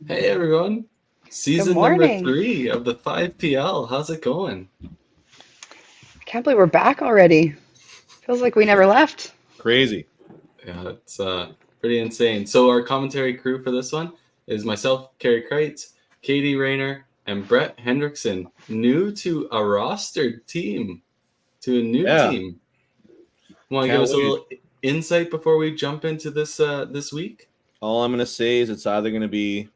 Hey everyone, Good season number morning. 3 of the 5PL. How's it going? I can't believe we're back already. Feels like we never left. Crazy. Yeah, it's pretty insane. So our commentary crew for this one is myself, Carey Kreitz, Katie Rayner, and Brett Hendrickson, new to a rostered team, to a new Yeah. team. Want to give Can't us a wait. little insight before we jump into this week? All I'm going to say is it's either going to be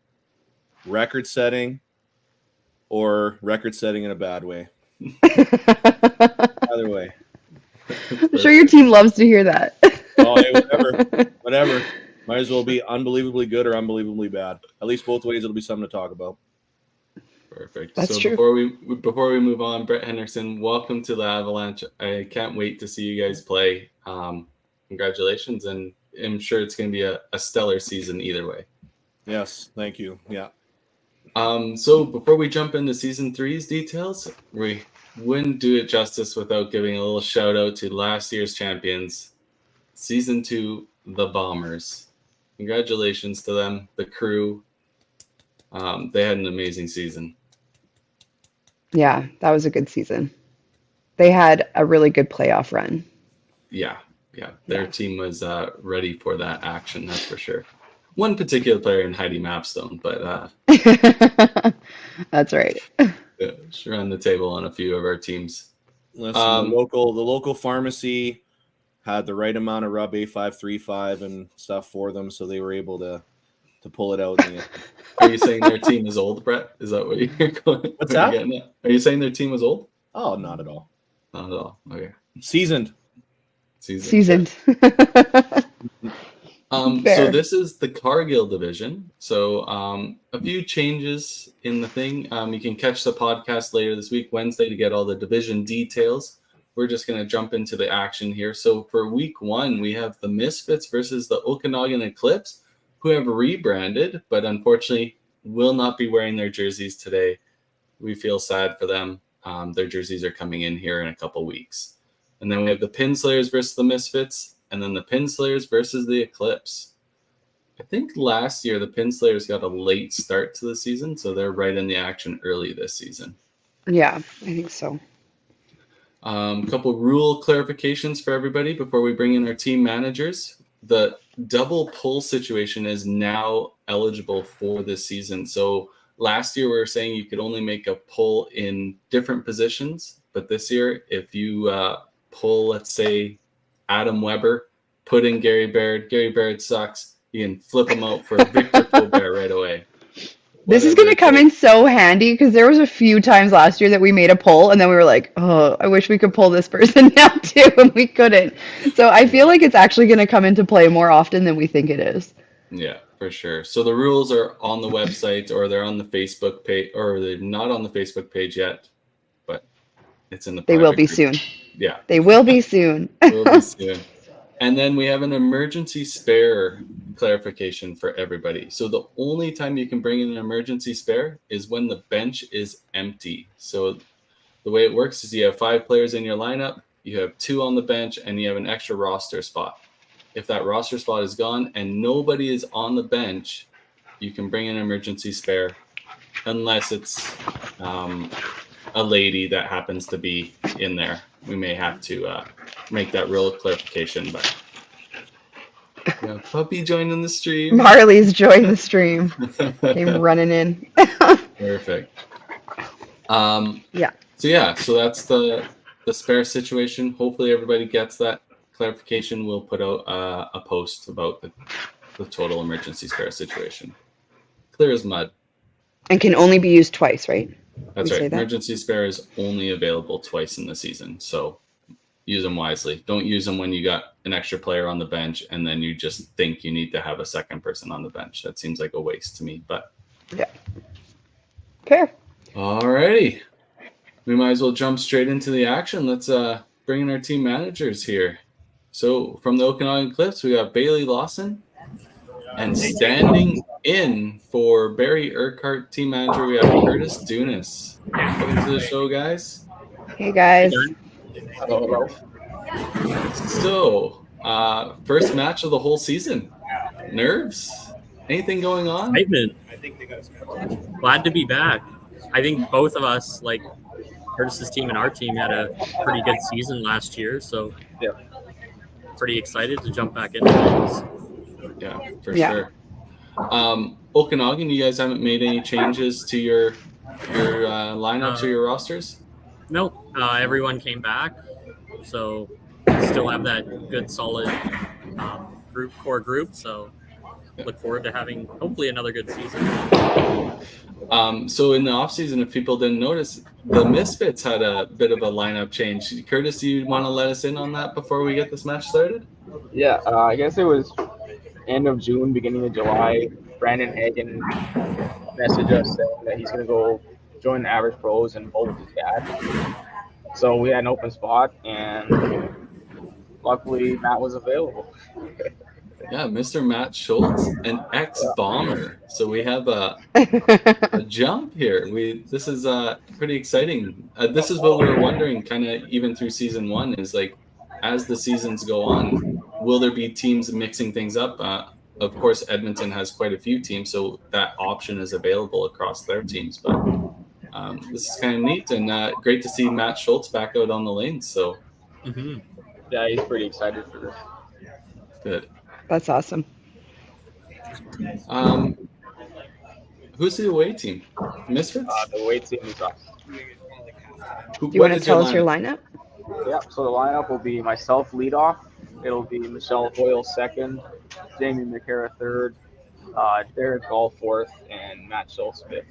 record setting or record setting in a bad way. Either way. I'm sure your team loves to hear that. Oh, hey, whatever. Might as well be unbelievably good or unbelievably bad. At least both ways, it'll be something to talk about. Perfect. That's So true. before we move on, Brett Henderson, welcome to the Avalanche. I can't wait to see you guys play. Congratulations, and I'm sure it's going to be a stellar season either way. Yes, thank you. Yeah. So before we jump into season 3's details, we wouldn't do it justice without giving a little shout out to last year's champions, season 2, the Bombers. Congratulations to them, the crew. They had an amazing season. Yeah, that was a good season. They had a really good playoff run. Yeah. Their team was ready for that action, that's for sure. One particular player in Heidi Mapstone, but That's right. she ran the table on a few of our teams. Listen, the local pharmacy had the right amount of Rub A535 and stuff for them, so they were able to pull it out. Are you saying their team is old, Brett? Is that what you're going? What's that? Are you saying their team was old? Oh, not at all. Not at all. Okay. Seasoned. Seasoned. So Fair. this is the Cargill division. So a few changes in the thing. You can catch the podcast later this week, Wednesday, to get all the division details. We're just going to jump into the action here. So for week 1, we have the Misfits versus the Okanagan Eclipse, who have rebranded, but unfortunately will not be wearing their jerseys today. We feel sad for them. Their jerseys are coming in here in a couple weeks. And then we have the Pinslayers versus the Misfits, and then the Pinslayers versus the Eclipse. I think last year the Pinslayers got a late start to the season, so they're right in the action early this season. Yeah, I think so. Couple rule clarifications for everybody before we bring in our team managers. The double pull situation is now eligible for this season. So last year we were saying you could only make a pull in different positions, but this year if you pull, let's say, Adam Weber, put in Gary Baird sucks, you can flip him out for Victor Colbert right away. This is Whatever going to it come takes. in so handy because there was a few times last year that we made a poll and then we were like, oh, I wish we could pull this person now too, and we couldn't. So I feel like it's actually going to come into play more often than we think it is. Yeah, for sure. So the rules are on the website, or they're on the Facebook page, or they're not on the Facebook page yet, but it's in the They will private be group. soon. Yeah, They will be soon. will be soon. And then we have an emergency spare clarification for everybody. So the only time you can bring in an emergency spare is when the bench is empty. So the way it works is you have 5 players in your lineup, you have 2 on the bench, and you have an extra roster spot. If that roster spot is gone and nobody is on the bench, you can bring an emergency spare, unless it's a lady that happens to be in there. We may have to make that real clarification, but yeah, puppy joining the stream. Marley's joined the stream. Came running in. Perfect. Yeah. So that's the spare situation. Hopefully everybody gets that clarification. We'll put out a post about the total emergency spare situation. Clear as mud. And can only be used twice, right? That's We right. say that? Emergency spare is only available twice in the season, so use them wisely. Don't use them when you got an extra player on the bench and then you just think you need to have a second person on the bench. That seems like a waste to me, but Yeah. Fair. alrighty. We might as well jump straight into the action. Let's bring in our team managers here. So from the Okanagan Eclipse, we got Bailey Lawson, and standing in for Barry Urquhart, team manager, we have Curtis Dunas. Welcome to the show, guys. Hey, guys. Hello. So, first match of the whole season. Nerves? Anything going on? Excitement. Glad to be back. I think both of us, like Curtis's team and our team, had a pretty good season last year, so Yeah. pretty excited to jump back into things. Yeah, for Yeah. sure. Okanagan, you guys haven't made any changes to your lineups or your rosters? Nope, everyone came back, so still have that good, solid core group. So look forward to having hopefully another good season. So in the offseason, if people didn't notice, the Misfits had a bit of a lineup change. Curtis, do you want to let us in on that before we get this match started? Yeah, I guess it was end of June, beginning of July. Brandon Hagen messaged us saying that he's going to go join the Average Pros and bowl with his dad. So we had an open spot, and luckily Matt was available. Yeah, Mr. Matt Schultz, an ex-bomber. So we have a jump here. This is pretty exciting. This is what we were wondering, kind of even through season one, is like as the seasons go on, will there be teams mixing things up? Of course, Edmonton has quite a few teams, so that option is available across their teams. But this is kind of neat and great to see Matt Schultz back out on the lanes. So Yeah, he's pretty excited for this. good. That's awesome. Who's the away team? Misfits? The away team is us. Do you want to tell us your lineup? Yeah, so the lineup will be myself leadoff. It'll be Michelle Hoyle second, Jamie McCara third, Derek Gall fourth, and Matt Schultz fifth.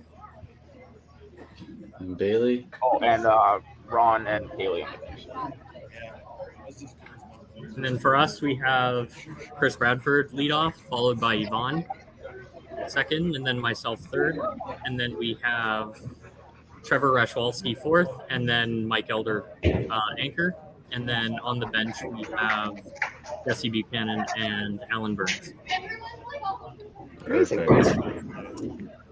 And Bailey? Oh, and Ron and Haley on the bench. And then for us, we have Chris Bradford lead off, followed by Yvonne second, and then myself third. And then we have Trevor Rashwalski fourth, and then Mike Elder anchor. And then on the bench, we have Jesse Buchanan and Alan Burns. Perfect.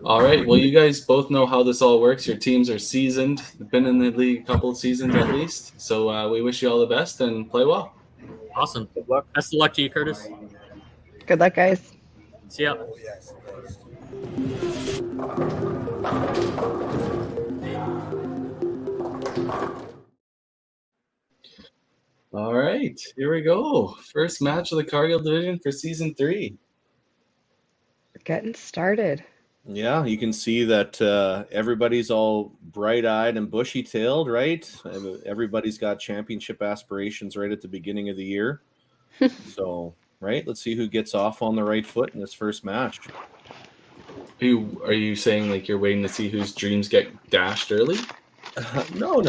All right. Well, you guys both know how this all works. Your teams are seasoned, been in the league a couple of seasons at least. So we wish you all the best and play well. Awesome. Good luck. Best of luck to you, Curtis. Good luck, guys. See ya. All right. Here we go. First match of the Cargill division for season 3. Getting started. Yeah, you can see that everybody's all bright-eyed and bushy-tailed, right? Everybody's got championship aspirations right at the beginning of the year. So, right, let's see who gets off on the right foot in this first match. Are you saying like you're waiting to see whose dreams get dashed early? No.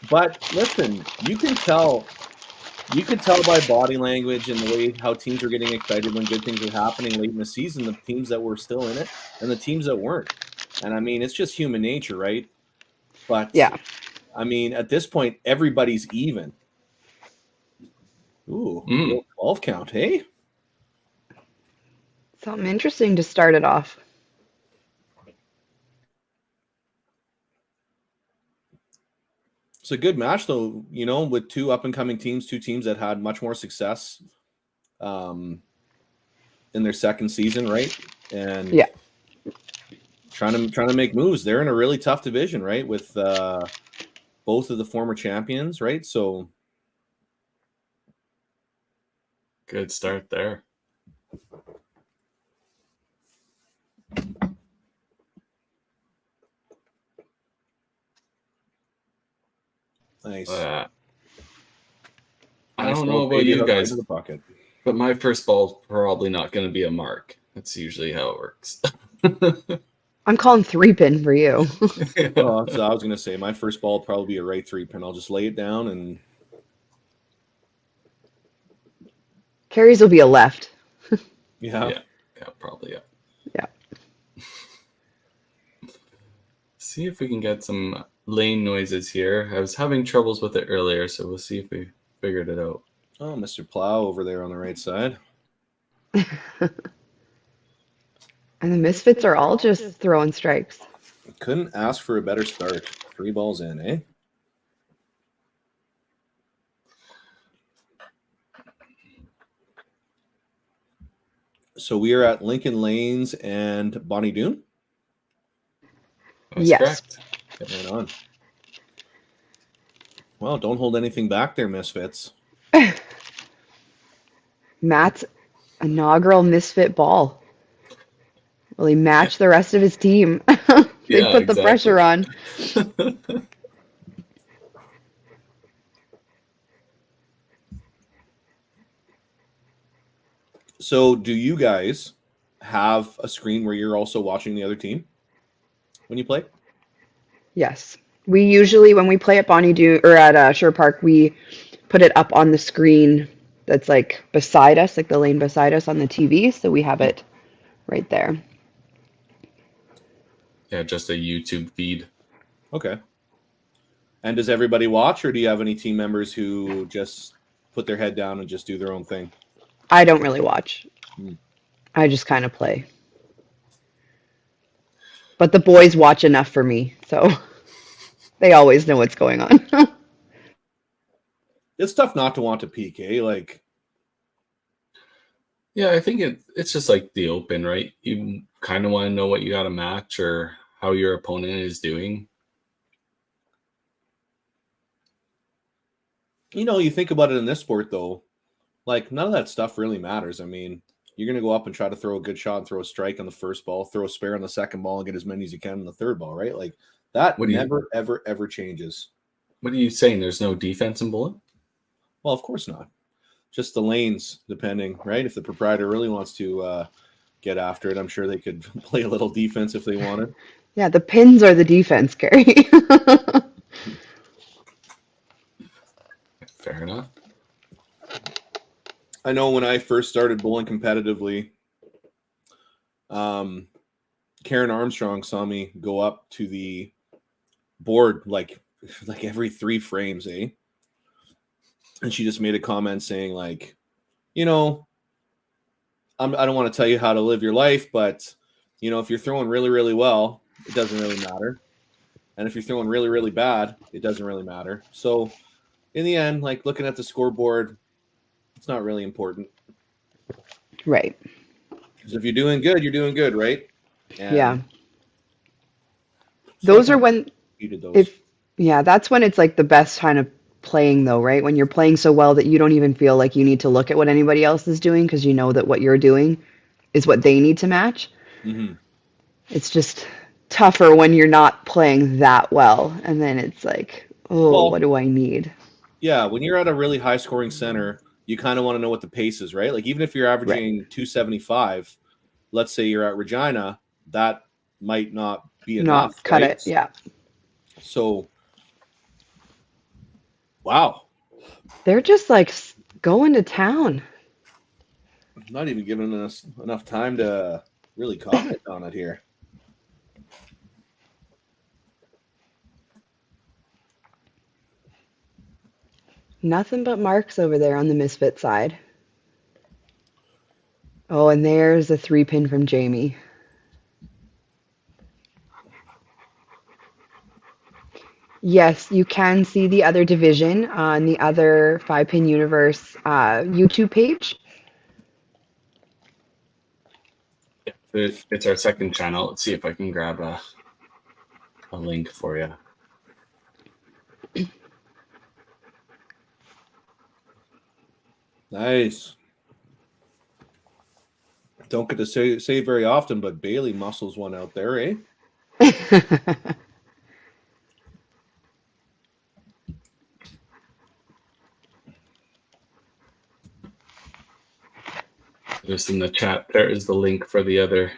But listen, you can tell by body language and the way how teams are getting excited when good things are happening late in the season, the teams that were still in it and the teams that weren't. And I mean, it's just human nature, right? But yeah, I mean, at this point, everybody's even. Ooh, 12 count, hey? something interesting to start it off. It's a good match, though, you know, with two up-and-coming teams, two teams that had much more success in their second season, right? And yeah, trying to make moves. They're in a really tough division, right? With both of the former champions, right? So good start there. nice. I don't know about you guys, but my first ball's probably not going to be a mark. That's usually how it works. I'm calling 3-pin for you. Oh, so I was going to say my first ball will probably be a right 3-pin. I'll just lay it down and Carrie's will be a left. Yeah, probably. Yeah. See if we can get some lane noises here. I was having troubles with it earlier, so we'll see if we figured it out. oh, Mr. Plow over there on the right side. And the Misfits are all just throwing strikes. Couldn't ask for a better start. 3 balls in, eh? So we are at Lincoln Lanes and Bonnie Doon. That's Yes. correct. Right on. Well, don't hold anything back there, Misfits. Matt's inaugural Misfit ball. Will he match the rest of his team? They Yeah, put the pressure on. So do you guys have a screen where you're also watching the other team when you play? Yes. We usually, when we play at Bonnie Doon or at Sher Park, we put it up on the screen that's like beside us, like the lane beside us on the TV. So we have it right there. Yeah, just a YouTube feed. Okay. And does everybody watch, or do you have any team members who just put their head down and just do their own thing? I don't really watch. Hmm. I just kind of play. But the boys watch enough for me, so they always know what's going on. It's tough not to want to peek, eh? Like, Yeah, I think it's just like the open, right? You kind of want to know what you got to match or how your opponent is doing. you think about it in this sport, though, like none of that stuff really matters. I mean, you're going to go up and try to throw a good shot and throw a strike on the first ball, throw a spare on the second ball, and get as many as you can on the third ball, right? Like that never, ever, ever changes. What are you saying? There's no defense in bowling? Well, of course not. Just the lanes, depending, right? If the proprietor really wants to get after it, I'm sure they could play a little defense if they wanted. Yeah, the pins are the defense, Gary. Fair enough. I know when I first started bowling competitively, Karen Armstrong saw me go up to the board like every 3 frames, eh? And she just made a comment saying, like, I don't want to tell you how to live your life, but if you're throwing really, really well, it doesn't really matter. And if you're throwing really, really bad, it doesn't really matter. So in the end, like looking at the scoreboard, it's not really important. Right. Because if you're doing good, you're doing good, right? And Yeah. Those are when, that's when it's like the best kind of playing though, right? When you're playing so well that you don't even feel like you need to look at what anybody else is doing because you know that what you're doing is what they need to match. Mm-hmm. It's just tougher when you're not playing that well. And then it's like, what do I need? Yeah, when you're at a really high scoring center, you kind of want to know what the pace is, right? Like even if you're averaging 275, let's say you're at Regina, that might not be enough. Not cut right? it, yeah. So, wow. They're just like going to town. Not even giving us enough time to really comment on it here. Nothing but marks over there on the Misfit side. Oh, and there's a 3-pin from Jamie. Yes, you can see the other division on the other 5-Pin Universe YouTube page. It's our second channel. Let's see if I can grab a link for you. Nice. Don't get to say very often, but Bailey muscles one out there, eh? Just in the chat, there is the link for the other.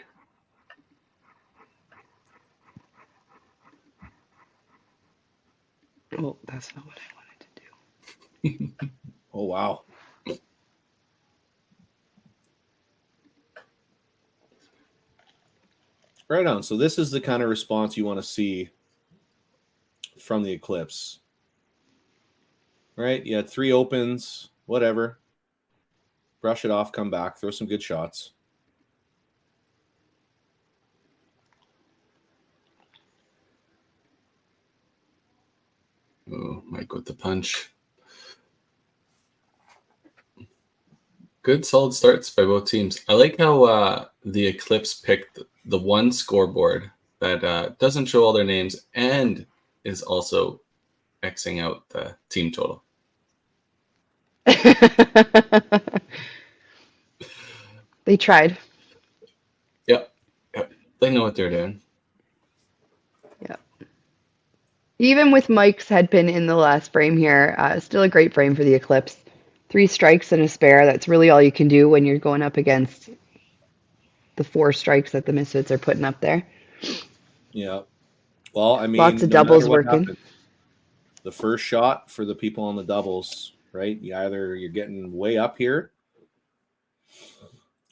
Oh, that's not what I wanted to do. Oh, wow. Right on. So this is the kind of response you want to see from the Eclipse. Right? You had 3 opens, whatever. Brush it off, come back, throw some good shots. Oh, Mike with the punch. Good solid starts by both teams. I like how the Eclipse picked the one scoreboard that doesn't show all their names and is also Xing out the team total. They tried. Yep. They know what they're doing. Even with Mike's head pin in the last frame here, still a great frame for the Eclipse. 3 strikes and a spare. That's really all you can do when you're going up against the 4 strikes that the Misfits are putting up there. Yeah. Well, I mean, Lots of no doubles matter what working. happens, the first shot for the people on the doubles, right? You're getting way up here,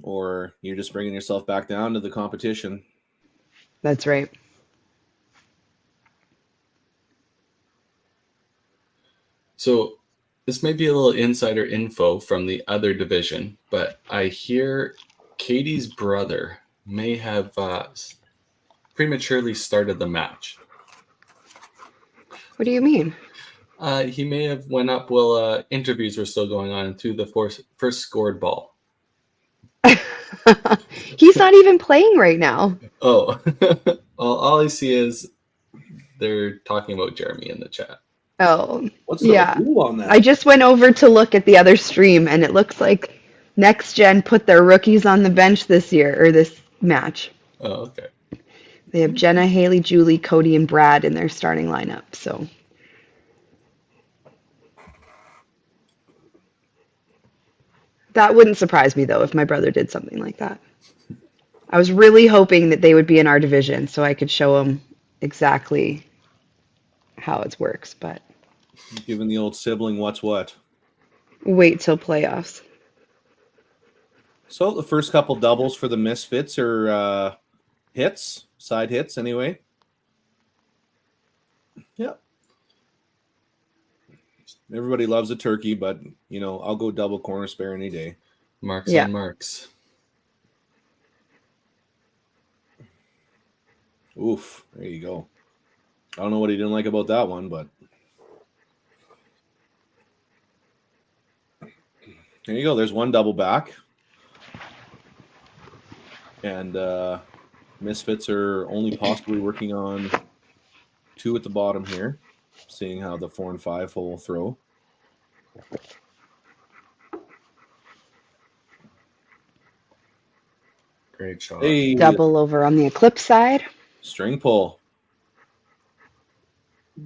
or you're just bringing yourself back down to the competition. That's right. So this may be a little insider info from the other division, but I hear Katie's brother may have prematurely started the match. What do you mean? He may have went up while interviews were still going on and threw the first scored ball. He's not even playing right now. Oh, all I see is they're talking about Jeremy in the chat. Oh, What's the yeah. rule on that? I just went over to look at the other stream, and it looks like Next Gen put their rookies on the bench this year, or this match. Oh, okay. They have Jenna, Haley, Julie, Cody, and Brad in their starting lineup. So that wouldn't surprise me, though, if my brother did something like that. I was really hoping that they would be in our division so I could show them exactly how it works, but Giving the old sibling what's what. wait till playoffs. So the first couple doubles for the Misfits are hits, side hits anyway. Yeah. Everybody loves a turkey, but, I'll go double corner spare any day. Marks Yeah. on marks. Oof, there you go. I don't know what he didn't like about that one, but there you go. There's one double back. And Misfits are only possibly working on 2 at the bottom here, seeing how the 4 and 5 hole throw. Great shot. Hey, Double over on the Eclipse side. string pull.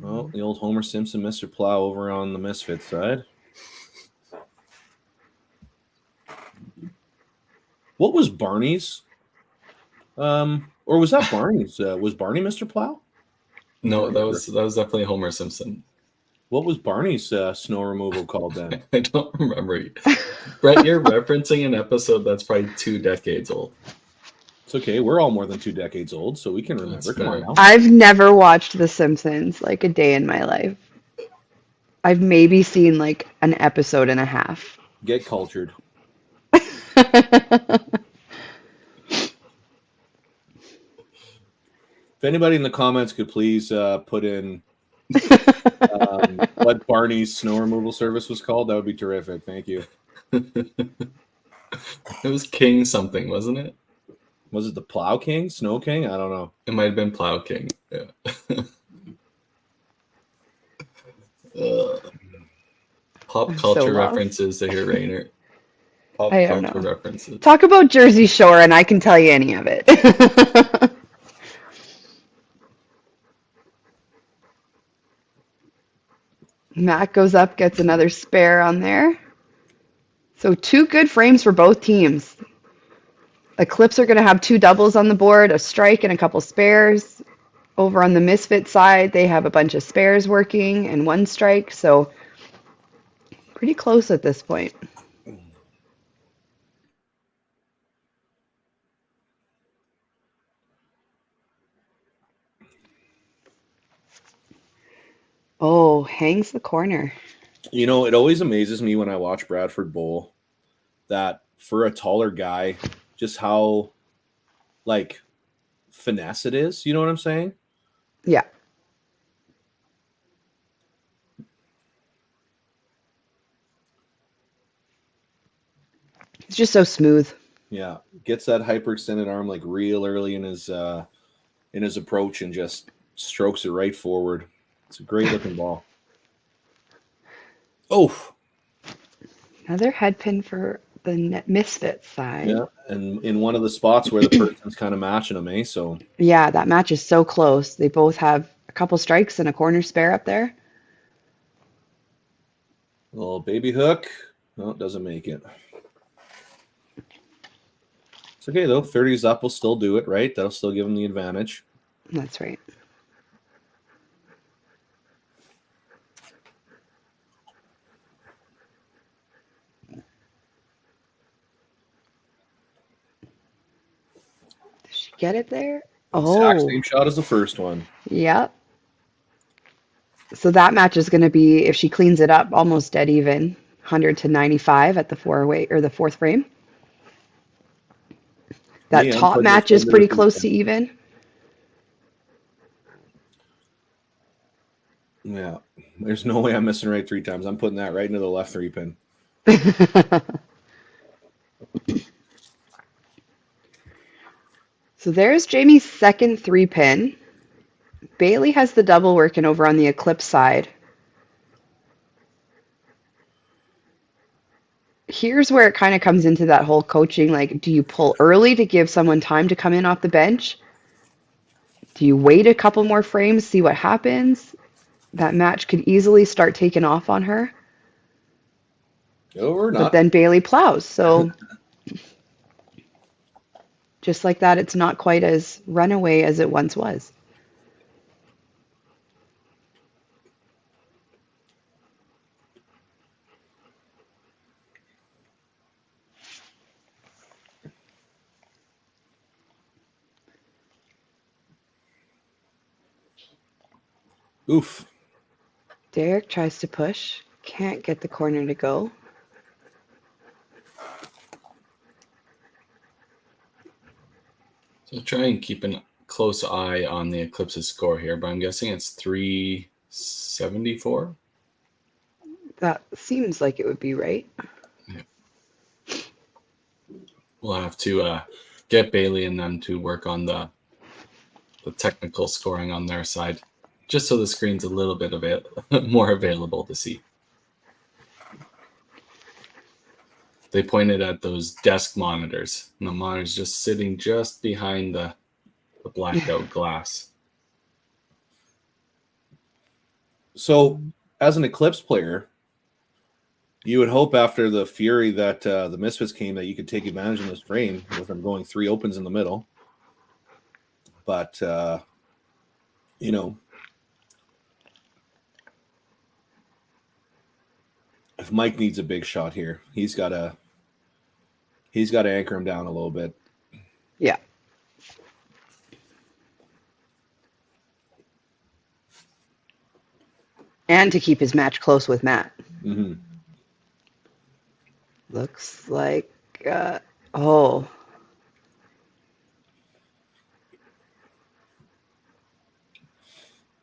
Oh, the old Homer Simpson, Mr. Plow over on the Misfits side. What was Barney's? Or was that Barney's? Was Barney Mr. Plow? No, that was definitely Homer Simpson. What was Barney's snow removal called then? I don't remember. Brett, you're referencing an episode that's probably 2 decades old. It's okay. We're all more than 2 decades old, so we can remember. That's Come on fair. now. I've never watched The Simpsons like a day in my life. I've maybe seen like an episode and a half. Get cultured. If anybody in the comments could please put in what Barney's snow removal service was called, that would be terrific. Thank you. It was King something, wasn't it? Was it the Plow King? Snow King? I don't know. It might have been Plow King. Yeah. Pop I'm culture so lost. references to hear Rainer. Pop I don't culture know. references. Talk about Jersey Shore and I can tell you any of it. Matt goes up, gets another spare on there. So 2 good frames for both teams. Eclipse are going to have 2 doubles on the board, a strike and a couple spares. Over on the Misfit side, they have a bunch of spares working and 1 strike, so pretty close at this point. Oh, hangs the corner. It always amazes me when I watch Bradford Bowl that for a taller guy, just how, finesse it is. You know what I'm saying? Yeah. It's just so smooth. Yeah, gets that hyperextended arm like real early in his approach and just strokes it right forward. It's a great looking ball. Oh, Another head pin for the Misfits side. yeah, and in one of the spots where the person's kind of matching them, eh? So Yeah, that match is so close. They both have a couple strikes and a corner spare up there. little baby hook. No, it doesn't make it. It's okay though. 30s up will still do it, right? That'll still give him the advantage. That's right. Did she get it there? Exact Oh, same shot as the first one. yep. So that match is going to be, if she cleans it up, almost dead even, 100 to 95 at the four-way or the fourth frame. That Me, I'm top putting match this is under pretty the close to weekend. even. Yeah, there's no way I'm missing right 3 times. I'm putting that right into the left 3 pin. So there's Jamie's second 3-pin. Bailey has the double working over on the Eclipse side. Here's where it kind of comes into that whole coaching, like, do you pull early to give someone time to come in off the bench? Do you wait a couple more frames, see what happens? That match could easily start taking off on her. No, we're But not. then Bailey plows. So just like that, it's not quite as runaway as it once was. Oof. Derek tries to push, can't get the corner to go. So try and keep a close eye on the Eclipse's score here, but I'm guessing it's 374. That seems like it would be right. We'll have to get Bailey and them to work on the technical scoring on their side, just so the screen's a little bit more available to see. They pointed at those desk monitors, and the monitor's just sitting just behind the blacked out glass. So, as an Eclipse player, you would hope after the fury that the Misfits came that you could take advantage of this frame with them going 3 opens in the middle. But, you know, if Mike needs a big shot here, he's got to anchor him down a little bit. Yeah. And to keep his match close with Matt. Mm-hmm. Looks like, oh.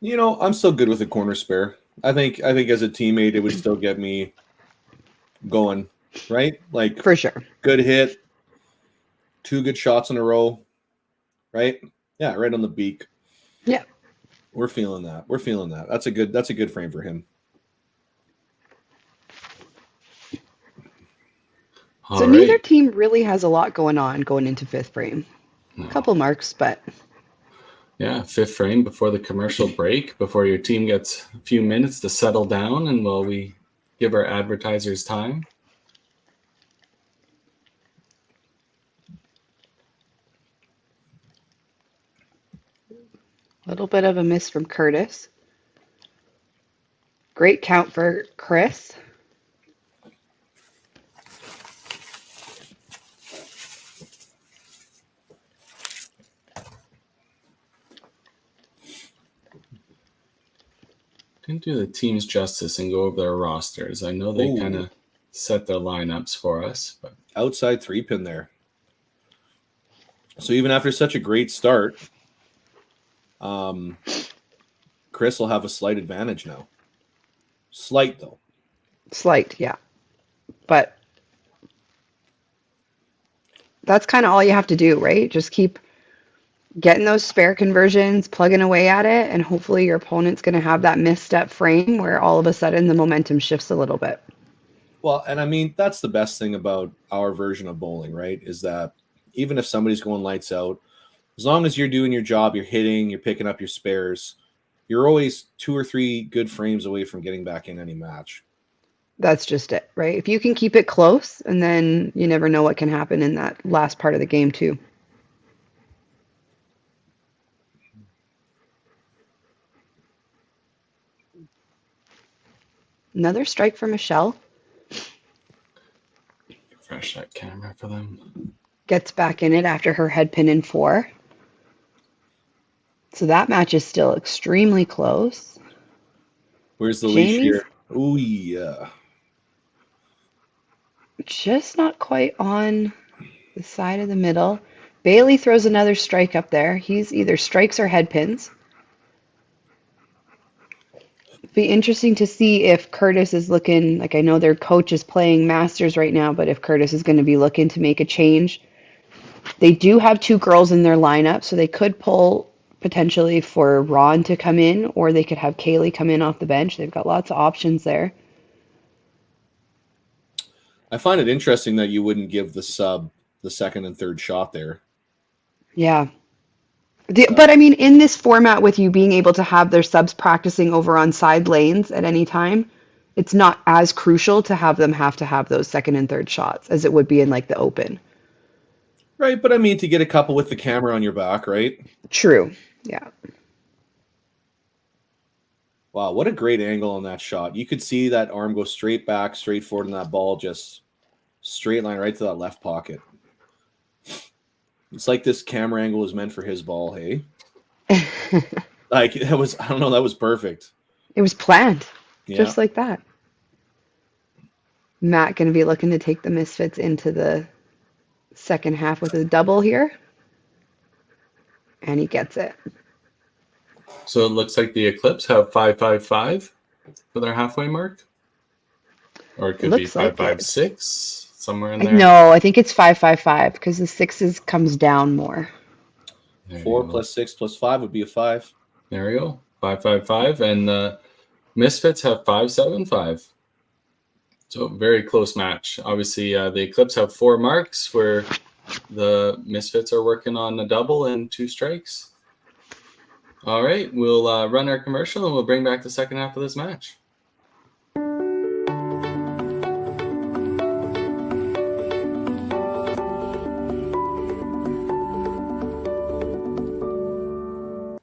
You know, I'm still good with a corner spare. I think as a teammate, it would still get me going, right? Like, For sure. good hit, 2 good shots in a row, right? Yeah, right on the beak. Yeah. We're feeling that. That's a good frame for him. So neither team really has a lot going on going into 5th frame. No. A couple marks, but Yeah, 5th frame before the commercial break, before your team gets a few minutes to settle down, and while we give our advertisers time. a little bit of a miss from Curtis. Great count for Chris. Didn't do the teams justice and go over their rosters. I know they Ooh. kind of set their lineups for us, but Outside 3 pin there. So even after such a great start, Chris will have a slight advantage now. Slight, though. Slight, yeah. But that's kind of all you have to do, right? Just keep getting those spare conversions, plugging away at it, and hopefully your opponent's going to have that misstep frame where all of a sudden the momentum shifts a little bit. Well, and I mean, that's the best thing about our version of bowling, right? Is that even if somebody's going lights out, as long as you're doing your job, you're hitting, you're picking up your spares, you're always 2 or 3 good frames away from getting back in any match. That's just it, right? If you can keep it close, and then you never know what can happen in that last part of the game too. Another strike for Michelle. Refresh that camera for them. Gets back in it after her head pin in 4. So that match is still extremely close. Where's the leash Jamie's here? Oh, yeah. just not quite on the side of the middle. Bailey throws another strike up there. He's either strikes or head pins. Be interesting to see if Curtis is looking, like I know their coach is playing Masters right now, but if Curtis is going to be looking to make a change. They do have 2 girls in their lineup, so they could pull potentially for Ron to come in, or they could have Kaylee come in off the bench. They've got lots of options there. I find it interesting that you wouldn't give the sub the second and third shot there. Yeah. But I mean, in this format with you being able to have their subs practicing over on side lanes at any time, it's not as crucial to have them have to have those second and third shots as it would be in like the open. Right, but I mean to get a couple with the camera on your back, right? True. Yeah. Wow, what a great angle on that shot. You could see that arm go straight back, straight forward, and that ball just straight line right to that left pocket. It's like this camera angle was meant for his ball, hey? Like, it was, I don't know, that was perfect. It was planned, Yeah. just like that. Matt going to be looking to take the Misfits into the second half with a double here. And he gets it. So it looks like the Eclipse have 555 for their halfway mark. Or it could be looks like it. 556, somewhere in there. No, I think it's 555 because the 6s comes down more. There you 4 go. plus 6 plus 5 would be a 5. There we go. 555. And the Misfits have 575. So very close match. Obviously, the Eclipse have 4 marks where the Misfits are working on a double and 2 strikes. All right, we'll run our commercial and we'll bring back the second half of this match.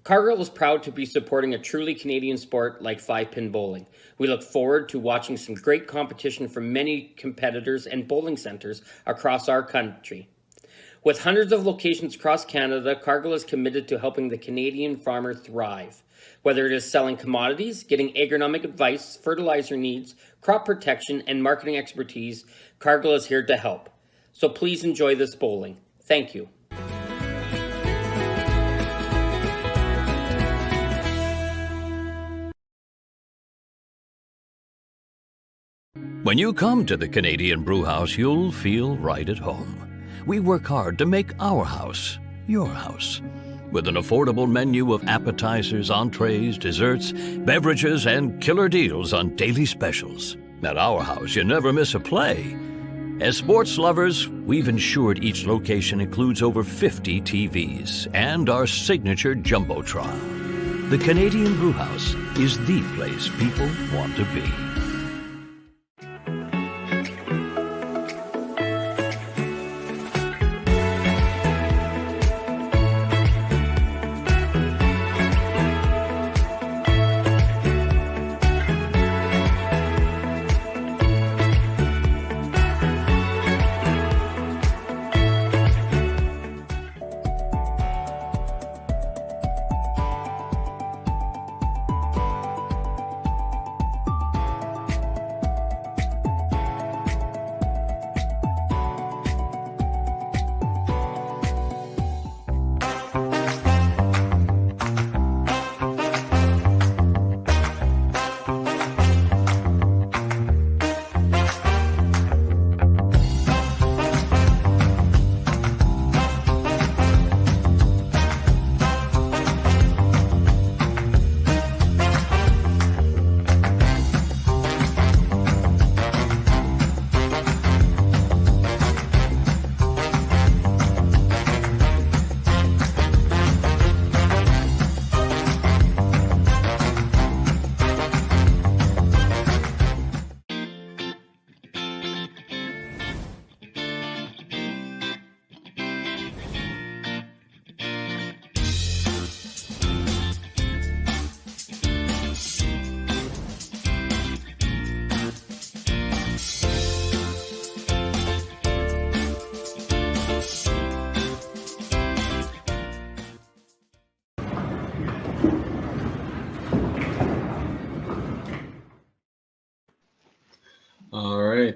Cargill is proud to be supporting a truly Canadian sport like 5-pin bowling. We look forward to watching some great competition from many competitors and bowling centers across our country. With hundreds of locations across Canada, Cargill is committed to helping the Canadian farmer thrive. Whether it is selling commodities, getting agronomic advice, fertilizer needs, crop protection, and marketing expertise, Cargill is here to help. So please enjoy this bowling. Thank you. When you come to the Canadian Brewhouse, you'll feel right at home. We work hard to make our house your house. With an affordable menu of appetizers, entrees, desserts, beverages, and killer deals on daily specials. At our house, you never miss a play. As sports lovers, we've ensured each location includes over 50 TVs and our signature Jumbotron. The Canadian Brewhouse is the place people want to be.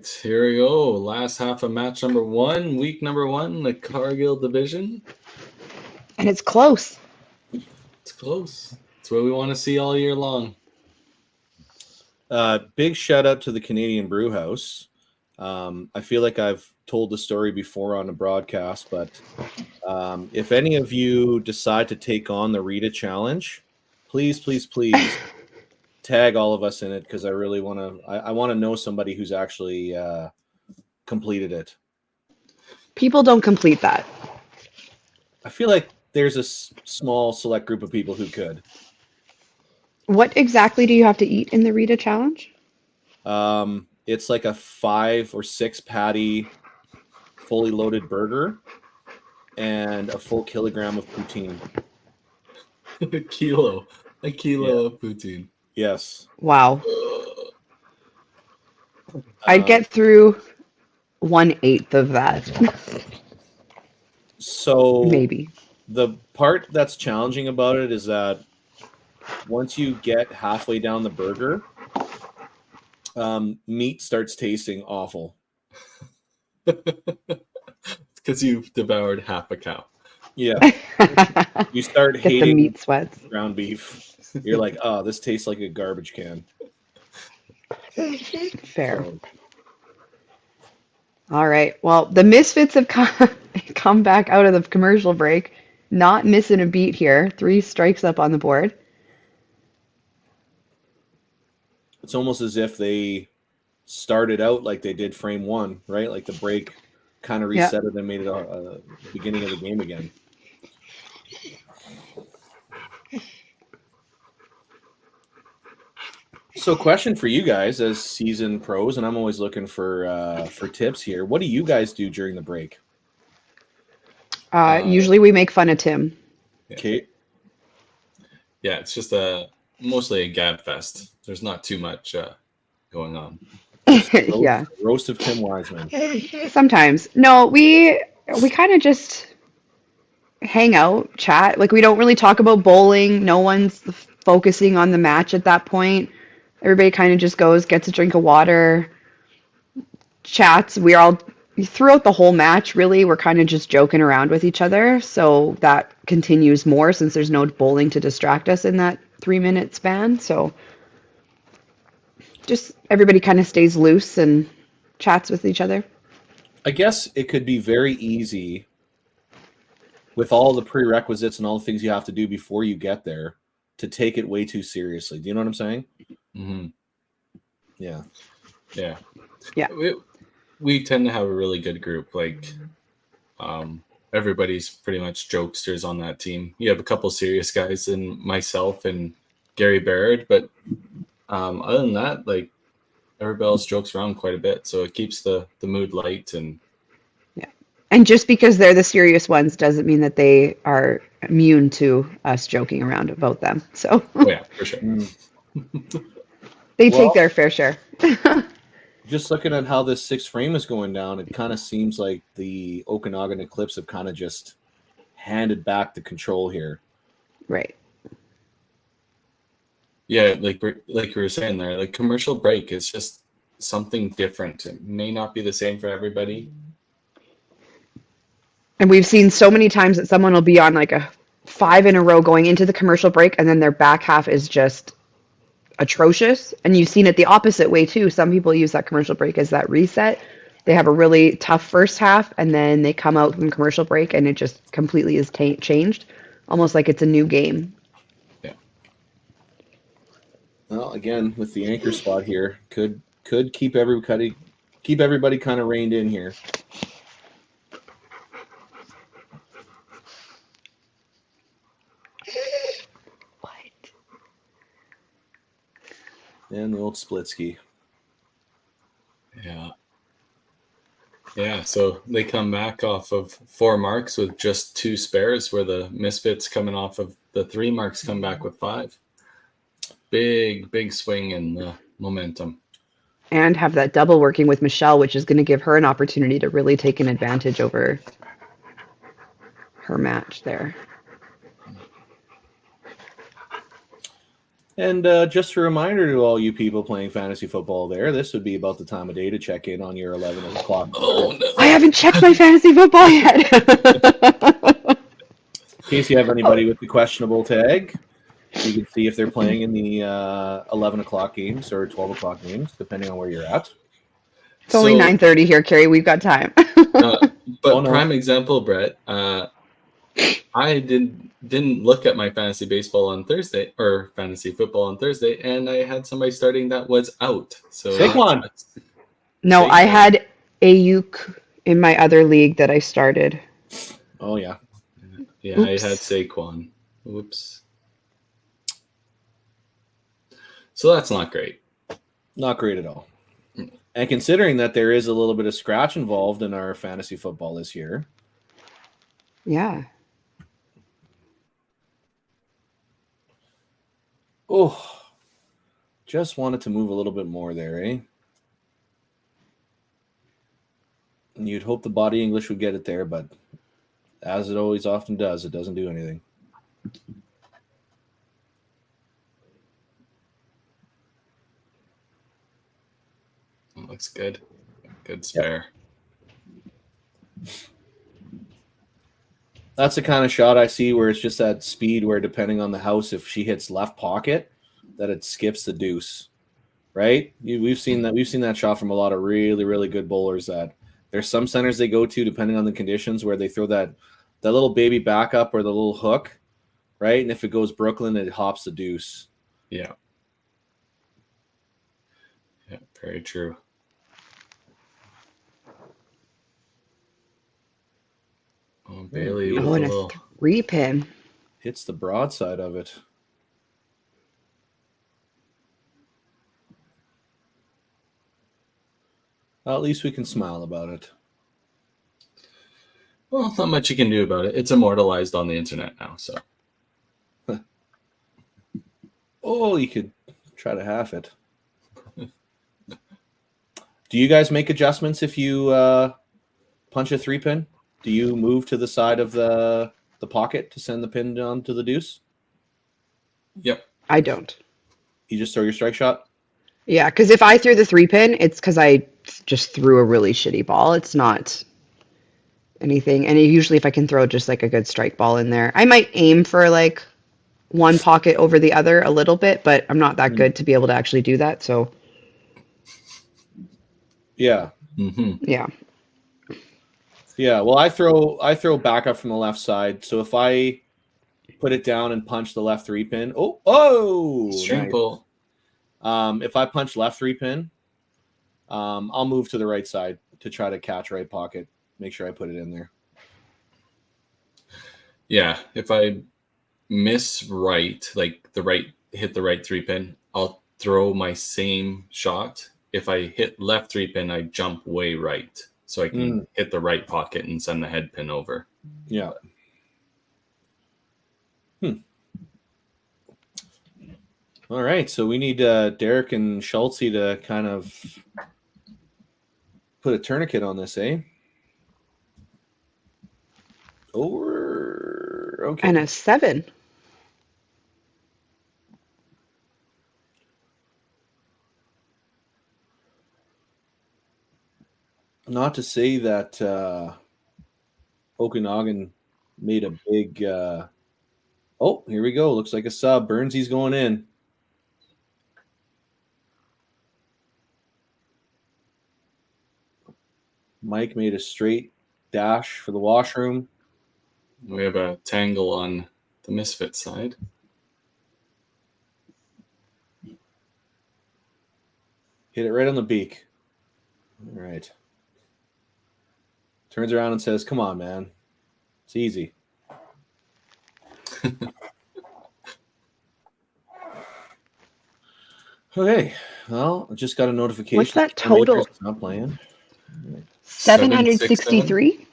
right, here we go. Last half of match number 1, week number 1, the Cargill division. And it's close. It's close. It's what we want to see all year long. Big shout out to the Canadian Brew House. I feel like I've told the story before on a broadcast, but if any of you decide to take on the Rita Challenge, please tag all of us in it, because I really want to. I want to know somebody who's actually completed it. People don't complete that. I feel like there's a small select group of people who could. What exactly do you have to eat in the Rita challenge? It's like a 5 or 6 patty, fully loaded burger, and a full kilogram of poutine. A kilo of poutine. Yes. Wow. I'd get through 1/8 of that. So Maybe. the part that's challenging about it is that once you get halfway down the burger, meat starts tasting awful. Because you've devoured half a cow. Yeah. You start Get the hating meat sweats. ground beef. You're like, oh, this tastes like a garbage can. Fair. All right. Well, the Misfits have come back out of the commercial break, not missing a beat here. 3 strikes up on the board. It's almost as if they started out like they did frame 1, right? Like the break kind of reset it and made it a beginning of the game again. So, question for you guys as seasoned pros, and I'm always looking for tips here. What do you guys do during the break? Usually we make fun of Tim. Okay. Yeah, it's just mostly a gab fest. There's not too much going on. Yeah. Roast of Tim Wiseman. Sometimes. No, we kind of just hang out, chat. Like, we don't really talk about bowling. No one's focusing on the match at that point. Everybody kind of just goes, gets a drink of water, chats. We're all throughout the whole match, really, we're kind of just joking around with each other. So that continues more since there's no bowling to distract us in that 3-minute span. So just everybody kind of stays loose and chats with each other. I guess it could be very easy with all the prerequisites and all the things you have to do before you get there to take it way too seriously. Do you know what I'm saying? Mm-hmm. Yeah. Yeah. Yeah. We tend to have a really good group. Like, everybody's pretty much jokesters on that team. You have a couple serious guys and myself and Gary Baird, but other than that, like, everybody else jokes around quite a bit, so it keeps the mood light. And And just because they're the serious ones doesn't mean that they are immune to us joking around about them. So oh yeah, for sure. they take their fair share. Just looking at how this 6th frame is going down, it kind of seems like the Okanagan Eclipse have kind of just handed back the control here. Right. Yeah, like we were saying there, like, commercial break is just something different. It may not be the same for everybody. And we've seen so many times that someone will be on like a 5 in a row going into the commercial break, and then their back half is just atrocious. And you've seen it the opposite way too. Some people use that commercial break as that reset. They have a really tough first half, and then they come out from commercial break, and it just completely is changed, almost like it's a new game. Yeah. Well, again, with the anchor spot here, could keep everybody kind of reined in here. And the old split ski. Yeah. Yeah, so they come back off of 4 marks with just 2 spares, where the Misfits coming off of the 3 marks come back with 5. Big swing in the momentum. And have that double working with Michelle, which is going to give her an opportunity to really take an advantage over her match there. And just a reminder to all you people playing fantasy football there, this would be about the time of day to check in on your 11 o'clock. Oh no! I haven't checked my fantasy football yet. In case you have anybody with the questionable tag, you can see if they're playing in the 11 o'clock games or 12 o'clock games, depending on where you're at. It's only 9:30 here, Carrie. We've got time. But Oh, no. prime example, Brett. I didn't look at my fantasy baseball on Thursday or fantasy football on Thursday, and I had somebody starting that was out. So Saquon. No, I Saquon. had Ayuk in my other league that I started. Oh, yeah. Yeah, Oops. I had Saquon. Whoops. So that's not great. Not great at all. And considering that there is a little bit of scratch involved in our fantasy football this year. Yeah. Oh, just wanted to move a little bit more there, eh? And you'd hope the body English would get it there, but as it always often does, it doesn't do anything. That looks good. Good spare. That's the kind of shot I see where it's just that speed where depending on the house, if she hits left pocket, that it skips the deuce, right? We've seen that shot from a lot of really, really good bowlers. That there's some centers they go to depending on the conditions where they throw that little baby backup or the little hook, right? And if it goes Brooklyn, it hops the deuce. Yeah. Yeah, very true. Oh, Bailey with Oh, a and a little. 3-pin. Hits the broadside of it. Well, at least we can smile about it. Well, not much you can do about it. It's immortalized on the internet now, so. Oh, you could try to half it. Do you guys make adjustments if you punch a 3-pin? Do you move to the side of the pocket to send the pin down to the deuce? Yep. I don't. You just throw your strike shot? Yeah, because if I threw the 3-pin, it's because I just threw a really shitty ball. It's not anything. And usually if I can throw just like a good strike ball in there, I might aim for like one pocket over the other a little bit, but I'm not that good to be able to actually do that. So Yeah. Mm-hmm. yeah. Yeah. Well, I throw back up from the left side. So if I put it down and punch the left 3-pin, String nice. pull. If I punch left 3-pin, I'll move to the right side to try to catch right pocket. Make sure I put it in there. Yeah, if I miss right, like hit the right 3-pin, I'll throw my same shot. If I hit left 3-pin, I jump way right, so I can hit the right pocket and send the head pin over. Yeah. All right, so we need Derek and Schultze to kind of put a tourniquet on this, eh? Okay. And a 7. Not to say that Okanagan made a big. Oh, here we go. Looks like a sub. Burnsy's going in. Mike made a straight dash for the washroom. We have a tangle on the Misfits side. Hit it right on the beak. All right. Turns around and says, "Come on, man. It's easy." Okay. Well, I just got a notification. What's that total? It's not playing. 763?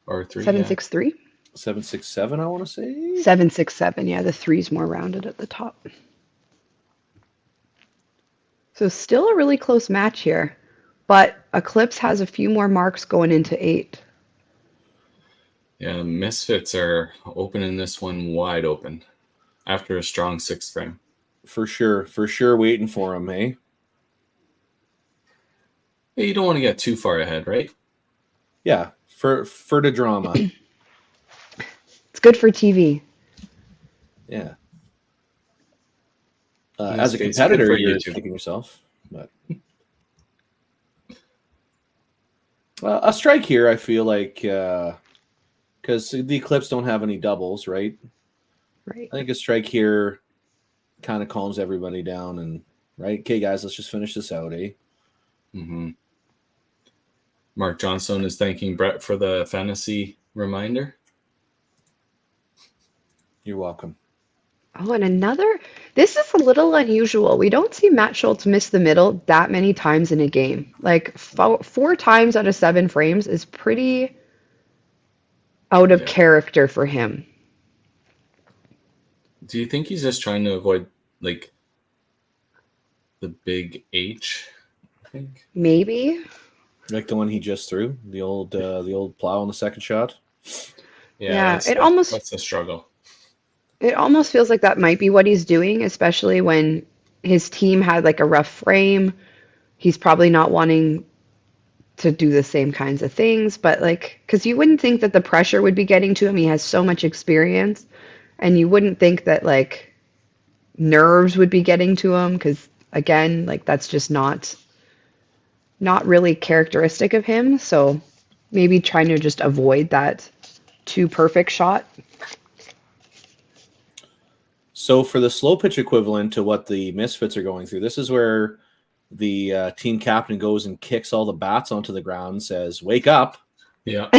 Or 3. 763? 767, I want to say. 767. Yeah, the 3's more rounded at the top. So still a really close match here, but Eclipse has a few more marks going into 8. Yeah, Misfits are opening this one wide open after a strong 6th frame. For sure waiting for him, eh? Hey, you don't want to get too far ahead, right? Yeah, for the drama. It's good for TV. Yeah. In As this a case, competitor, good for you're YouTube. thinking yourself, but a strike here. I feel like because the Eclipse don't have any doubles, right? Right. I think a strike here kind of calms everybody down, and right, okay, guys, let's just finish this out, eh? Mm-hmm. Mark Johnstone is thanking Brett for the fantasy reminder. You're welcome. Oh, and another, this is a little unusual. We don't see Matt Schultz miss the middle that many times in a game. Like 4 times out of 7 frames is pretty out of character for him. Do you think he's just trying to avoid like the big H? I think. Maybe. Like the one he just threw, the old plow on the second shot. Yeah, that's the struggle. It almost feels like that might be what he's doing, especially when his team had like a rough frame. He's probably not wanting to do the same kinds of things, but like, because you wouldn't think that the pressure would be getting to him. He has so much experience, and you wouldn't think that like nerves would be getting to him, because again, like that's just not really characteristic of him. So maybe trying to just avoid that too perfect shot. So for the slow pitch equivalent to what the Misfits are going through, this is where the team captain goes and kicks all the bats onto the ground and says, "Wake up." Yeah.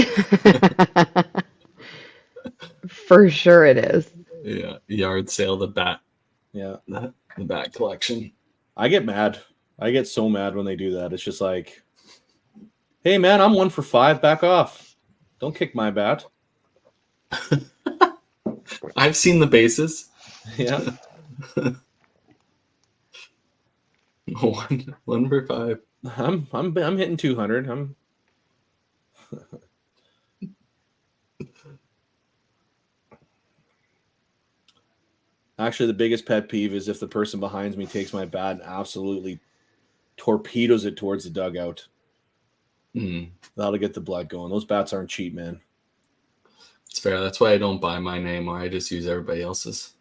For sure it is. Yeah. Yard sale the bat. Yeah. The bat collection. I get mad. I get so mad when they do that. It's just like, hey, man, I'm 1 for 5. Back off. Don't kick my bat. I've seen the bases. Yeah. 1 for 5. I'm hitting 200. Actually, the biggest pet peeve is if the person behind me takes my bat and absolutely torpedoes it towards the dugout. That'll get the blood going. Those bats aren't cheap, man. It's fair. That's why I don't buy mine anymore. I just use everybody else's.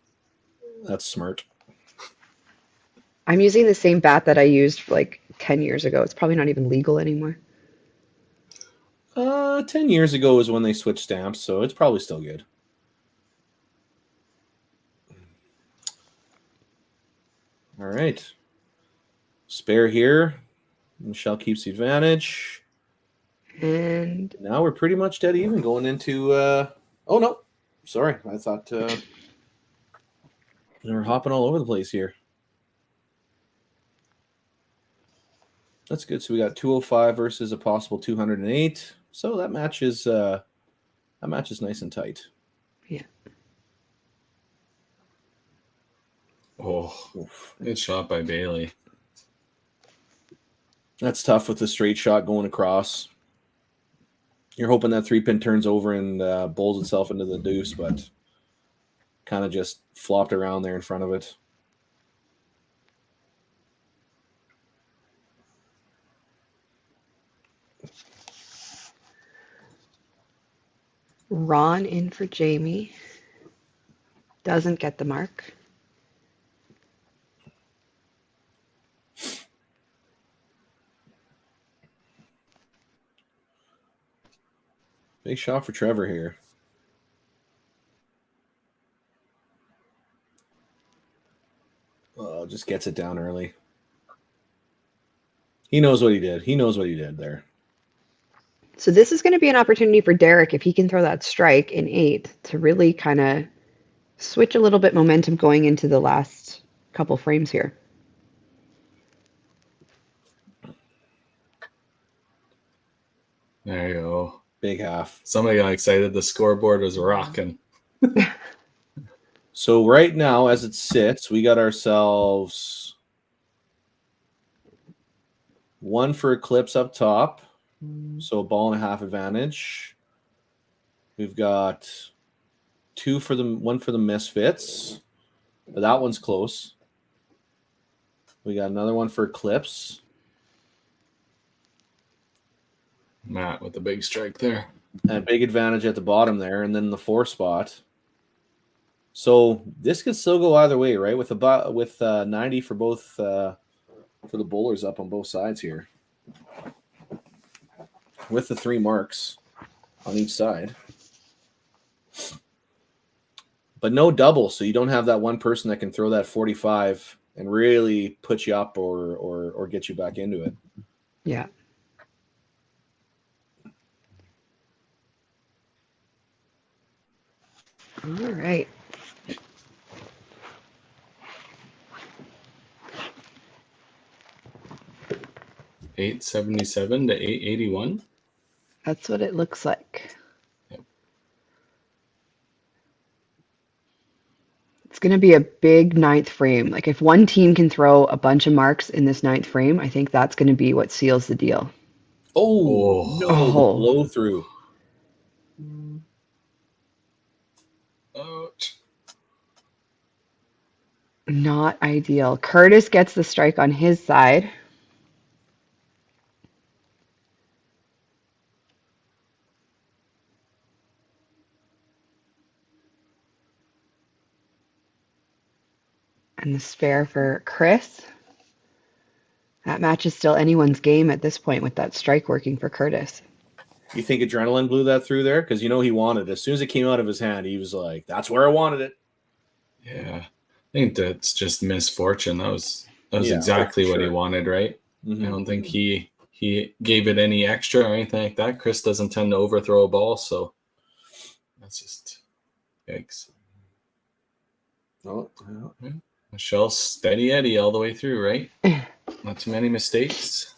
That's smart. I'm using the same bat that I used like 10 years ago. It's probably not even legal anymore. 10 years ago is when they switched stamps, so it's probably still good. All right. Spare here. Michelle keeps the advantage. And now we're pretty much dead even going into oh no. Sorry. I thought we're hopping all over the place here. That's good. So we got 205 versus a possible 208. So that match is nice and tight. yeah. Oh, good shot by Bailey. That's tough with the straight shot going across. You're hoping that 3-pin turns over and bowls itself into the deuce, but kind of just flopped around there in front of it. Ron in for Jamie. Doesn't get the mark. Big shot for Trevor here. Just gets it down early. He knows what he did. He knows what he did there. So this is going to be an opportunity for Derek, if he can throw that strike in 8, to really kind of switch a little bit momentum going into the last couple frames here. There you go. Big half. Somebody got excited. The scoreboard was rocking. So right now, as it sits, we got ourselves 1 for Eclipse up top. So a ball and a half advantage. We've got 1 for the Misfits. But that one's close. We got another one for Eclipse. Matt with the big strike there. And a big advantage at the bottom there, and then the 4 spot. So this could still go either way, right? With 90 for both for the bowlers up on both sides here, with the 3 marks on each side, but no double, so you don't have that one person that can throw that 45 and really put you up or get you back into it. Yeah. All right. $877 to $881. That's what it looks like. Yep. It's going to be a big 9th frame. Like if one team can throw a bunch of marks in this 9th frame, I think that's going to be what seals the deal. Oh, no, Oh. the blow through. Ouch. Not ideal. Curtis gets the strike on his side. And the spare for Chris. That match is still anyone's game at this point with that strike working for Curtis. You think adrenaline blew that through there? Because you know he wanted it. As soon as it came out of his hand, he was like, that's where I wanted it. Yeah. I think that's just misfortune. That was exactly for what he sure. wanted, right? Mhm. I don't think he gave it any extra or anything like that. Chris doesn't tend to overthrow a ball, so that's just yikes. Oh, yeah. Michelle, steady Eddie all the way through, right? Not too many mistakes.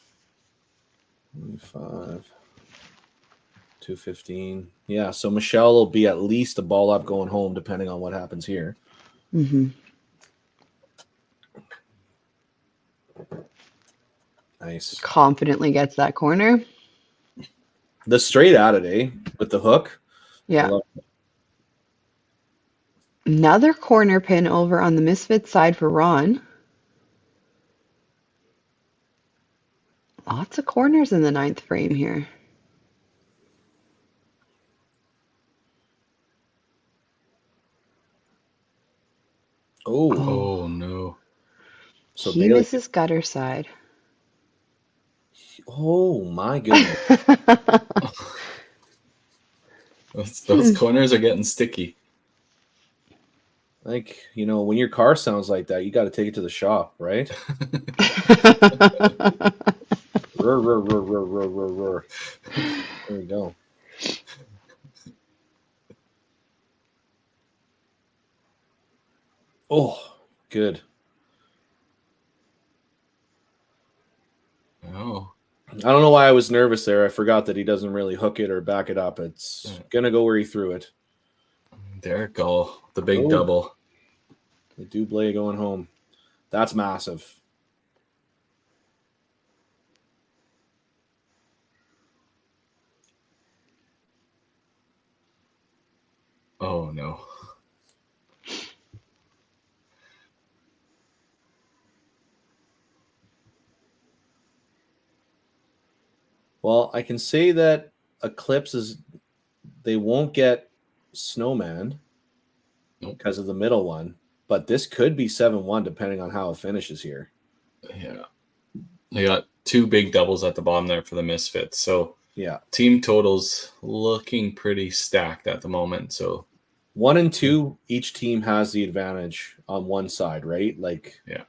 5, 215. Yeah, so Michelle will be at least a ball up going home, depending on what happens here. Mm-hmm. Nice. Confidently gets that corner. The straight at it, eh? With the hook. Yeah. I love it. Another corner pin over on the Misfits side for Ron. Lots of corners in the 9th frame here. Oh, Oh no. so He Bailey. misses gutter side. Oh my goodness. Those corners are getting sticky. Like, you know, when your car sounds like that, you got to take it to the shop, right? Roar, roar, roar, roar, roar, roar, roar. There we go. Oh, good. Oh. I don't know why I was nervous there. I forgot that he doesn't really hook it or back it up. It's Yeah. going to go where he threw it. Derek Gall, the big Oh. double. The Dublé going home. That's massive. Oh no. Well, I can say that Eclipse they won't get Snowman Nope. because of the middle one, but this could be 7-1 depending on how it finishes here. Yeah. They got 2 big doubles at the bottom there for the Misfits. So Yeah. team totals looking pretty stacked at the moment. So 1 and 2, each team has the advantage on one side, right? Like, yeah.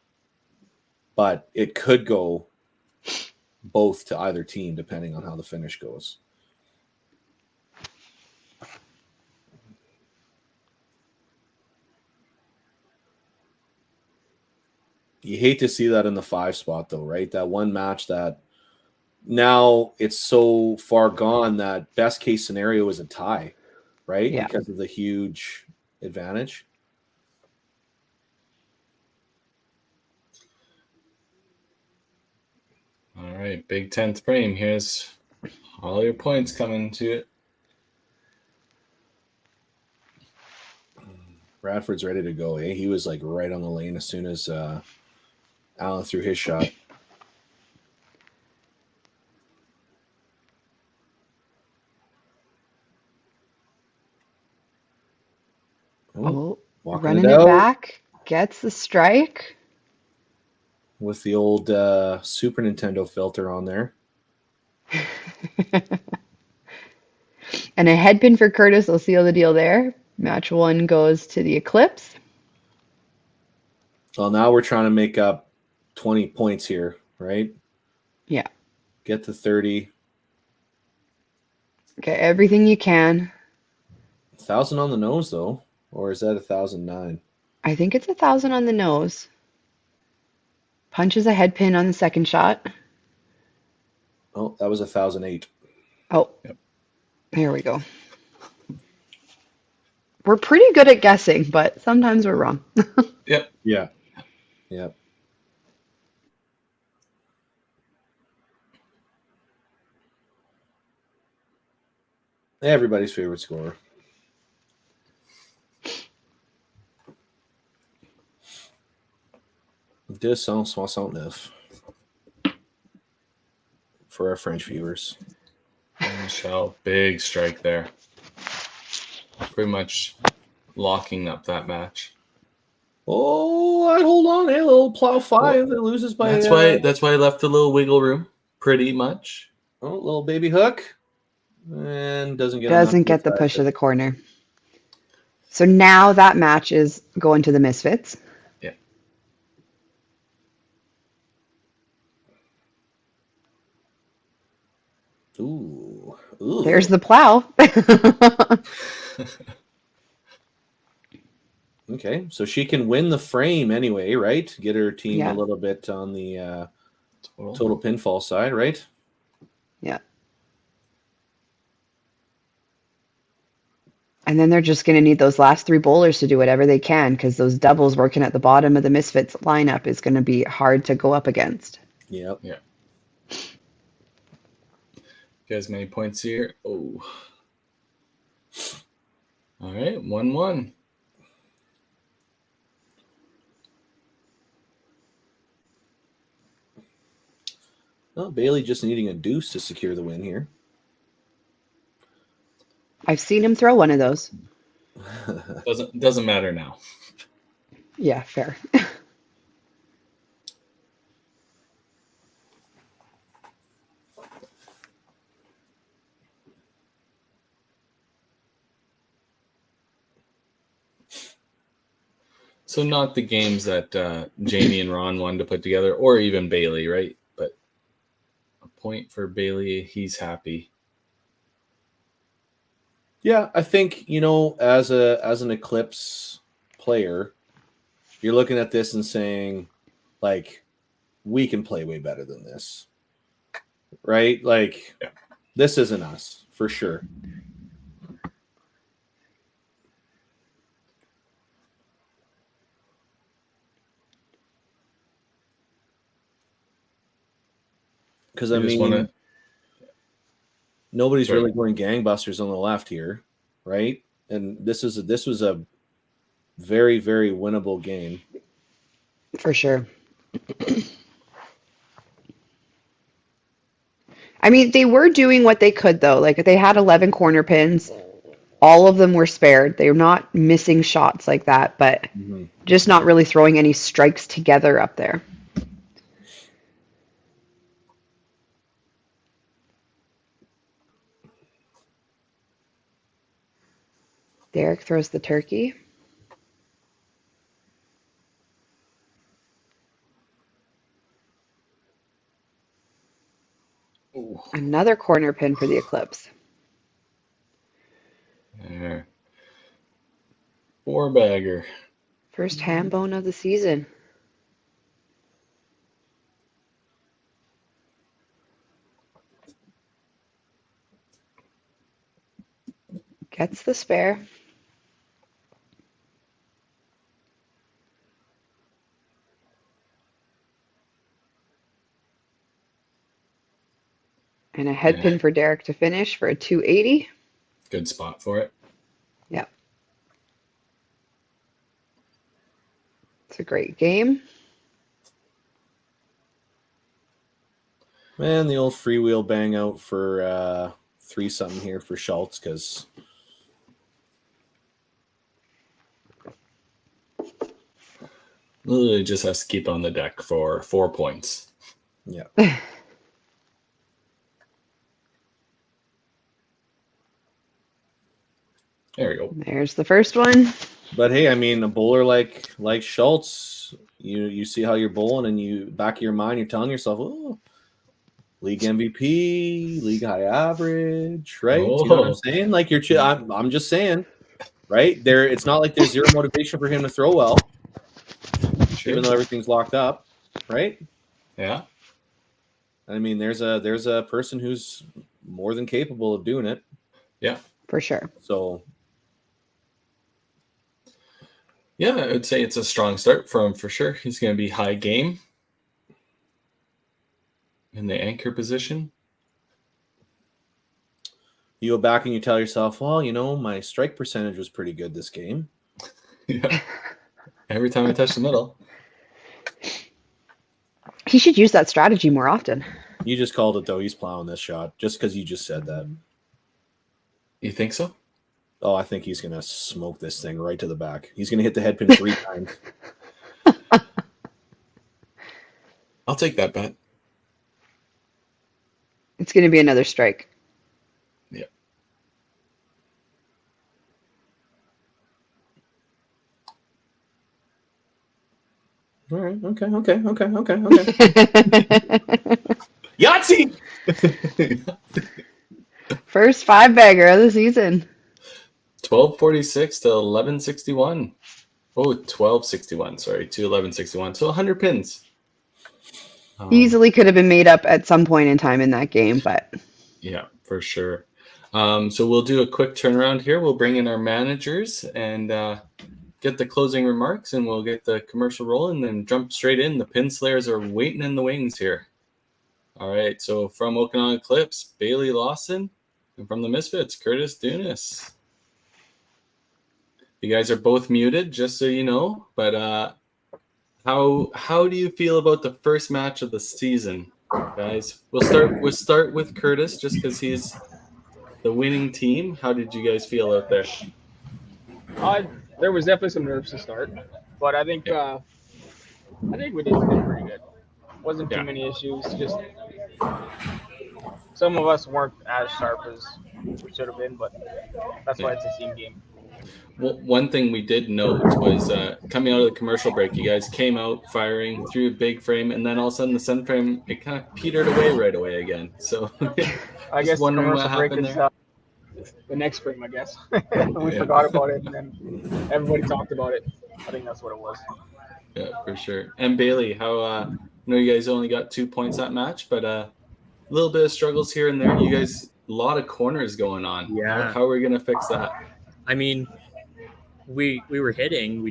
But it could go both to either team depending on how the finish goes. You hate to see that in the 5 spot though, right? That one match that now it's so far gone that best case scenario is a tie, right? Yeah. Because of the huge advantage. All right, big 10th frame. Here's all your points coming to it. Bradford's ready to go, eh? He was like right on the lane as soon as Allen threw his shot. Oh, walking running it it out back. Gets the strike. with the old Super Nintendo filter on there. And a head pin for Curtis will seal the deal there. Match 1 goes to the Eclipse. Well, now we're trying to make up 20 points here, right? Yeah. Get to 30. Okay, everything you can. 1,000 on the nose, though. Or is that 1,009? I think it's 1,000 on the nose. Punches a head pin on the second shot. Oh, that was 1,008. Oh, Yep. Here we go. We're pretty good at guessing, but sometimes we're wrong. Yep. Yeah. Yep. Everybody's favorite scorer. Deux cent soixante-neuf for our French viewers. Michelle, big strike there. Pretty much locking up that match. Oh, I'd hold on. A little plow 5. It loses by. That's why I left a little wiggle room. Pretty much. Oh, little baby hook, and doesn't get Doesn't get the push of the corner. So now that match is going to the Misfits. Yeah. Ooh. There's the plow. Okay, so she can win the frame anyway, right? Get her team Yeah. a little bit on the total pinfall side, right? Yeah. And then they're just going to need those last 3 bowlers to do whatever they can because those doubles working at the bottom of the Misfits lineup is going to be hard to go up against. Yep. Yeah. Guys, many points here. Oh. All right, 1-1. Well, Bailey just needing a deuce to secure the win here. I've seen him throw one of those. Doesn't matter now. Yeah, fair. So not the games that Jamie and Ron wanted to put together, or even Bailey, right? But a point for Bailey. He's happy. Yeah, I think, as an Eclipse player, you're looking at this and saying, like, we can play way better than this. Right? Like, Yeah. This isn't us, for sure. Because, nobody's really going gangbusters on the left here, right? And this was a very, very winnable game. For sure. I mean, they were doing what they could, though. Like, they had 11 corner pins. All of them were spared. They were not missing shots like that, but just not really throwing any strikes together up there. Derek throws the turkey. Ooh. Another corner pin for the Eclipse. There. 4-bagger. First ham bone of the season. Gets the spare. And a head pin for Derek to finish for a 280. Good spot for it. Yeah. It's a great game. Man, the old freewheel bang out for 3-something here for Schultz because Literally just has to keep on the deck for 4 points. yeah. There we go. There's the first one. But hey, I mean, a bowler like Schultz, you see how you're bowling, and you back of your mind, you're telling yourself, "Oh, league MVP, league high average," right? You know what I'm saying? Like I'm just saying, right? There, it's not like there's zero motivation for him to throw well, even though everything's locked up, right? Yeah. I mean, there's a person who's more than capable of doing it. Yeah, For sure. So. Yeah, I would say it's a strong start for him for sure. He's going to be high game in the anchor position. You go back and you tell yourself, well, my strike percentage was pretty good this game. Yeah. Every time I touch the middle. He should use that strategy more often. You just called it, though. He's plowing this shot just because you just said that. You think so? Oh, I think he's going to smoke this thing right to the back. He's going to hit the head pin 3 times. I'll take that bet. It's going to be another strike. Yeah. All right. Okay. Yahtzee! First 5-bagger of the season. 1246 to 1161. Oh, 1261. Sorry, to 1161. So 100 pins. Easily could have been made up at some point in time in that game, but yeah, for sure. So we'll do a quick turnaround here. We'll bring in our managers and get the closing remarks, and we'll get the commercial roll and then jump straight in. The pin slayers are waiting in the wings here. All right, so from Okanagan Eclipse, Bailey Lawson, and from the Misfits, Curtis Dunas. You guys are both muted, just so you know. But how do you feel about the first match of the season, guys? We'll start with Curtis, just because he's the winning team. How did you guys feel out there? There was definitely some nerves to start, but I think we did pretty good. Wasn't too many issues. Just some of us weren't as sharp as we should have been, but that's why it's a team game. Well, one thing we did note was coming out of the commercial break, you guys came out firing through a big frame, and then all of a sudden the center frame, it kind of petered away right away again. So I guess wondering commercial what break happened is there. the next frame, I guess. We forgot about it, and then everybody talked about it. I think that's what it was. Yeah, for sure. And Bailey, how I know you guys only got 2 points that match, but a little bit of struggles here and there. You guys, a lot of corners going on. Yeah. How are we gonna fix that? I mean, we were hitting,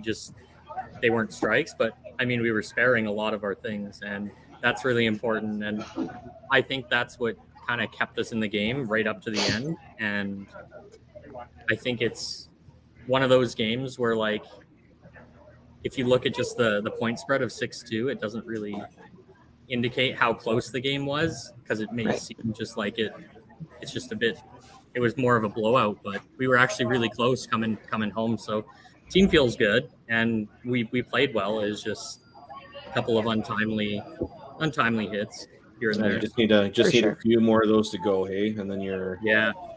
they weren't strikes, but I mean, we were sparing a lot of our things, and that's really important. And I think that's what kind of kept us in the game right up to the end. And I think it's one of those games where, like, if you look at just the point spread of 6-2, it doesn't really indicate how close the game was, because it may seem just like it's just a bit. It was more of a blowout, but we were actually really close coming home. So team feels good, and we played well. It's just a couple of untimely hits here and So there. you just need a few more of those to go, hey, and then your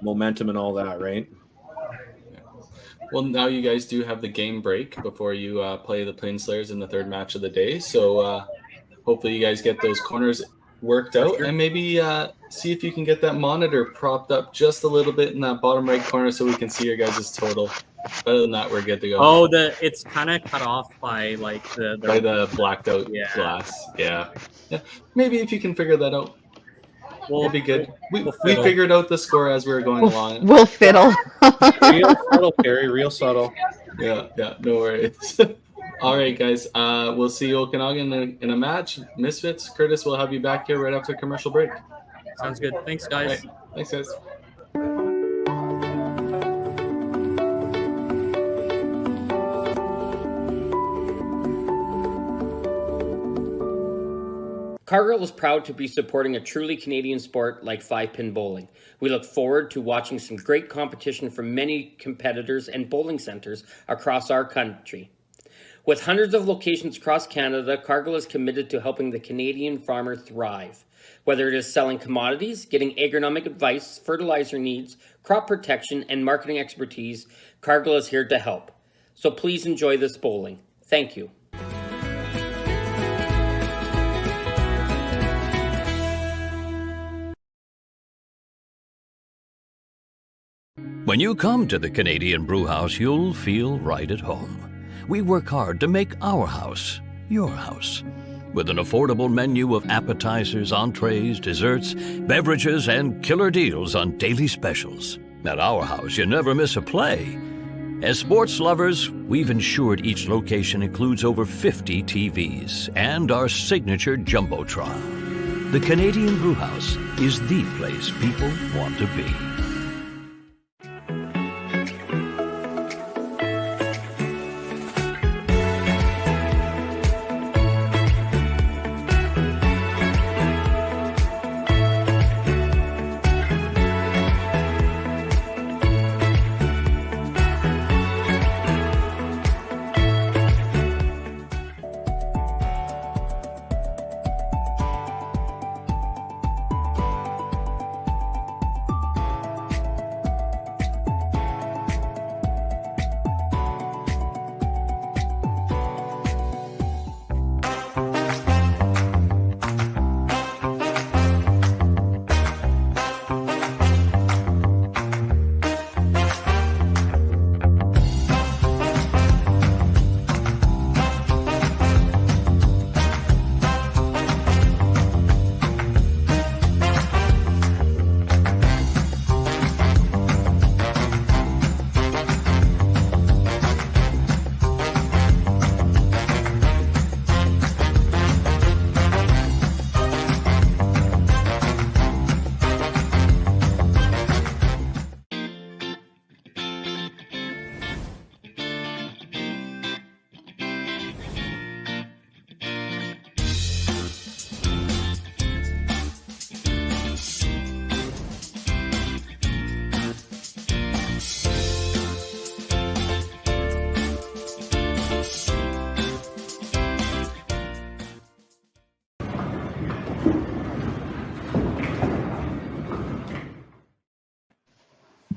momentum and all that, right? Well, now you guys do have the game break before you play the Plain Slayers in the third match of the day. So hopefully you guys get those corners worked out, and maybe see if you can get that monitor propped up just a little bit in that bottom right corner so we can see your guys' total. Other than that, we're good to go. Oh, it's kind of cut off by like the blacked out glass. Yeah. Maybe if you can figure that out, we'll be good. We figured out the score as we were going along. We'll fiddle. Real subtle, Carrie. Real subtle. Yeah. No worries. All right, guys. We'll see you Okanagan in a match. Misfits, Curtis, we'll have you back here right after commercial break. Sounds good. Thanks, guys. Right. Thanks, guys. Cargill is proud to be supporting a truly Canadian sport like 5-pin bowling. We look forward to watching some great competition from many competitors and bowling centers across our country. With hundreds of locations across Canada, Cargill is committed to helping the Canadian farmer thrive. Whether it is selling commodities, getting agronomic advice, fertilizer needs, crop protection, and marketing expertise, Cargill is here to help. So please enjoy this bowling. Thank you. When you come to the Canadian Brewhouse, you'll feel right at home. We work hard to make our house your house. With an affordable menu of appetizers, entrees, desserts, beverages, and killer deals on daily specials. At our house, you never miss a play. As sports lovers, we've ensured each location includes over 50 TVs and our signature Jumbotron. The Canadian Brewhouse is the place people want to be.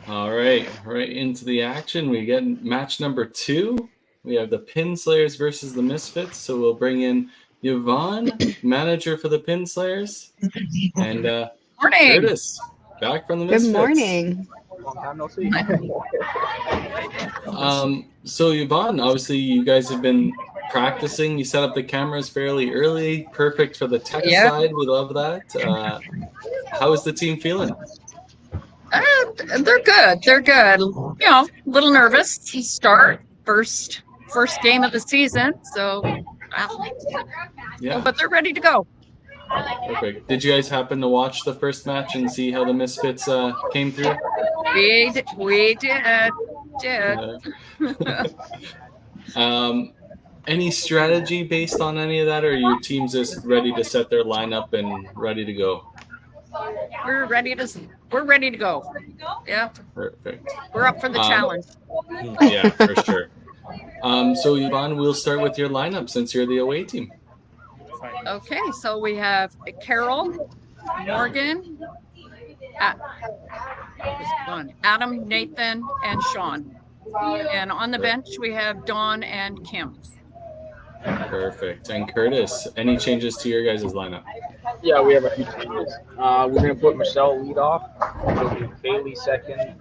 All right, right into the action. We get match number 2. We have the Pin Slayers versus the Misfits. So we'll bring in Yvonne, manager for the Pin Slayers, and Morning. Curtis, back from the Misfits. Good morning. Long time no see. So Yvonne, obviously you guys have been practicing. You set up the cameras fairly early, perfect for the tech Yep. side. We love that. How is the team feeling? They're good. They're good. You know, a little nervous to start first game of the season. So, Yeah, but they're ready to go. perfect. Did you guys happen to watch the first match and see how the Misfits came through? We did. Any strategy based on any of that, or are your teams just ready to set their lineup and ready to go? We're ready to go. Yeah, Perfect. we're up for the challenge. Yeah, for sure. So Yvonne, we'll start with your lineup since you're the away team. Okay, so we have Carol, Morgan, Adam, Nathan, and Sean. And on the bench we have Dawn and Kim. Perfect. And Curtis, any changes to your guys' lineup? Yeah, we have a few changes. We're going to put Michelle lead off. It'll be Bailey second,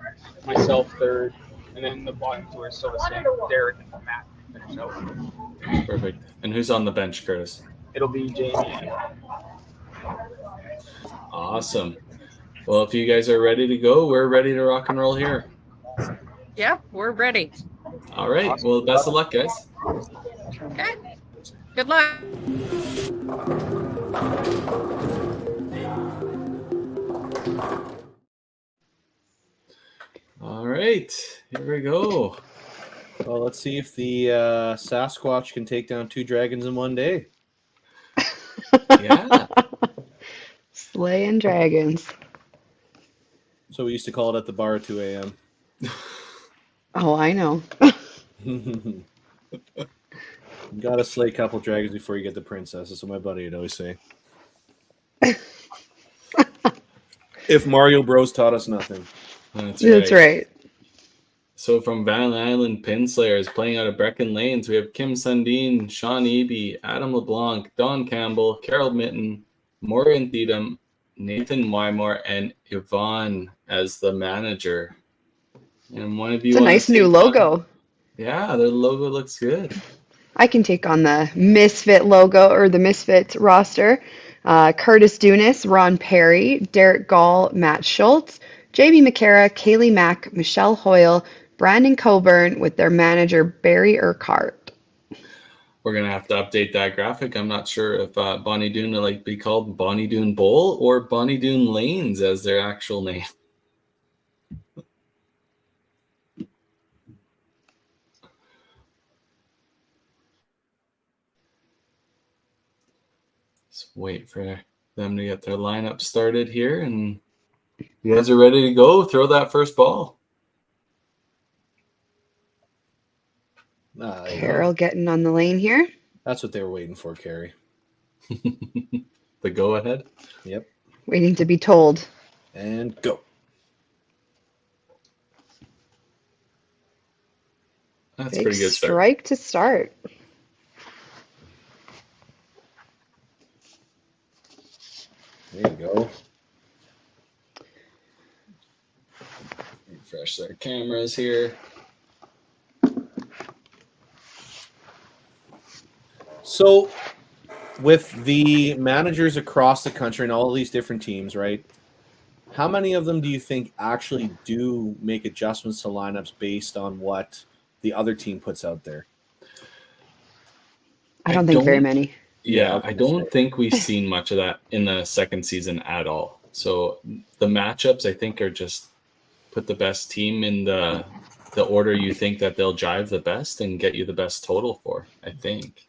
myself third, and then the bottom two are still the same. Derek and Matt finish out. Perfect. And who's on the bench, Curtis? It'll be Jamie. Awesome. Well, if you guys are ready to go, we're ready to rock and roll here. Yep, we're ready. All right. Well, best of luck, guys. Okay. Good luck. All right. Here we go. Well, let's see if the Sasquatch can take down 2 dragons in one day. Yeah. Slaying dragons. So we used to call it at the bar at 2 a.m. Oh, I know. You gotta slay a couple dragons before you get the princess. That's what my buddy would always say. If Mario Bros taught us nothing. That's right. So from Van Island Pinslayers playing out of Brecon Lanes, we have Kim Sundin, Sean Eby, Adam LeBlanc, Don Campbell, Carol Mitten, Morgan Theedum, Nathan Wymore, and Yvonne as the manager. And one of you It's a want nice to new take logo. on- Yeah, their logo looks good. I can take on the Misfit logo or the Misfit roster. Curtis Dunas, Ron Perry, Derek Gall, Matt Schultz, Jamie McCara, Kaylee Mack, Michelle Hoyle, Brandon Coburn with their manager Barry Urquhart. We're going to have to update that graphic. I'm not sure if Bonnie Doon will be called Bonnie Doon Bowl or Bonnie Doon Lanes as their actual name. Let's wait for them to get their lineup started here, and you guys are ready to go. Throw that first ball. There you Carol go. getting on the lane here. That's what they were waiting for, Carrie. The go ahead. Yep. Waiting to be told. And go. That's Big pretty good start. strike to start. There you go. Refresh their cameras here. So, with the managers across the country and all these different teams, right? How many of them do you think actually do make adjustments to lineups based on what the other team puts out there? I don't think very many. Yeah, Yeah, I don't think we've seen much of that in the second season at all. So the matchups, I think, are just put the best team in the order you think that they'll jive the best and get you the best total for, I think.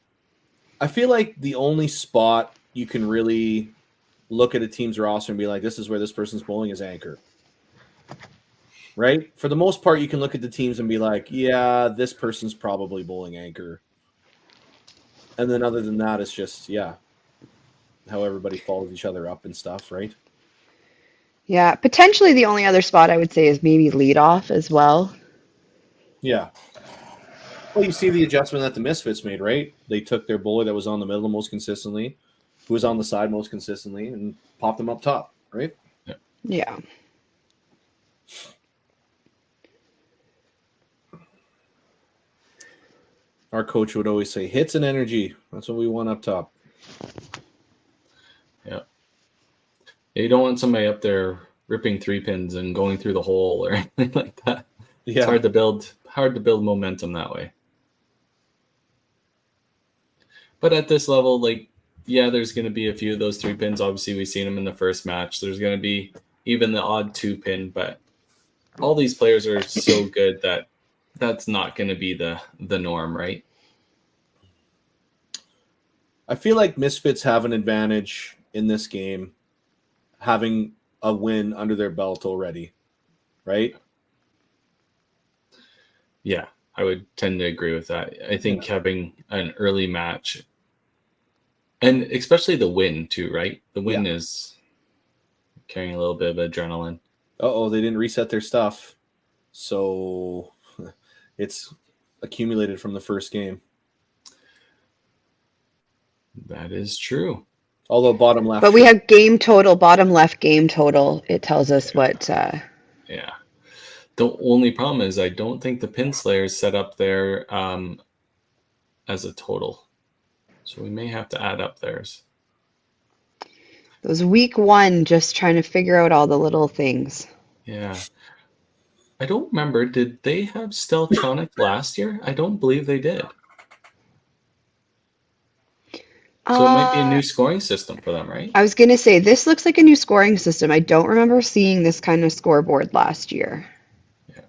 I feel like the only spot you can really look at a team's roster and be like, this is where this person's bowling is anchor. Right? For the most part, you can look at the teams and be like, yeah, this person's probably bowling anchor. And then other than that, it's just, yeah, how everybody follows each other up and stuff, right? Yeah, potentially the only other spot I would say is maybe leadoff as well. Yeah. Well, you see the adjustment that the Misfits made, right? They took their bowler that was on the middle most consistently, who was on the side most consistently, and popped them up top, right? Yeah. Our coach would always say, hits and energy. That's what we want up top. Yeah. You don't want somebody up there ripping 3-pins and going through the hole or anything like that. Yeah. It's hard to build momentum that way. But at this level, there's going to be a few of those 3-pins. Obviously, we've seen them in the first match. There's going to be even the odd 2-pin, but all these players are so good that that's not going to be the norm, right? I feel like Misfits have an advantage in this game, having a win under their belt already, right? Yeah, I would tend to agree with that. I think having an early match, and especially the win too, right? The win is carrying a little bit of adrenaline. Uh-oh, they didn't reset their stuff. So it's accumulated from the first game. That is true. Although bottom left. But we have game total, bottom left game total. It tells us what. Yeah. The only problem is I don't think the pin slayers set up there as a total. So we may have to add up theirs. It was week one, just trying to figure out all the little things. Yeah. I don't remember. Did they have Steltronic last year? I don't believe they did. So it might be a new scoring system for them, right? I was going to say, this looks like a new scoring system. I don't remember seeing this kind of scoreboard last year. Yeah.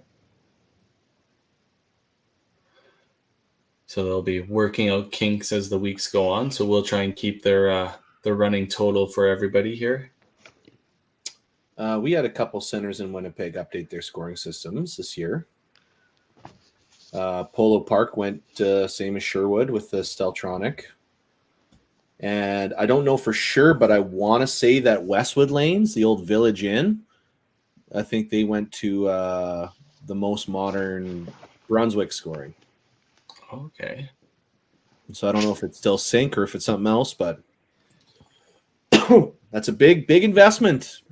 So they'll be working out kinks as the weeks go on. So we'll try and keep their the running total for everybody here? We had a couple centers in Winnipeg update their scoring systems this year. Polo Park went same as Sherwood with the Steltronic. And I don't know for sure, but I want to say that Westwood Lanes, the old Village Inn, I think they went to the most modern Brunswick scoring. Okay. So I don't know if it's still sync or if it's something else, but that's a big investment.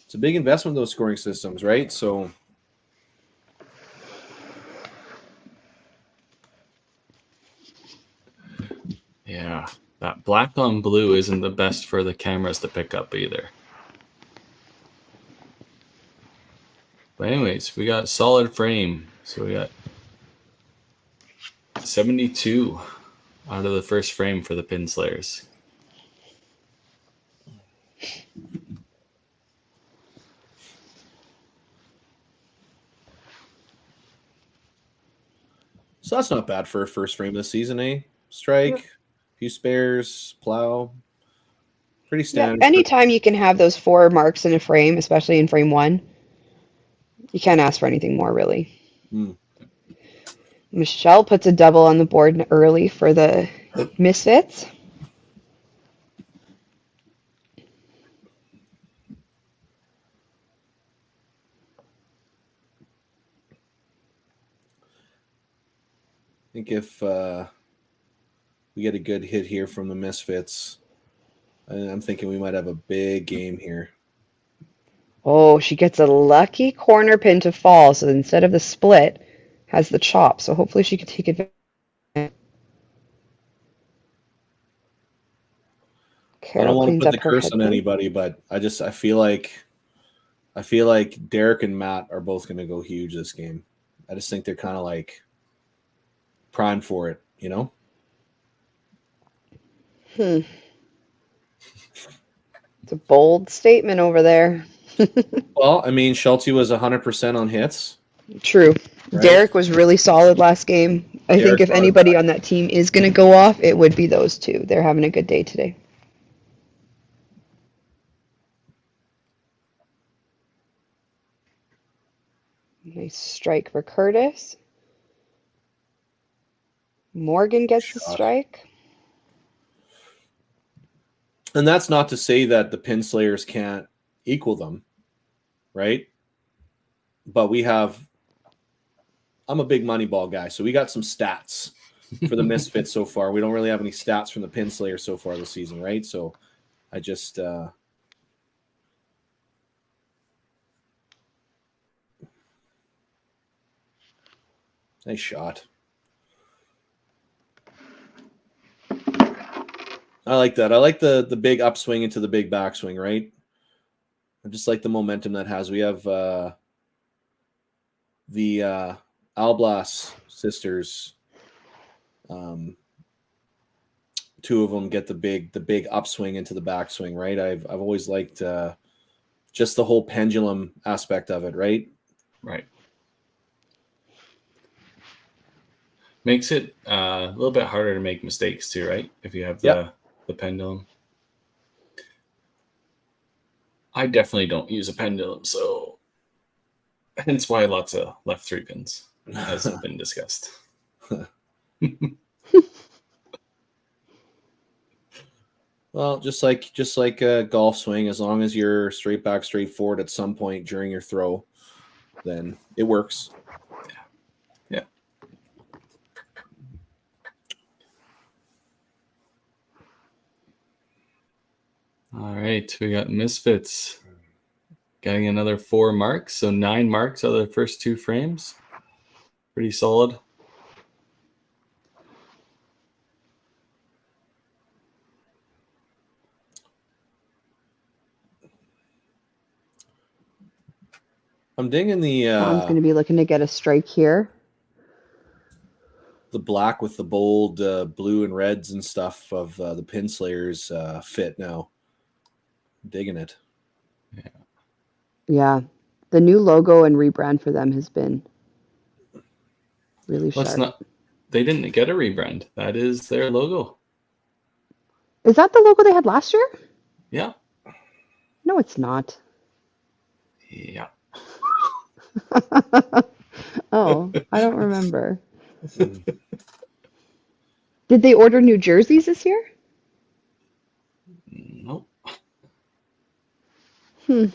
It's a big investment, those scoring systems, right? So yeah, that black on blue isn't the best for the cameras to pick up either. But anyways, we got solid frame. So we got 72 out of the first frame for the Pin Slayers. So that's not bad for a first frame this season, eh? Strike, few spares, plow. Pretty standard. Yeah, anytime you can have those 4 marks in a frame, especially in frame 1, you can't ask for anything more, really. Michelle puts a double on the board early for the Misfits. I think if we get a good hit here from the Misfits, I'm thinking we might have a big game here. Oh, she gets a lucky corner pin to fall, so instead of the split, has the chop. So hopefully she can take advantage. I Carol don't want to cleans put up the her curse on headband. anybody, but I feel like Derek and Matt are both going to go huge this game. I just think they're kind of like primed for it, you know? It's a bold statement over there. Well, I mean, Schulte was 100% on hits. True. Right. Derek was really solid last game. I think if anybody on that team is going to go off, it would be those two. They're having a good day today. Nice strike for Curtis. Morgan gets the strike. And that's not to say that the Pin Slayers can't equal them, right? But I'm a big Moneyball guy, so we got some stats for the Misfits so far. We don't really have any stats from the Pin Slayers so far this season, right? So I just nice shot. I like that. I like the big upswing into the big backswing, right? I just like the momentum that has. We have the Alblas sisters. 2 of them get the big upswing into the backswing, right? I've always liked just the whole pendulum aspect of it, right? Right. Makes it a little bit harder to make mistakes too, right? If you have the pendulum. I definitely don't use a pendulum, so hence why lots of left 3 pins, as have been discussed. Well, just like a golf swing, as long as you're straight back, straight forward at some point during your throw, then it works. Yeah. All right, we got Misfits getting another 4 marks, so 9 marks out of the first 2 frames. Pretty solid. I'm digging Tom's going to be looking to get a strike here. the black with the bold blue and reds and stuff of the Pin Slayers fit now. I'm digging it. Yeah. The new logo and rebrand for them has been really sharp. They didn't get a rebrand. That is their logo. Is that the logo they had last year? Yeah. No, it's not. Yeah. Oh, I don't remember. Did they order new jerseys this year? Nope. Hmm.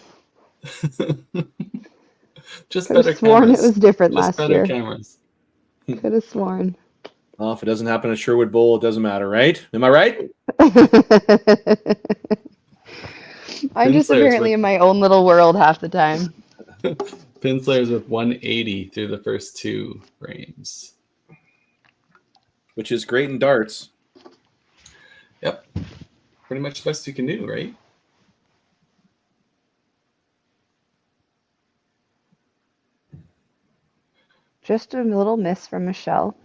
Just Could have better sworn cameras. it was different Just last better year. cameras. Could have sworn. Well, if it doesn't happen at Sherwood Bowl, it doesn't matter, right? Am I right? I'm just Pinslayers apparently in my own little world half the time. Pinslayers with 180 through the first 2 frames. Which is great in darts. Yep. Pretty much the best you can do, right? Just a little miss from Michelle.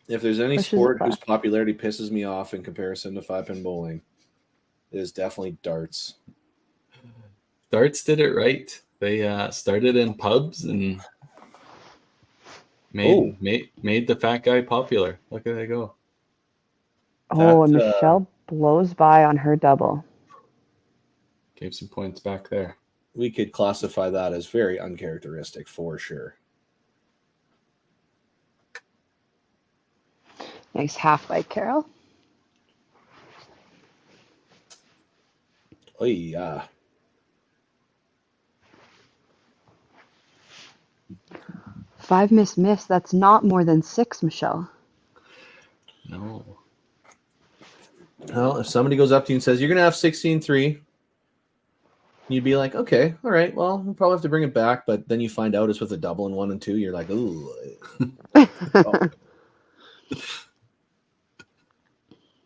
If there's any Pushes sport it whose back. popularity pisses me off in comparison to 5-pin bowling, it is definitely darts. Darts did it right. They started in pubs and made the fat guy popular. Look at that go. Oh, and That, Michelle blows by on her double. Gave some points back there. we could classify that as very uncharacteristic for sure. Nice half by Carol. Oh yeah. Five miss. That's not more than 6, Michelle. No. Well, if somebody goes up to you and says, you're going to have 16-3, you'd be like, okay, all right, well, we'll probably have to bring it back. But then you find out it's with a double in 1 and 2. You're like, ooh.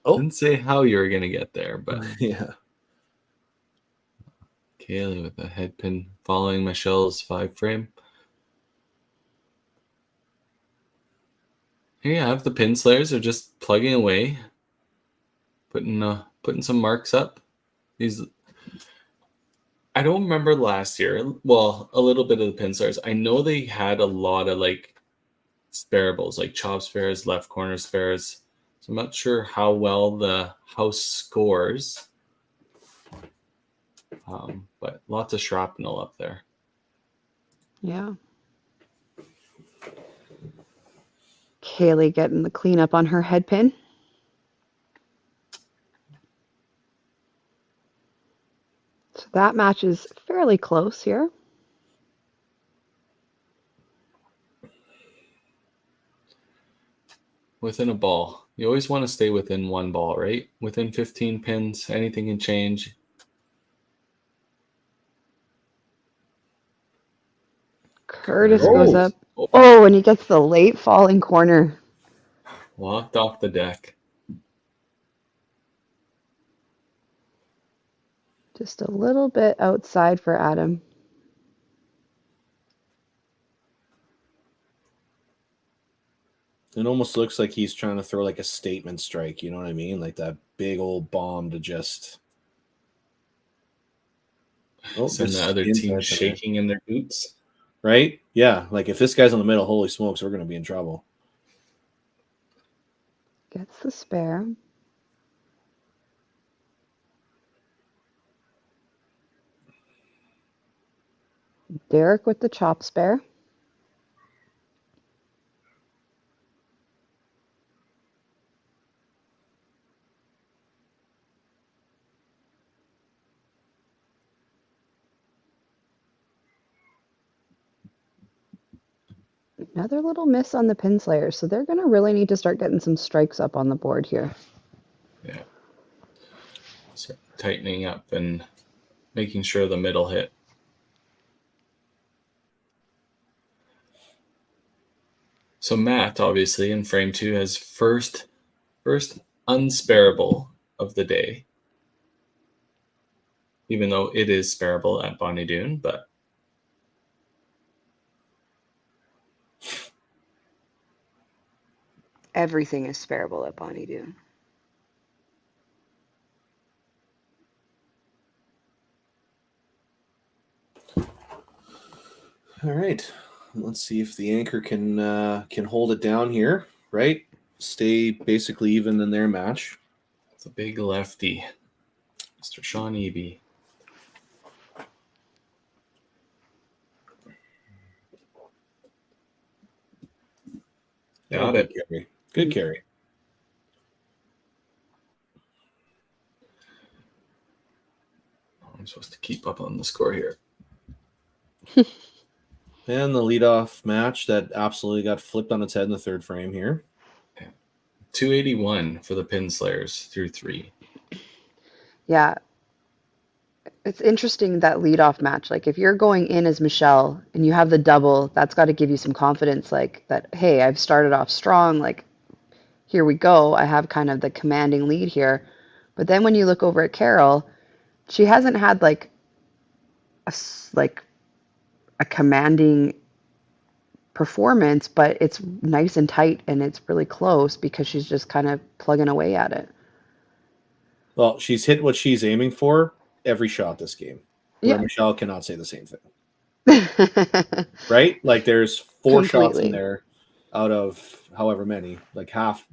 Oh. Didn't say how you were going to get there, but Yeah. Kaylee with a head pin following Michelle's 5 frame. Here you have the pin slayers are just plugging away, putting some marks up. These, I don't remember last year. Well, a little bit of the pin slayers. I know they had a lot of like sparables, like chop spares, left corner spares. So I'm not sure how well the house scores, but lots of shrapnel up there. Yeah. Kaylee getting the cleanup on her head pin. So that match is fairly close here. Within a ball. You always want to stay within 1 ball, right? Within 15 pins, anything can change. Curtis goes up. Oh, and he gets the late falling corner. Walked off the deck. Just a little bit outside for Adam. It almost looks like he's trying to throw like a statement strike. You know what I mean? Like that big old bomb to just Send the other team shaking in their boots. Right? Yeah. Like if this guy's in the middle, holy smokes, we're going to be in trouble. Gets the spare. Derek with the chop spare. Another little miss on the pin slayers, so they're going to really need to start getting some strikes up on the board here. Yeah. So tightening up and making sure the middle hit. So Matt, obviously, in frame 2 has first unsparable of the day. Even though it is sparable at Bonnie Doon, but Everything is sparable at Bonnie Doon. All right. Let's see if the anchor can hold it down here, right? Stay basically even in their match. It's a big lefty, Mr. Sean Eby. Got it. Good carry. Good carry. I'm supposed to keep up on the score here. And the leadoff match that absolutely got flipped on its head in the third frame here. 281 for the Pin Slayers through 3. Yeah. It's interesting that leadoff match. Like if you're going in as Michelle and you have the double, that's got to give you some confidence like that, hey, I've started off strong, like here we go. I have kind of the commanding lead here. But then when you look over at Carol, she hasn't had like a commanding performance, but it's nice and tight and it's really close because she's just kind of plugging away at it. Well, she's hit what she's aiming for every shot this game. Where Yeah. Michelle cannot say the same thing. Right? Like there's 4 shots Completely. in there out of however many, like half,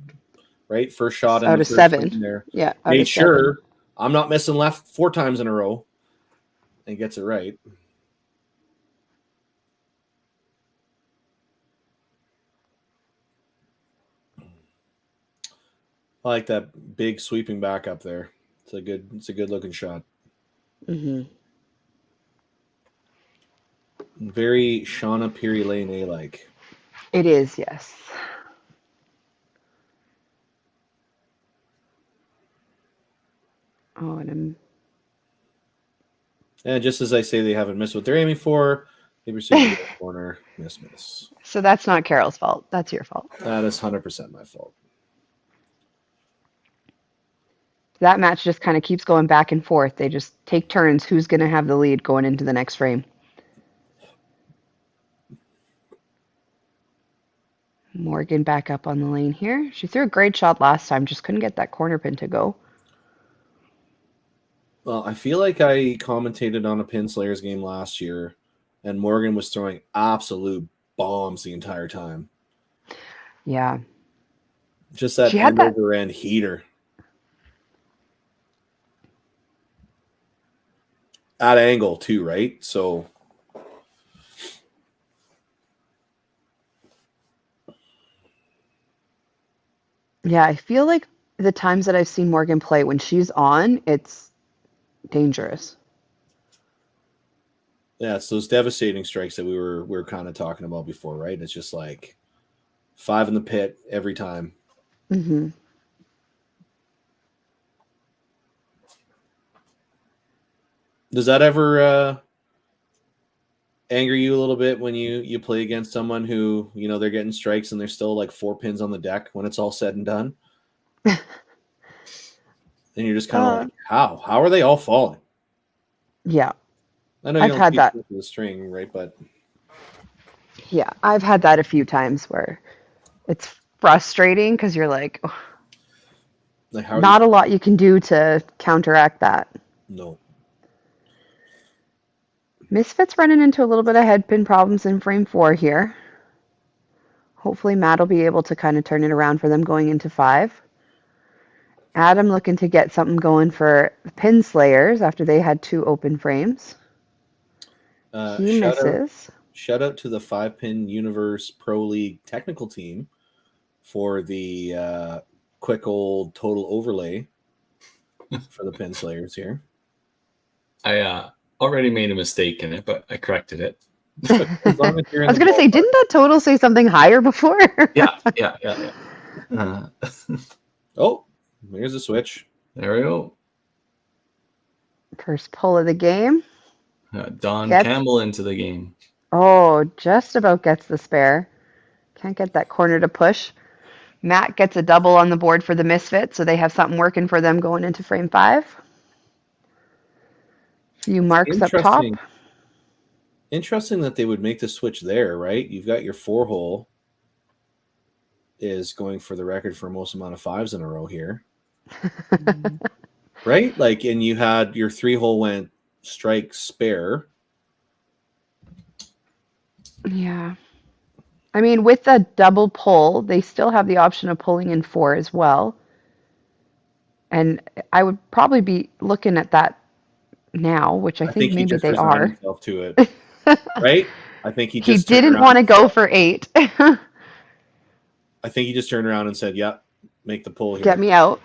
right? First shot in Out the of third 7. frame there. Yeah. Out Made of 7. sure I'm not missing left 4 times in a row and gets it right. I like that big sweeping back up there. It's a good looking shot. Mm-hmm. Very Shauna Piri-Lane like. It is, yes. Oh, And just as I say they haven't missed what they're aiming for, they received the corner. Miss. So that's not Carol's fault. That's your fault. That is 100% my fault. That match just kind of keeps going back and forth. They just take turns who's going to have the lead going into the next frame. Morgan back up on the lane here. She threw a great shot last time, just couldn't get that corner pin to go. Well, I feel like I commentated on a Pin Slayers game last year, and Morgan was throwing absolute bombs the entire time. Yeah. Just that She had end that- over end heater. At angle too, right? So Yeah, I feel like the times that I've seen Morgan play, when she's on, it's dangerous. yeah, it's those devastating strikes that we were kind of talking about before, right? It's just like 5 in the pit every time. Mm-hmm. Does that ever anger you a little bit when you play against someone who, they're getting strikes and there's still like 4 pins on the deck when it's all said and done? And you're just kind of like, how are they all falling? Yeah. I know I've you had don't that. keep the string, right? But Yeah, I've had that a few times where it's frustrating because you're like, oh, like how are not a lot you can do to counteract that. no. Misfits running into a little bit of head pin problems in frame 4 here. Hopefully Matt will be able to kind of turn it around for them going into 5. Adam looking to get something going for Pin Slayers after they had 2 open frames. He misses. Shout out to the 5-Pin Universe Pro League technical team for the quick old total overlay for the Pin Slayers here. I already made a mistake in it, but I corrected it. As long as you're in I was the going to say, ballpark. didn't that total say something higher before? Yeah. Oh, here's a switch. There we go. First pull of the game. Don Gets- Campbell into the game. Oh, just about gets the spare. Can't get that corner to push. Matt gets a double on the board for the Misfits, so they have something working for them going into frame 5. Few marks up top. Interesting that they would make the switch there, right? You've got your 4-hole is going for the record for most amount of 5s in a row here. Right? Like, and you had your 3-hole went strike spare. Yeah. I mean, with the double pull, they still have the option of pulling in 4 as well. And I would probably be looking at that now, which I I think think he maybe just they resigned are. himself to it, right? I think he He just turned didn't around. want to go for 8. I think he just turned around and said, "Yeah, make the pull here." Get me out.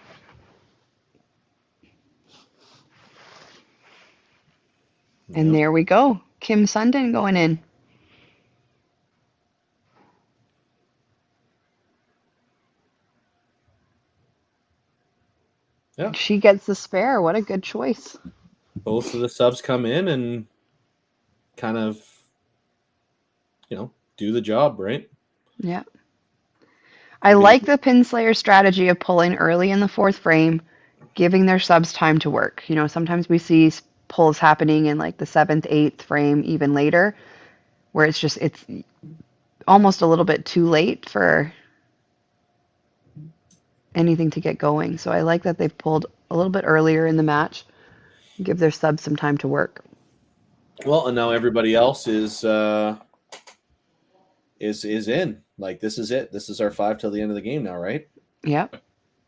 And Yep. there we go. Kim Sundin going in. Yeah. She gets the spare. What a good choice. Both of the subs come in and kind of, do the job, right? Yeah. I like the Pinslayer strategy of pulling early in the 4th frame, giving their subs time to work. Sometimes we see pulls happening in like the 7th, 8th frame, even later, where it's almost a little bit too late for anything to get going. So I like that they've pulled a little bit earlier in the match, give their subs some time to work. Well, and now everybody else is in. Like, this is it. This is our 5 till the end of the game now, right? Yep.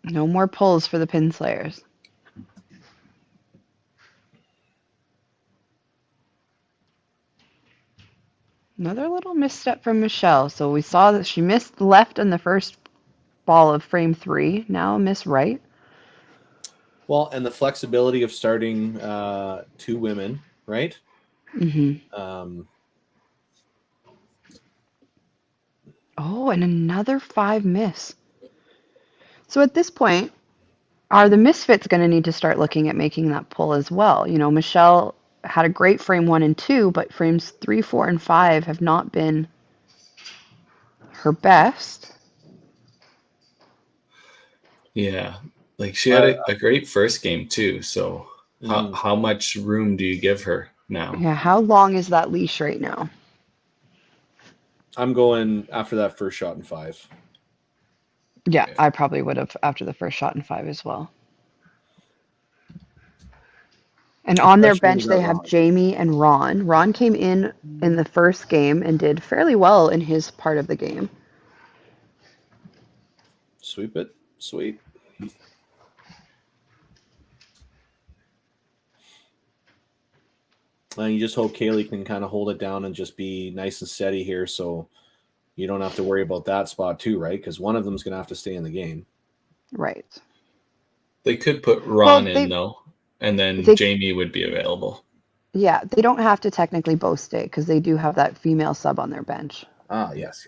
No more pulls for the Pinslayers. Another little misstep from Michelle. So we saw that she missed left on the first ball of frame 3. Now miss right. Well, and the flexibility of starting 2 women, right? Mm-hmm. Oh, and another 5 miss. So at this point, are the Misfits going to need to start looking at making that pull as well? Michelle had a great frame 1 and 2, but frames 3, 4, and 5 have not been her best. Yeah, like she had a great first game too. So how much room do you give her now? Yeah, how long is that leash right now? I'm going after that first shot in 5. Yeah, I probably would have after the first shot in 5 as well. And on their bench, they have Jamie and Ron. Ron came in the first game and did fairly well in his part of the game. Sweep it. Sweep. And you just hope Kaylee can kind of hold it down and just be nice and steady here, so you don't have to worry about that spot too, right? Because one of them's going to have to stay in the game. Right. They could put Ron in, though, and then Jamie would be available. Yeah, they don't have to technically both stay because they do have that female sub on their bench. Ah, yes.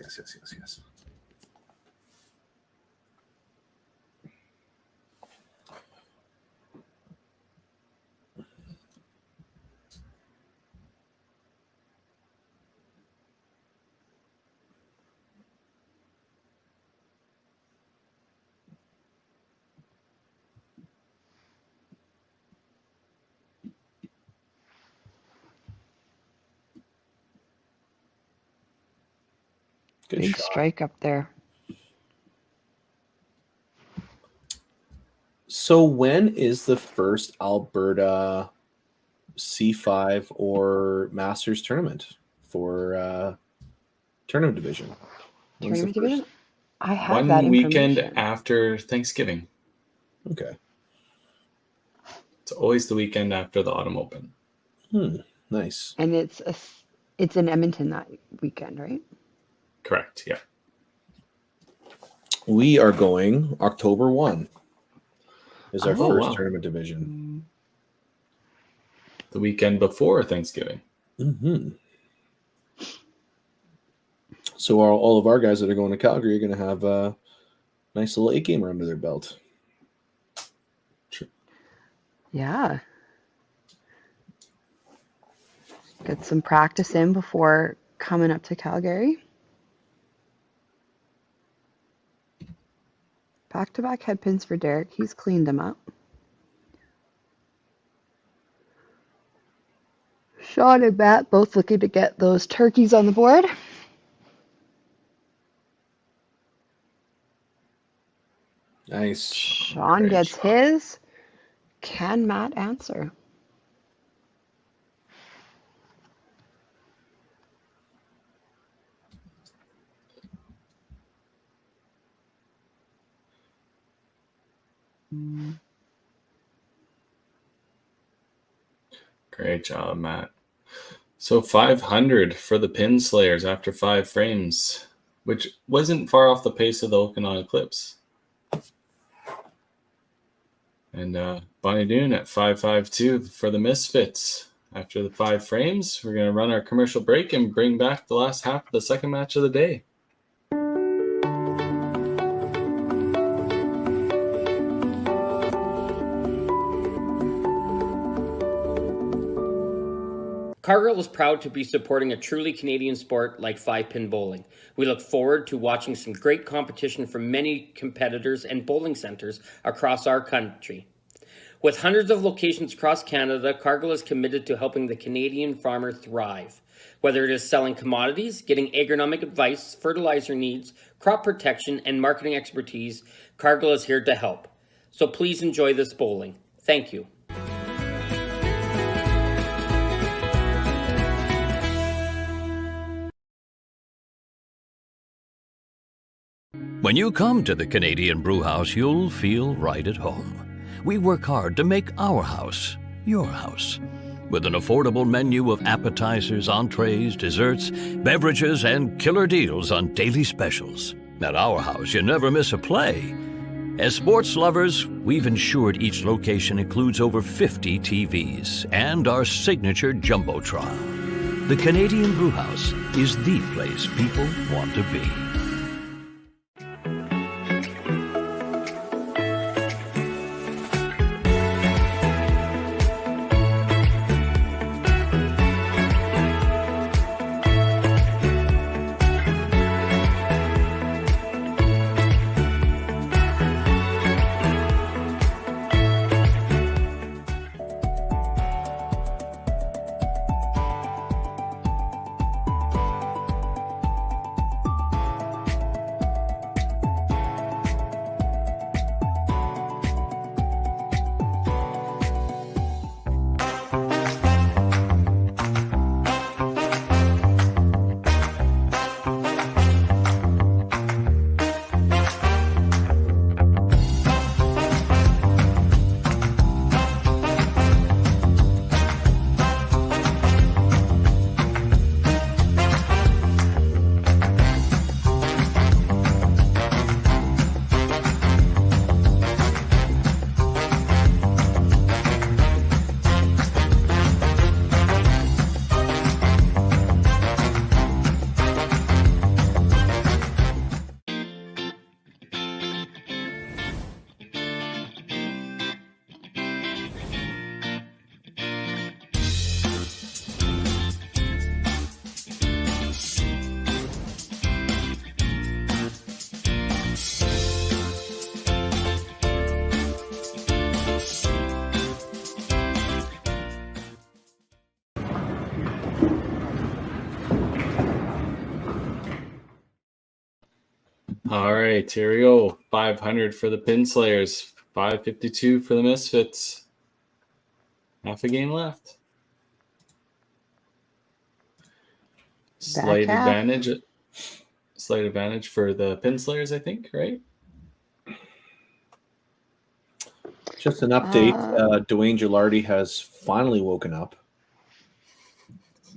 Good Big shot. strike up there. So when is the first Alberta C5 or Masters tournament for tournament division? Tournament division? I have that one information. weekend after Thanksgiving. Okay. It's always the weekend after the Autumn Open. Nice. And it's in Edmonton that weekend, right? Correct, yeah. We are going October 1 is our first wow. tournament division. The weekend before Thanksgiving. Mm-hmm. So all of our guys that are going to Calgary are going to have a nice little 8-gamer under their belt. Yeah. Get some practice in before coming up to Calgary. Back-to-back head pins for Derek. He's cleaned them up. Sean and Matt both looking to get those turkeys on the board. Nice. Sean gets his. Can Matt answer? Great job, Matt. So 500 for the Pin Slayers after 5 frames, which wasn't far off the pace of the Okanagan Eclipse. And Bonnie Doon at 552 for the Misfits. After the 5 frames, we're going to run our commercial break and bring back the last half of the second match of the day. Cargill is proud to be supporting a truly Canadian sport like 5-pin bowling. We look forward to watching some great competition from many competitors and bowling centers across our country. With hundreds of locations across Canada, Cargill is committed to helping the Canadian farmer thrive. Whether it is selling commodities, getting agronomic advice, fertilizer needs, crop protection, and marketing expertise, Cargill is here to help. So please enjoy this bowling. Thank you. When you come to the Canadian Brewhouse, you'll feel right at home. We work hard to make our house your house. With an affordable menu of appetizers, entrees, desserts, beverages, and killer deals on daily specials. At our house, you never miss a play. As sports lovers, we've ensured each location includes over 50 TVs and our signature Jumbotron. The Canadian Brewhouse is the place people want to be. All right, here we go. 500 for the Pin Slayers, 552 for the Misfits. Half a game left. Slight half. advantage for the Pin Slayers, I think, right? Just an update. Dwayne Gilardi has finally woken up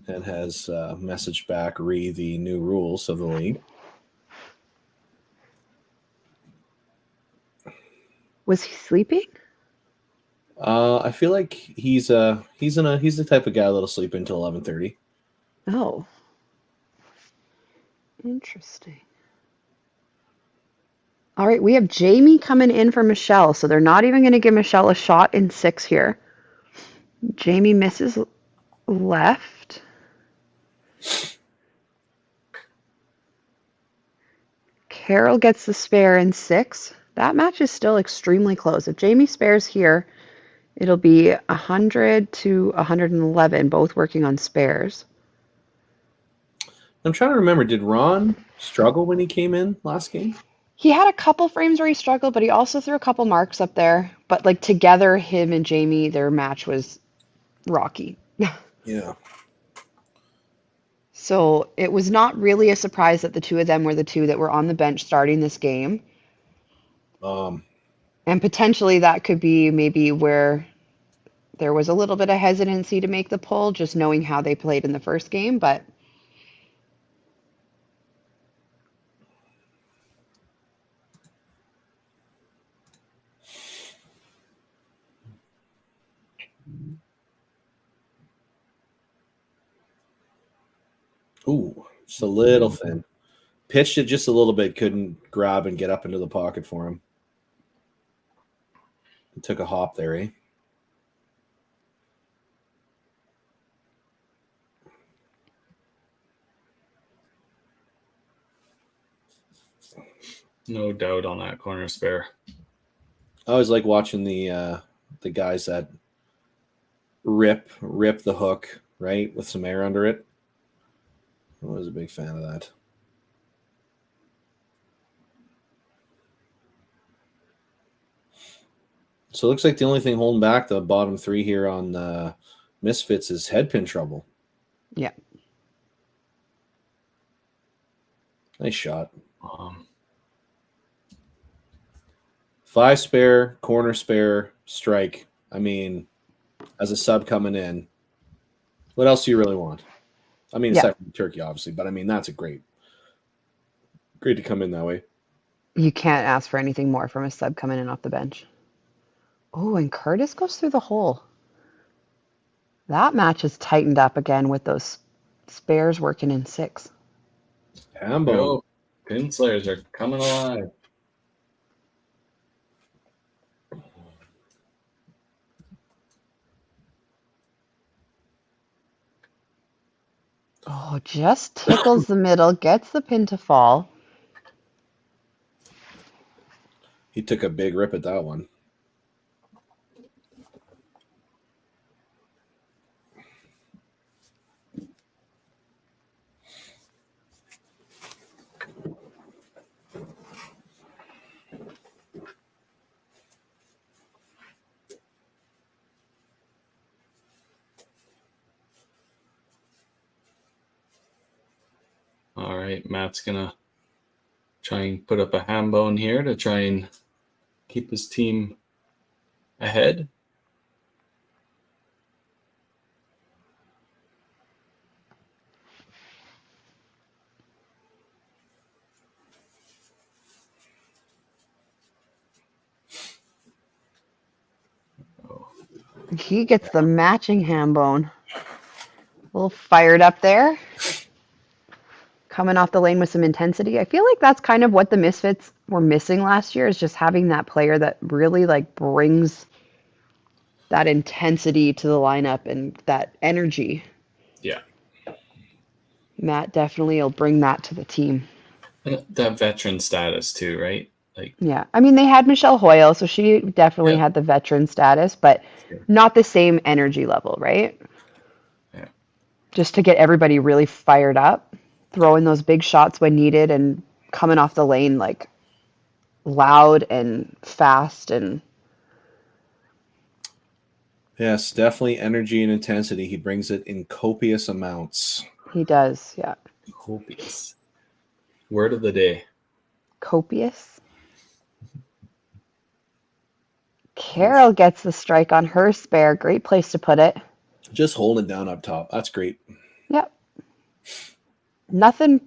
and has messaged back the new rules of the league. Was he sleeping? I feel like he's the type of guy that'll sleep until 11:30. Oh. Interesting. All right, we have Jamie coming in for Michelle, so they're not even going to give Michelle a shot in 6 here. Jamie misses left. Carol gets the spare in 6. That match is still extremely close. If Jamie spares here, it'll be 100 to 111, both working on spares. I'm trying to remember, did Ron struggle when he came in last game? He had a couple frames where he struggled, but he also threw a couple marks up there. But like together, him and Jamie, their match was rocky. Yeah. So it was not really a surprise that the two of them were the two that were on the bench starting this game. And potentially that could be maybe where there was a little bit of hesitancy to make the pull, just knowing how they played in the first game, but Ooh, just a little thin. Pitched it just a little bit, couldn't grab and get up into the pocket for him. He took a hop there, eh? No doubt on that corner spare. I always like watching the guys that rip the hook, right, with some air under it. I was a big fan of that. So it looks like the only thing holding back the bottom three here on Misfits is head pin trouble. yeah. Nice shot. 5 spare, corner spare, strike. I mean, as a sub coming in, what else do you really want? I mean, aside from turkey, obviously, but I mean, that's a great to come in that way. You can't ask for anything more from a sub coming in off the bench. Oh, and Curtis goes through the hole. That match is tightened up again with those spares working in 6. Hambo. Yo, pin slayers are coming alive. Oh, just tickles the middle, gets the pin to fall. He took a big rip at that one. All right, Matt's gonna try and put up a ham bone here to try and keep his team ahead. He gets the matching ham bone. A little fired up there. Coming off the lane with some intensity. I feel like that's kind of what the Misfits were missing last year, is just having that player that really like brings that intensity to the lineup and that energy. Yeah. Matt definitely will bring that to the team. That veteran status too, right? Like, Yeah. I mean, they had Michelle Hoyle, so she definitely had the veteran status, but not the same energy level, right? Yeah. Just to get everybody really fired up, throwing those big shots when needed and coming off the lane like loud and fast and Yes, definitely energy and intensity. He brings it in copious amounts. he does, yeah. copious. Word of the day. Copious. Carol gets the strike on her spare. Great place to put it. Just hold it down up top. That's great. Yep. Nothing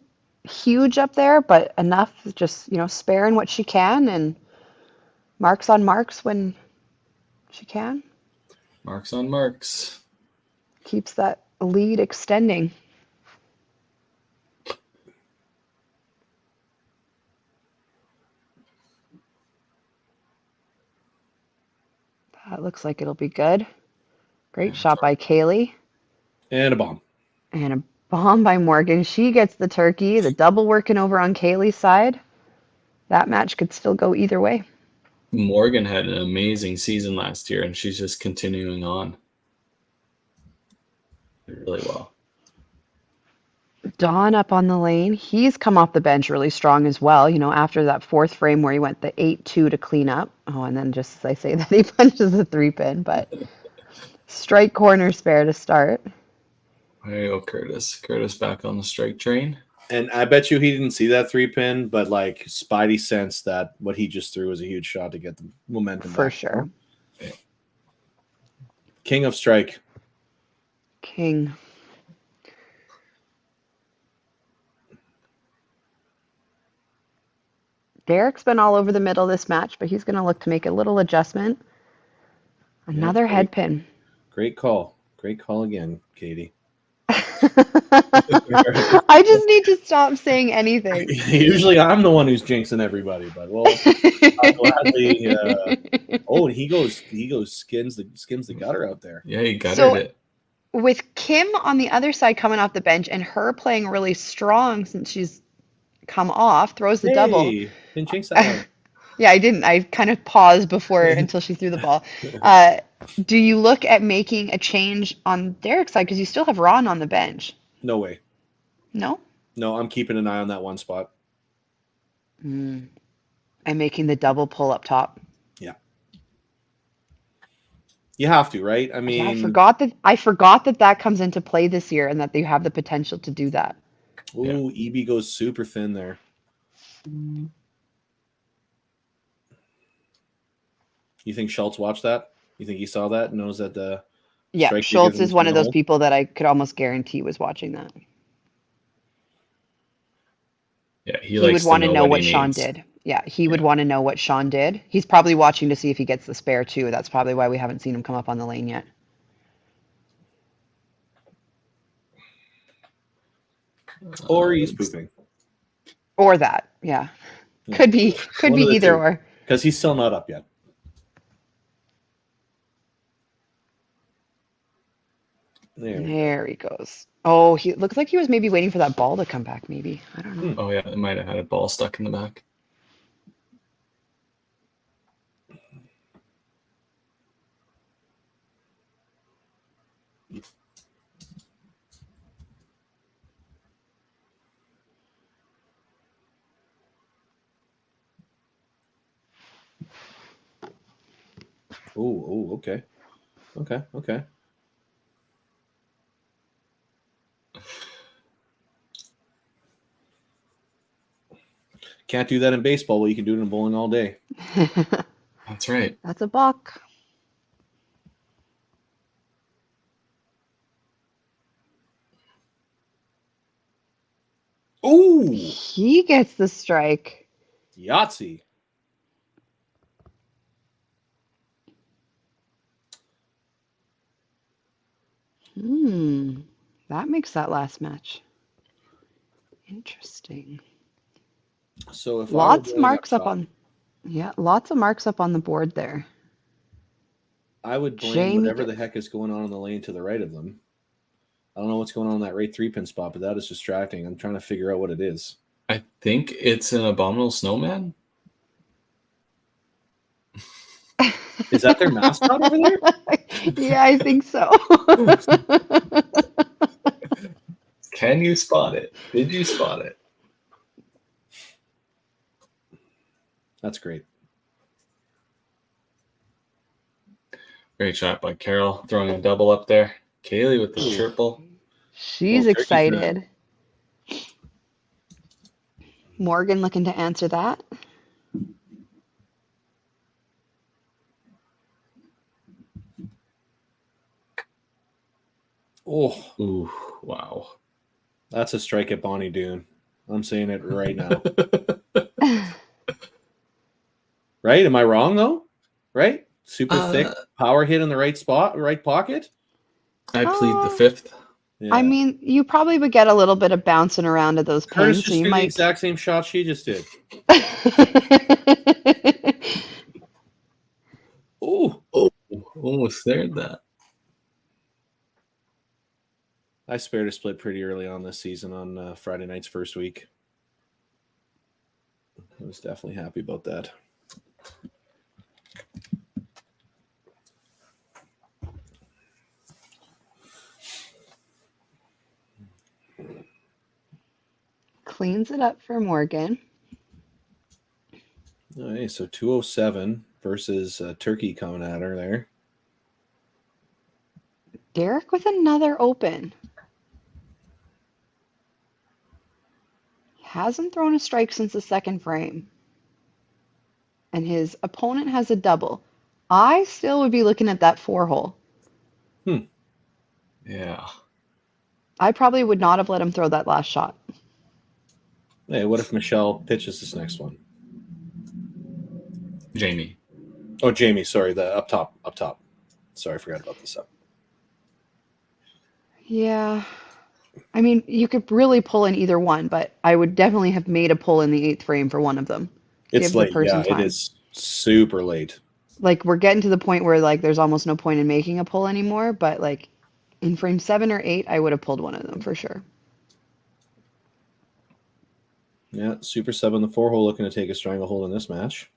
huge up there, but enough just, sparing what she can and marks on marks when she can. Marks on marks. Keeps that lead extending. That looks like it'll be good. Great shot by Kaylee. And a bomb. And a bomb by Morgan. She gets the turkey. The double working over on Kaylee's side. That match could still go either way. Morgan had an amazing season last year, and she's just continuing on. Did really well. Don up on the lane. He's come off the bench really strong as well. After that 4th frame where he went the 8-2 to clean up. Oh, and then just as I say that, he punches a 3-pin, but strike corner spare to start. There you go, Curtis. Curtis back on the strike train. And I bet you he didn't see that 3-pin, but like Spidey sensed that what he just threw was a huge shot to get the momentum For back. sure. Okay, king of strike. King. Derek's been all over the middle this match, but he's going to look to make a little adjustment. Another head pin. Great call. Great call again, Katie. I just need to stop saying anything. Usually I'm the one who's jinxing everybody, but well, I'll gladly. He goes skims the gutter out there. Yeah, he guttered So- it. With Kim on the other side coming off the bench and her playing really strong since she's come off, throws the double. Didn't jinx that one. Yeah, I didn't. I kind of paused before until she threw the ball. Do you look at making a change on Derek's side because you still have Ron on the bench? No way. No? No, I'm keeping an eye on that one spot. I'm making the double pull up top. Yeah. You have to, right? I Yeah, mean, I forgot that comes into play this year and that they have the potential to do that. ooh, EB goes super thin there. You think Schultz watched that? You think he saw that and knows that the Yeah, strike Schultz gives is one of those him people that I could almost guarantee was watching that. Yeah, he He likes would want to know know what he Sean needs. did. Yeah, he would want to know what Sean did. He's probably watching to see if he gets the spare too. That's probably why we haven't seen him come up on the lane yet. or he's pooping Or that, yeah. Yeah. Could be One of the either two. or. because he's still not up yet. There. There he goes. Oh, he looks like he was maybe waiting for that ball to come back, maybe. I don't know. Oh yeah, it might have had a ball stuck in the back. Oh, okay. Okay. Can't do that in baseball, but you can do it in bowling all day. That's right. That's a buck. Ooh, He gets the strike. Yahtzee. That makes that last match interesting. So if Lots I of were marks up top, on, yeah, lots of marks up on the board there. I would blame Jamie whatever did- the heck is going on in the lane to the right of them. I don't know what's going on in that right 3-pin spot, but that is distracting. I'm trying to figure out what it is. I think it's an abominable snowman. Is that their mascot over there? Yeah, I think so. Can you spot it? Did you spot it? That's great. Great shot by Carol, throwing a double up there. Kaylee with the triple. She's Well, turkey time. excited. Morgan looking to answer that. Oh, Ooh, wow. that's a strike at Bonnie Doon. I'm saying it right now. Right? Am I wrong though? Right? Super thick power hit in the right spot, right pocket. I plead the fifth. Yeah. I mean, you probably would get a little bit of bouncing around of those Curtis pins, just so you threw the might. exact same shot she just did. Oh, Almost there. That. I spared a split pretty early on this season on Friday night's first week. I was definitely happy about that. Cleans it up for Morgan. All right, so 207 versus Turkey coming at her there. Derek with another open. Hasn't thrown a strike since the second frame. And his opponent has a double. I still would be looking at that 4-hole. Yeah. I probably would not have let him throw that last shot. Hey, what if Michelle pitches this next one? Jamie. Oh, Jamie, sorry, the up top. Sorry, I forgot about this up. Yeah. I mean, you could really pull in either one, but I would definitely have made a pull in the 8th frame for one of them. It's Give the late. person Yeah, time. it is super late. Like, we're getting to the point where, like, there's almost no point in making a pull anymore, but, like, in frame 7 or 8, I would have pulled one of them for sure. Yeah, Super Sub on the 4 hole looking to take a stranglehold in this match.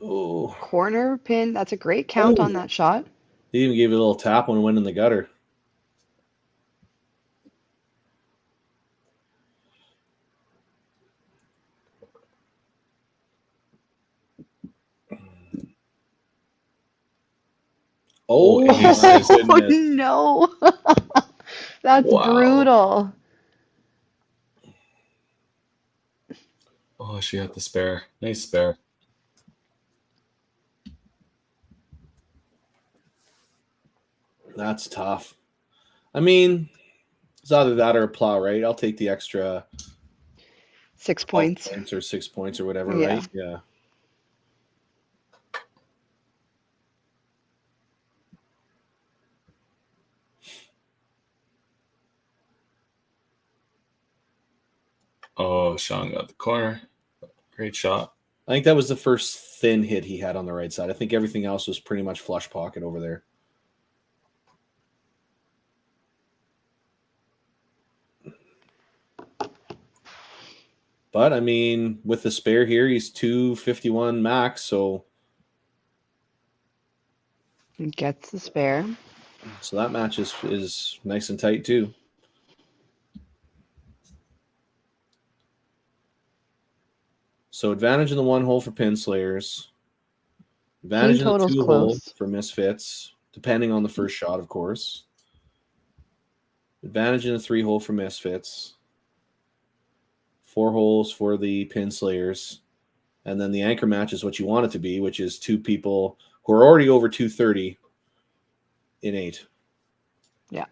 Oh, Corner pin, that's a great count on that shot. He even gave it a little tap when it went in the gutter. Oh, my goodness. No. That's Wow. brutal. Oh, she had the spare. Nice spare. That's tough. I mean, it's either that or a plow, right? I'll take the extra 6 12 points. or 6 points or whatever, Yeah. right? Yeah. Oh, Sean got the corner. Great shot. I think that was the first thin hit he had on the right side. I think everything else was pretty much flush pocket over there. But, I mean, with the spare here, he's 251 max, so He gets the spare. so that match is nice and tight too. So advantage in the 1 hole for Pin Slayers. Advantage in the total's 2 hole close. for Misfits, depending on the first shot, of course. Advantage in the 3 hole for Misfits. 4 holes for the Pin Slayers. And then the anchor match is what you want it to be, which is 2 people who are already over 230 in 8. Yeah.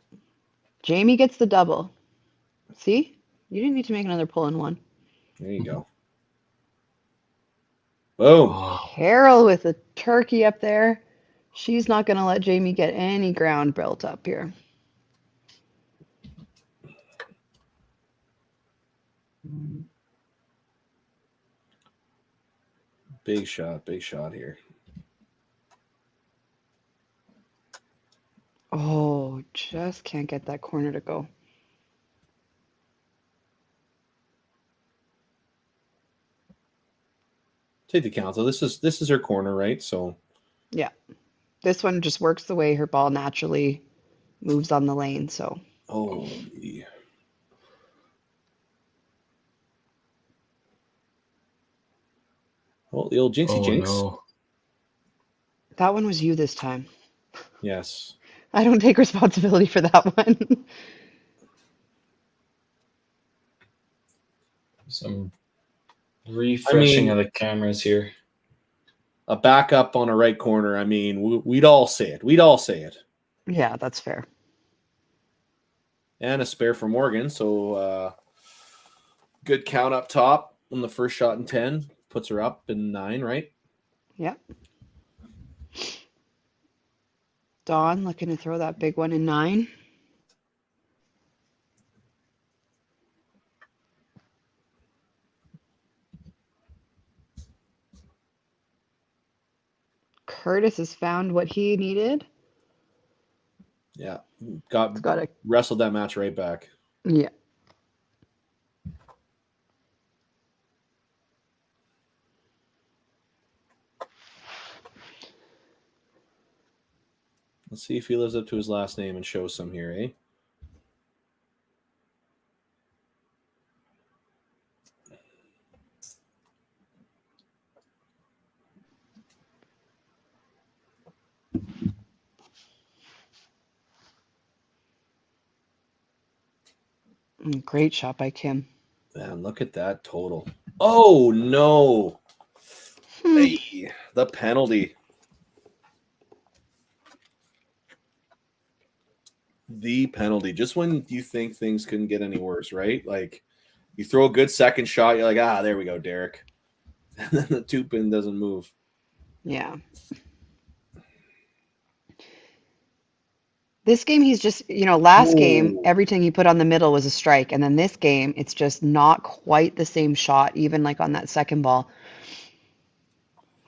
Jamie gets the double. See? You didn't need to make another pull in 1. There you go. Boom. Oh, Carol with a turkey up there. She's not going to let Jamie get any ground built up here. Big shot here. Oh, just can't get that corner to go. Take the count. So this is her corner, right? So Yeah. This one just works the way her ball naturally moves on the lane, so. oh, the old Jinxie oh Jinx. no. That one was you this time. Yes. I don't take responsibility for that one. Some refreshing I mean- of the cameras here. A backup on a right corner. I mean, we'd all say it. Yeah, that's fair. And a spare for Morgan. So good count up top on the first shot in 10. Puts her up in 9, right? Yep. Dawn looking to throw that big one in 9. Curtis has found what he needed. Yeah. Got a Wrestled that match right back. yeah. Let's see if he lives up to his last name and shows some here, eh? Great shot by Kim. Man, look at that total. Oh, no. Hey, the penalty. The penalty. Just when you think things couldn't get any worse, right? Like you throw a good second shot, you're like, there we go, Derek. And then the 2-pin doesn't move. Yeah. This game, he's just, last game, everything he put on the middle was a strike. And then this game, it's just not quite the same shot, even like on that second ball.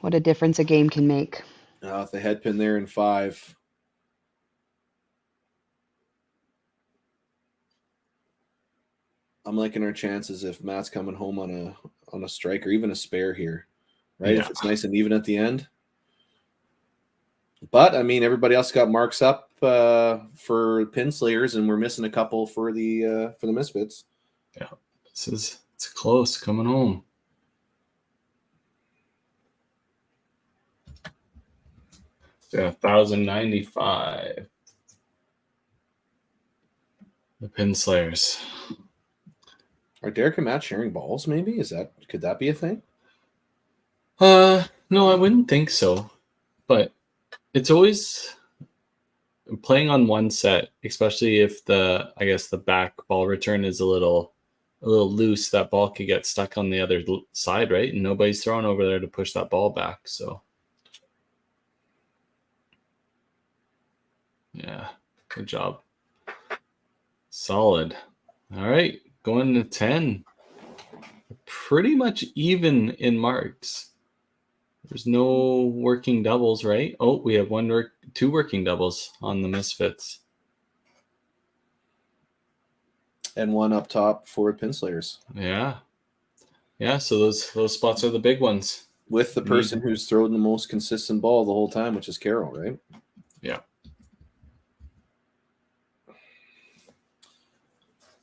What a difference a game can make. If the head pin there in 5. I'm liking our chances if Matt's coming home on a strike or even a spare here, right? Yeah. If it's nice and even at the end. But I mean, everybody else got marks up for pin slayers, and we're missing a couple for the Misfits. Yeah, it's close coming home. Yeah, 1,095. The pin slayers. Are Derek and Matt sharing balls? Maybe could that be a thing? No, I wouldn't think so. But it's always playing on one set, especially if the back ball return is a little loose. That ball could get stuck on the other side, right? And nobody's throwing over there to push that ball back. So, yeah, good job. Solid. All right, going to 10. Pretty much even in marks. There's no working doubles, right? Oh, we have 2 working doubles on the Misfits. And 1 up top for pin slayers. Yeah. Yeah, so those spots are the big ones. With the person who's thrown the most consistent ball the whole time, which is Carroll, right? Yeah.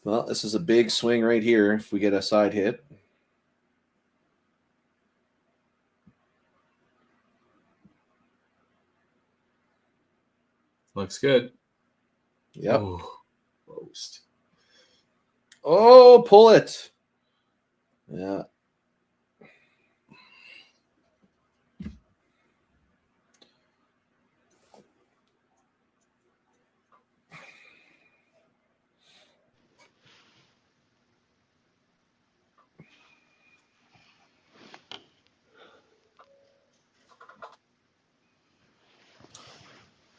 Well, this is a big swing right here if we get a side hit. Looks good. Yep. Oh, roast. Oh, pull it. Yeah.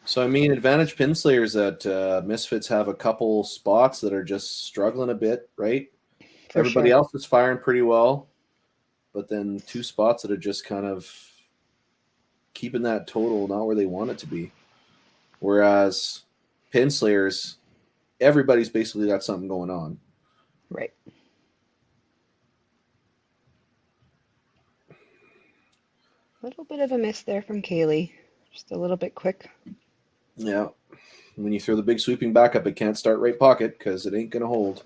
So, I mean, advantage pin slayers that Misfits have a couple spots that are just struggling a bit, right? Everybody else is firing pretty well, but then 2 spots that are just kind of keeping that total not where they want it to be. Whereas pin slayers, everybody's basically got something going on. Right. A little bit of a miss there from Kaylee. Just a little bit quick. Yeah. When you throw the big sweeping backup, it can't start right pocket because it ain't going to hold.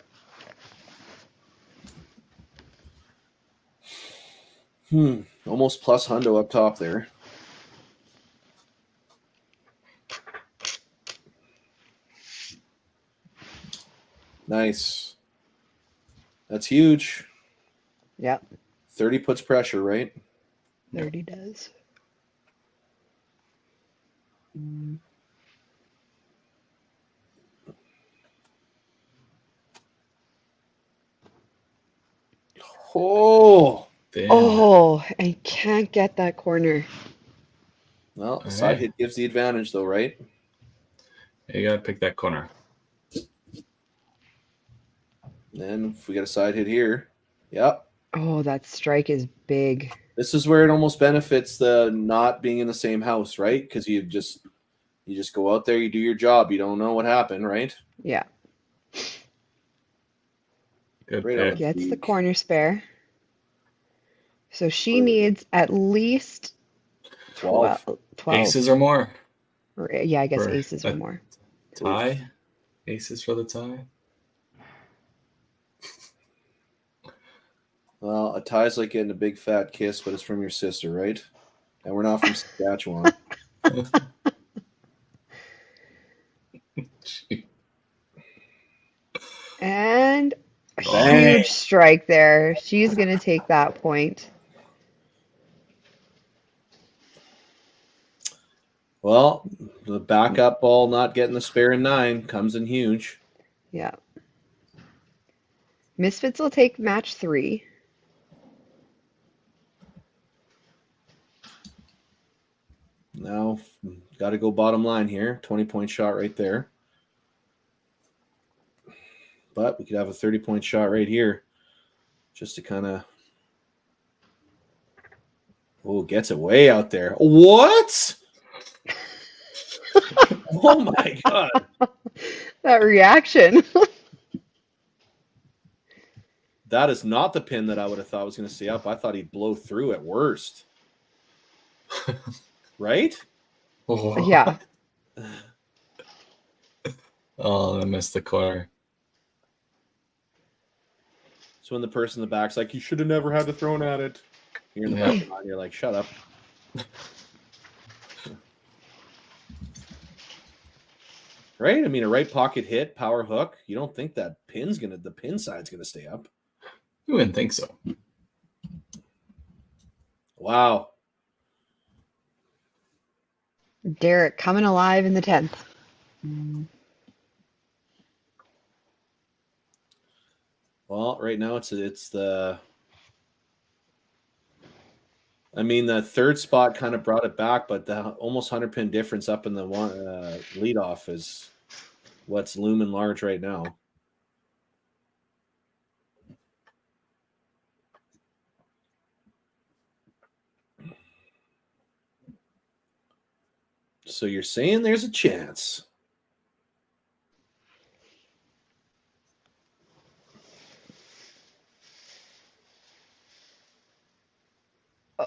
Almost plus hundo up top there. Nice. That's huge. Yep. 30 puts pressure, right? 30 does. Oh. Damn. Oh, I can't get that corner. Well, a side hit gives the advantage, though, right? You got to pick that corner. Then if we get a side hit here, yep. Oh, that strike is big. This is where it almost benefits the not being in the same house, right? Because you just go out there, you do your job. You don't know what happened, right? Yeah. Good Right. Gets the corner spare. So she needs at least 12. Aces or more. Yeah, I guess For aces or more. Tie. Aces for the tie. Well, a tie's like getting a big fat kiss, but it's from your sister, right? And we're not from Saskatchewan. And a huge strike there. She's going to take that point. Well, the backup ball not getting the spare in 9 comes in huge. Yeah. Misfits will take match 3. Now, got to go bottom line here. 20-point shot right there. But we could have a 30-point shot right here just to kind of... Oh, gets it way out there. What? Oh, my God. That reaction. That is not the pin that I would have thought was going to stay up. I thought he'd blow through at worst. Right? Oh. Yeah. Oh, I missed the corner. So when the person in the back's like, you should have never had to thrown at it. You're in the back of the line, you're like, shut up. Right? I mean, a right pocket hit, power hook. You don't think that the pin side's gonna stay up. You wouldn't think so. Wow. Derek coming alive in the 10th. Well, right now it's the... I mean, the third spot kind of brought it back, but the almost 100-pin difference up in the one leadoff is what's looming large right now. So you're saying there's a chance?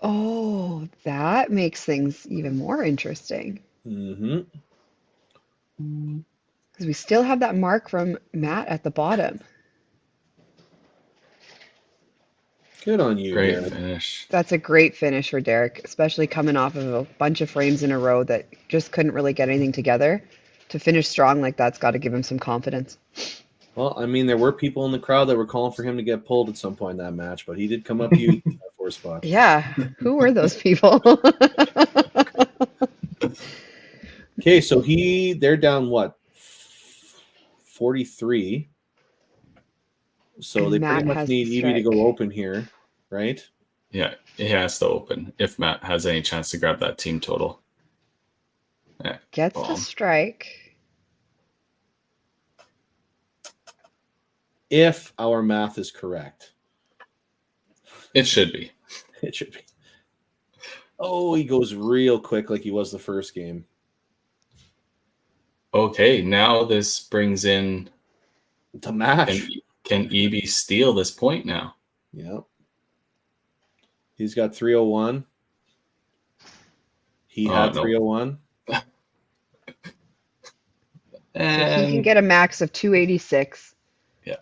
Oh, that makes things even more interesting. Mm-hmm. Because we still have that mark from Matt at the bottom. Good on you, Great Derek. finish. That's a great finish for Derek, especially coming off of a bunch of frames in a row that just couldn't really get anything together. To finish strong like that's got to give him some confidence. Well, I mean, there were people in the crowd that were calling for him to get pulled at some point in that match, but he did come up huge in that 4 spot. Yeah, who were those people? Okay, so they're down what? 43. So And they Matt pretty much has need the Evie to go strike. open here, right? Yeah, he has to open if Matt has any chance to grab that team total. Yeah, Gets the bomb. strike. If our math is correct. It should be. It should be. Oh, he goes real quick like he was the first game. Okay, now this brings in... To match. Can Evie steal this point now? Yep. He's got 301. He had no. 301. So he can get a max of 286. Yeah.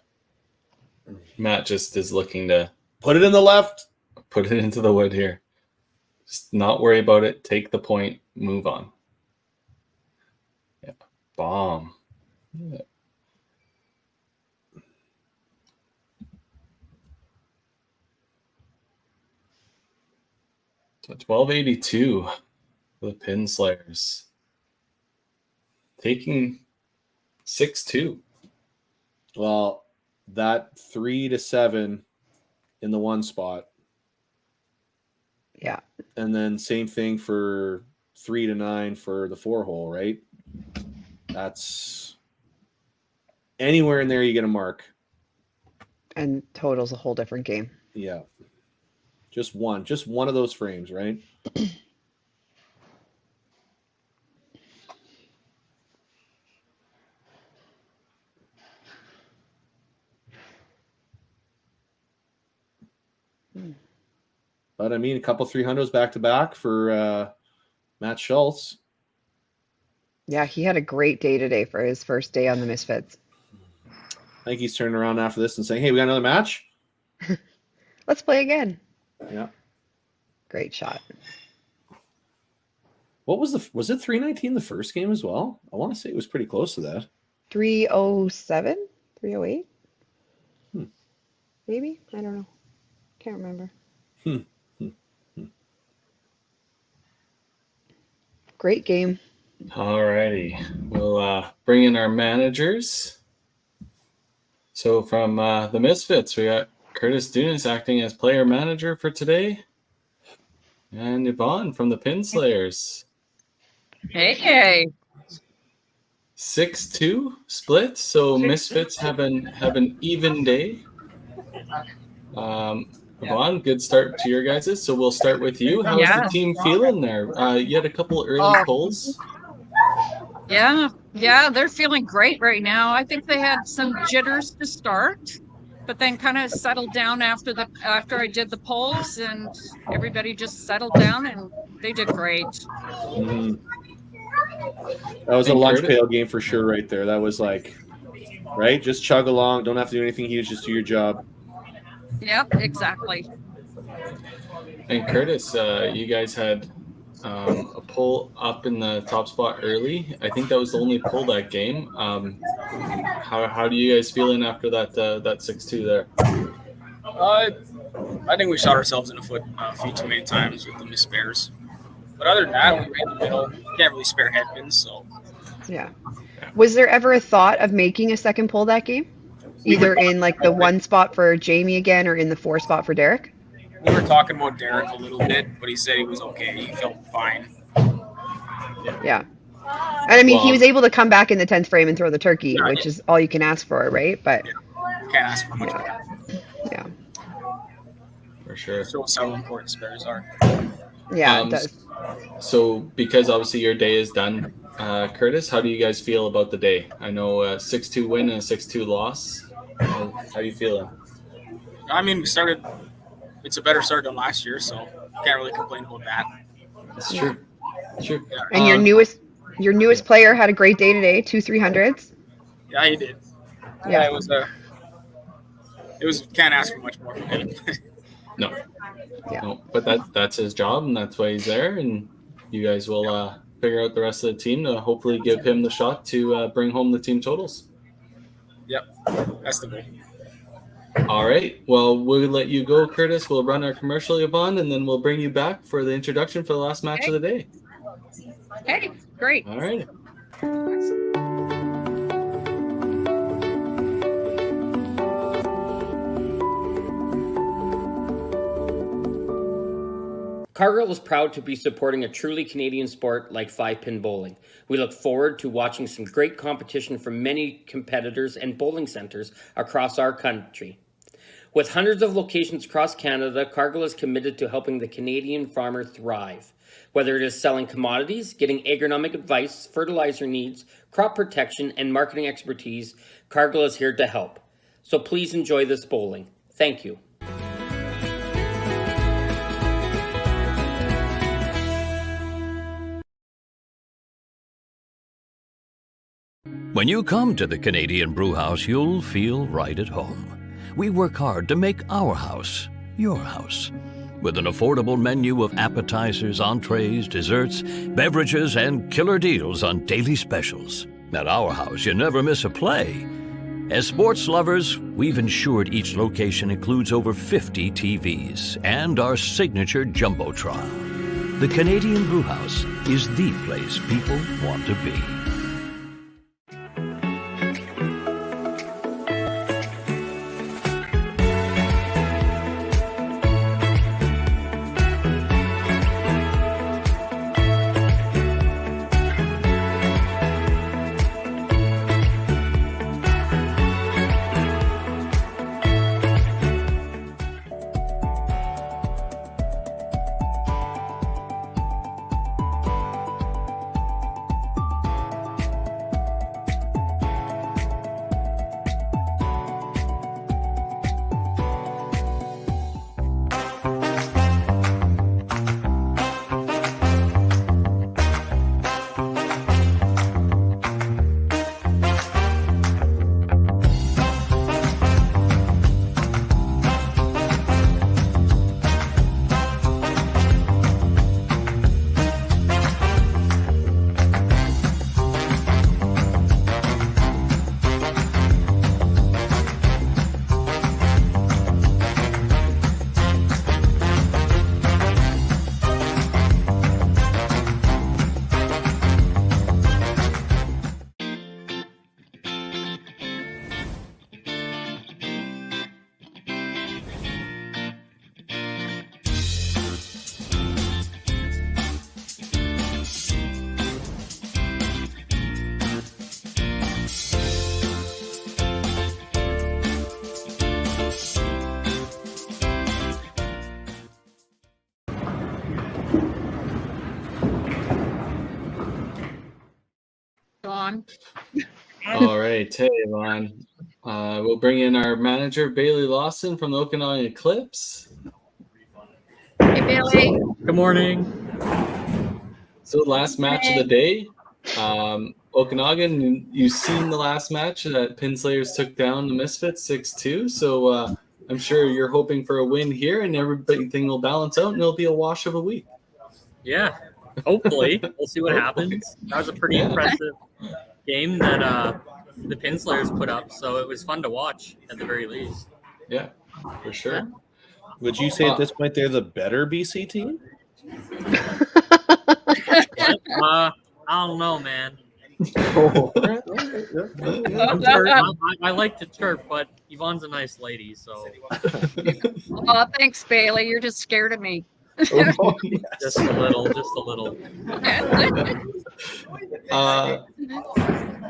Matt just is looking to put it in the left. Put it into the wood here. Just not worry about it. Take the point. Move on. Yeah. Bomb. Yeah. So 1282 for the Pin Slayers. Taking 6-2. Well, that 3-7 in the 1 spot. Yeah. And then same thing for 3-9 for the 4 hole, right? That's anywhere in there you get a mark. And total's a whole different game. Yeah. Just one of those frames, right? But I mean, a couple 300s back to back for Matt Schultz. Yeah, he had a great day today for his first day on the Misfits. I think he's turning around after this and saying, "Hey, we got another match. Let's play again." Yeah. Great shot. What was it 319 the first game as well? I want to say it was pretty close to that. 307? 308? Maybe? I don't know. Can't remember. Great game. All righty. We'll bring in our managers. So from the Misfits, we got Curtis Dunas acting as player manager for today. And Yvonne from the Pinslayers. Hey. 6-2 split. So Misfits have an even day. Yvonne, good start to your guys's. So we'll start with you. How's the team feeling there? You had a couple early polls. Yeah, they're feeling great right now. I think they had some jitters to start, but then kind of settled down after I did the polls, and everybody just settled down and they did great. Mm-hmm. That was a lunch pail game for sure right there. That was like, right? Just chug along. Don't have to do anything huge. Just do your job. Yep, exactly. And Curtis, you guys had a poll up in the top spot early. I think that was the only poll that game. How do you guys feeling after that 6-2 there? I think we shot ourselves in the foot a few too many times with the missed spares. But other than that, we ran the middle. Can't really spare headpins, so. Yeah. Was there ever a thought of making a second poll that game? Either in like the 1 spot for Jamie again or in the 4 spot for Derek? We were talking about Derek a little bit, but he said he was okay. He felt fine. Yeah. And I mean, he was able to come back in the 10th frame and throw the turkey, which is all you can ask for, right? But can't ask for much more. Yeah. For sure. Shows how important spares are. Yeah, it does. So because obviously your day is done, Curtis, how do you guys feel about the day? I know a 6-2 win and a 6-2 loss. How are you feeling? I mean, it's a better start than last year, so can't really complain about that. That's true. True. And your newest player had a great day today, 2 300s. Yeah, he did. Yeah, it was can't ask for much more from him. No. Yeah. No, but that's his job, and that's why he's there. And you guys will figure out the rest of the team to hopefully give him the shot to bring home the team totals. Yep, that's the goal. All right. Well, we'll let you go, Curtis. We'll run our commercial, Yvonne, and then we'll bring you back for the introduction for the last match of the day. Okay, great. All right. Cargill is proud to be supporting a truly Canadian sport like 5-pin bowling. We look forward to watching some great competition from many competitors and bowling centers across our country. With hundreds of locations across Canada, Cargill is committed to helping the Canadian farmer thrive. Whether it is selling commodities, getting agronomic advice, fertilizer needs, crop protection, and marketing expertise, Cargill is here to help. So please enjoy this bowling. Thank you. When you come to the Canadian Brewhouse, you'll feel right at home. We work hard to make our house your house. With an affordable menu of appetizers, entrees, desserts, beverages, and killer deals on daily specials. At our house, you never miss a play. As sports lovers, we've ensured each location includes over 50 TVs and our signature Jumbotron. The Canadian Brewhouse is the place people want to be. Yvonne. All right. Hey, Yvonne. We'll bring in our manager, Bailey Lawson from the Okanagan Eclipse. Hey, Bailey. Good morning. So last match of the day, Okanagan, you've seen the last match that Pinslayers took down the Misfits 6-2. So I'm sure you're hoping for a win here and everything will balance out and it'll be a wash of a week. Yeah, hopefully. We'll see what happens. That was a pretty impressive game that the Pinslayers put up, so it was fun to watch at the very least. Yeah, for sure. Would you say at this point they're the better BC team? I don't know, man. Oh. I like to chirp, but Yvonne's a nice lady, so. Oh, thanks, Bailey. You're just scared of me. Oh, yes. Just a little.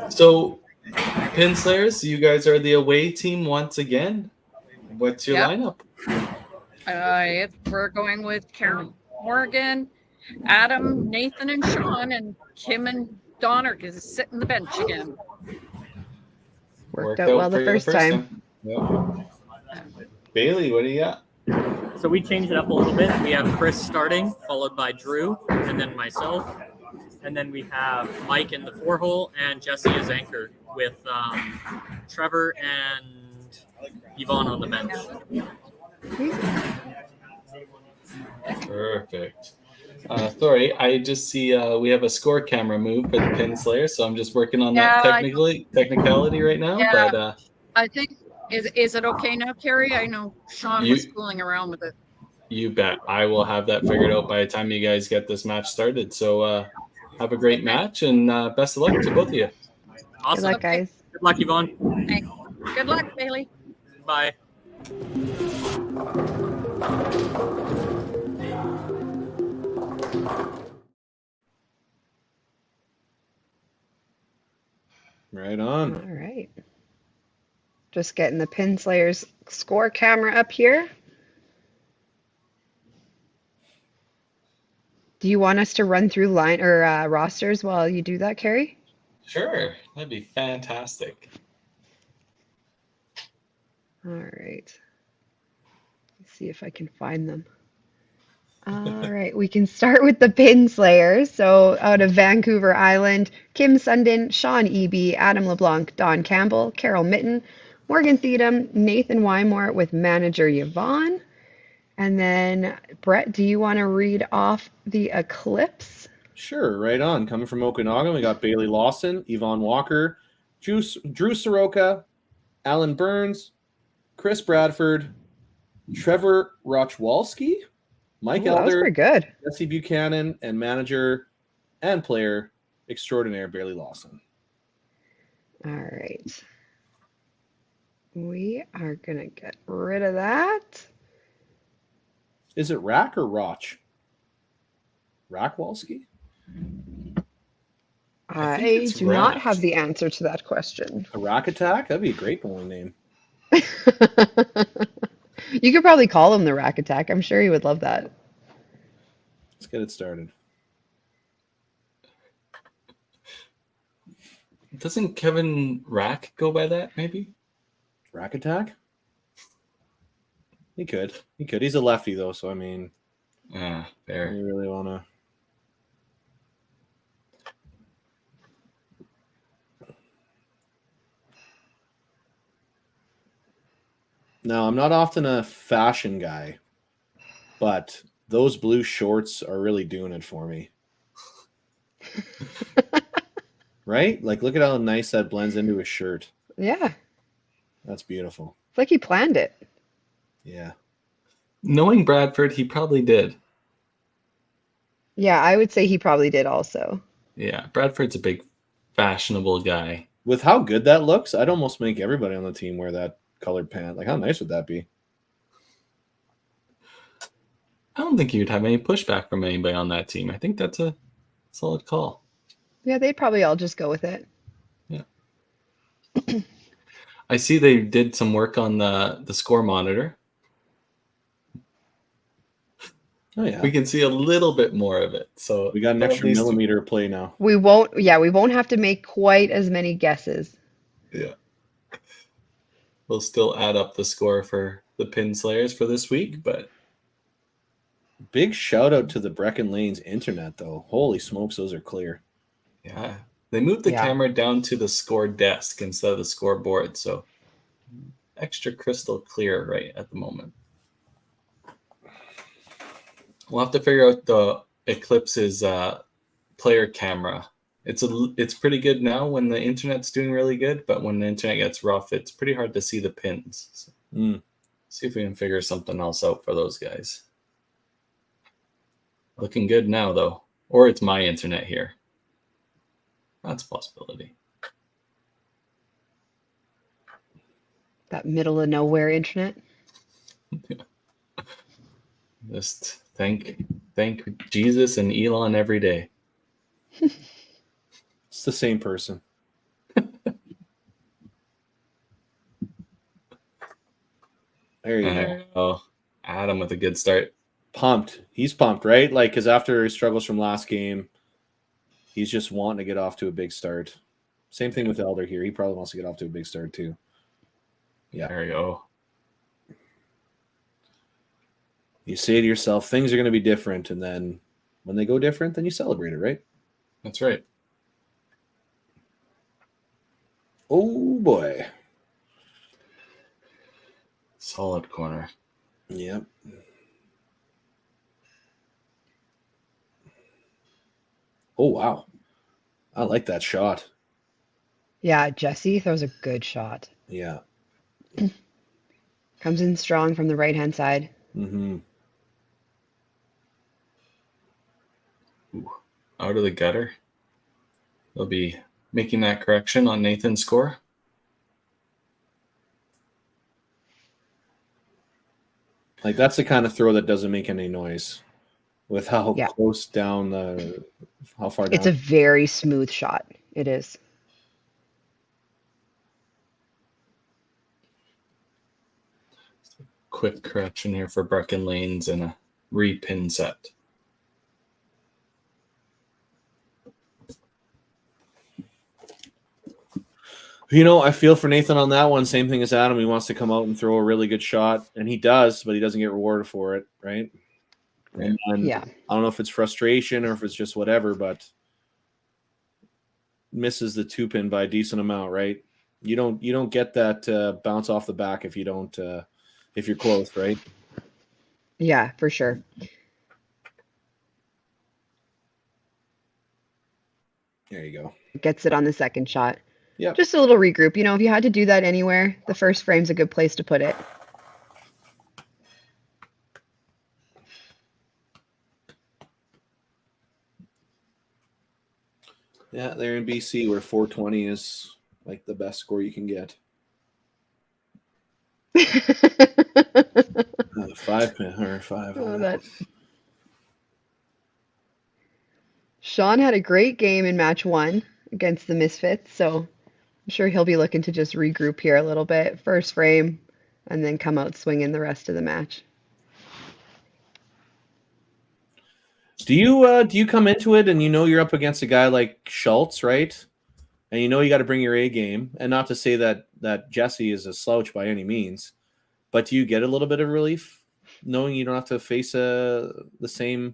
So, Pinslayers, you guys are the away team once again. What's your lineup? We're going with Karen Morgan, Adam, Nathan, and Sean, and Kim and Donner is sitting the bench again. Worked out well the first time. Yeah. Bailey, what do you got? So we changed it up a little bit. We have Chris starting, followed by Drew, and then myself. And then we have Mike in the 4-hole and Jesse as anchor with Trevor and Yvonne on the bench. Perfect. Sorry, I just see we have a score camera move for the Pinslayers, so I'm just working on that technicality right now. Yeah. But I think, is it okay now, Carrie? I know Sean was fooling around with it. You bet. I will have that figured out by the time you guys get this match started. So have a great match and best of luck to both of you. Awesome. Good luck, guys. Good luck, Yvonne. Thanks. Good luck, Bailey. Bye. Right on. All right. Just getting the Pinslayers score camera up here. Do you want us to run through rosters while you do that, Carrie? Sure, that'd be fantastic. All right. Let's see if I can find them. All right, we can start with the Pinslayers. So out of Vancouver Island, Kim Sundin, Sean Eby, Adam LeBlanc, Don Campbell, Carol Mitten, Morgan Theedum, Nathan Wymore with manager Yvonne. And then, Brett, do you want to read off the Eclipse? Sure, right on. Coming from Okanagan, we got Bailey Lawson, Yvonne Walker, Drew Soroka, Alan Burns, Chris Bradford, Trevor Rochwalski, Mike That was Elder, pretty good. Jesse Buchanan, and manager and player extraordinaire Bailey Lawson. All right. We are going to get rid of that. Is it Rack or Roch? Rackwalski? I do not have the answer to that question. A Rack Attack? That'd be a great bowling name. You could probably call him the Rack Attack. I'm sure he would love that. Let's get it started. Doesn't Kevin Rack go by that, maybe? Rack Attack? He could. He's a lefty, though, so I mean... There. You really want to... No, I'm not often a fashion guy, but those blue shorts are really doing it for me. Right? Like, look at how nice that blends into his shirt. Yeah. That's beautiful. It's like he planned it. Yeah. Knowing Bradford, he probably did. Yeah, I would say he probably did also. Yeah, Bradford's a big fashionable guy. With how good that looks, I'd almost make everybody on the team wear that colored pant. Like, how nice would that be? I don't think you'd have any pushback from anybody on that team. I think that's a solid call. Yeah, they'd probably all just go with it. Yeah. I see they did some work on the score monitor. Oh yeah, We can see a little bit more of it. So we got an at extra least- millimeter of play now. We won't have to make quite as many guesses. Yeah. We'll still add up the score for the Pin Slayers for this week, but Big shout out to the Brecon Lanes internet, though. Holy smokes, those are clear. yeah. They moved the Yeah. camera down to the score desk instead of the scoreboard, so extra crystal clear right at the moment. We'll have to figure out the Eclipse's player camera. It's pretty good now when the internet's doing really good, but when the internet gets rough, it's pretty hard to see the pins. So see if we can figure something else out for those guys. Looking good now, though. Or it's my internet here. That's a possibility. That middle of nowhere internet. Just thank Jesus and Elon every day. It's the same person. There you go. Oh, Adam with a good start. Pumped. He's pumped, right? Like, because after his struggles from last game, he's just wanting to get off to a big start. Same thing with Elder here. He probably wants to get off to a big start too. Yeah. There you go. You say to yourself, things are going to be different. And then when they go different, then you celebrate it, right? That's right. Oh, boy. Solid corner. Yep. Oh, wow. I like that shot. Yeah, Jesse throws a good shot. Yeah. Comes in strong from the right-hand side. Mm-hmm. Out of the gutter. They'll be making that correction on Nathan's score. Like, that's the kind of throw that doesn't make any noise with how Yeah. close down the, how far down. It's a very smooth shot. It is. Quick correction here for Brecon Lanes and a repin set. You know, I feel for Nathan on that one. Same thing as Adam. He wants to come out and throw a really good shot, and he does, but he doesn't get rewarded for it, right? And Yeah. I don't know if it's frustration or if it's just whatever, but misses the 2-pin by a decent amount, right? You don't get that bounce off the back if you don't if you're close, right? Yeah, for sure. There you go. Gets it on the second shot. Yeah. Just a little regroup. You know, if you had to do that anywhere, the first frame's a good place to put it. Yeah, they're in BC where 420 is like the best score you can get. 5-pin or 5. Oh, that. Sean had a great game in match 1 against the Misfits, so I'm sure he'll be looking to just regroup here a little bit, first frame, and then come out swinging the rest of the match. Do you come into it and you know you're up against a guy like Schultz, right? And you know you got to bring your A game, and not to say that Jesse is a slouch by any means, but do you get a little bit of relief knowing you don't have to face the same,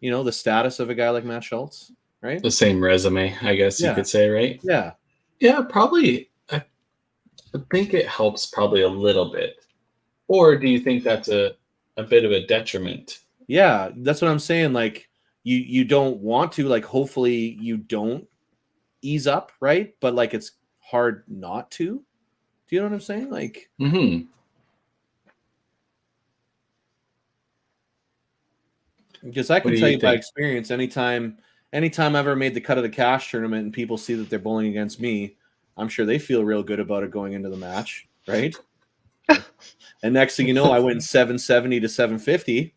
the status of a guy like Matt Schultz, right? The same resume, I guess you Yeah. could say, right? Yeah. Yeah, probably. I think it helps probably a little bit. Or do you think that's a bit of a detriment? Yeah, that's what I'm saying. Like you don't want to, like, hopefully you don't ease up, right? But like it's hard not to. Do you know what I'm saying? Like, because I can What do tell you you by think? experience, anytime I've ever made the cut of the cash tournament and people see that they're bowling against me, I'm sure they feel real good about it going into the match, right? And next thing you know, I win 770 to 750.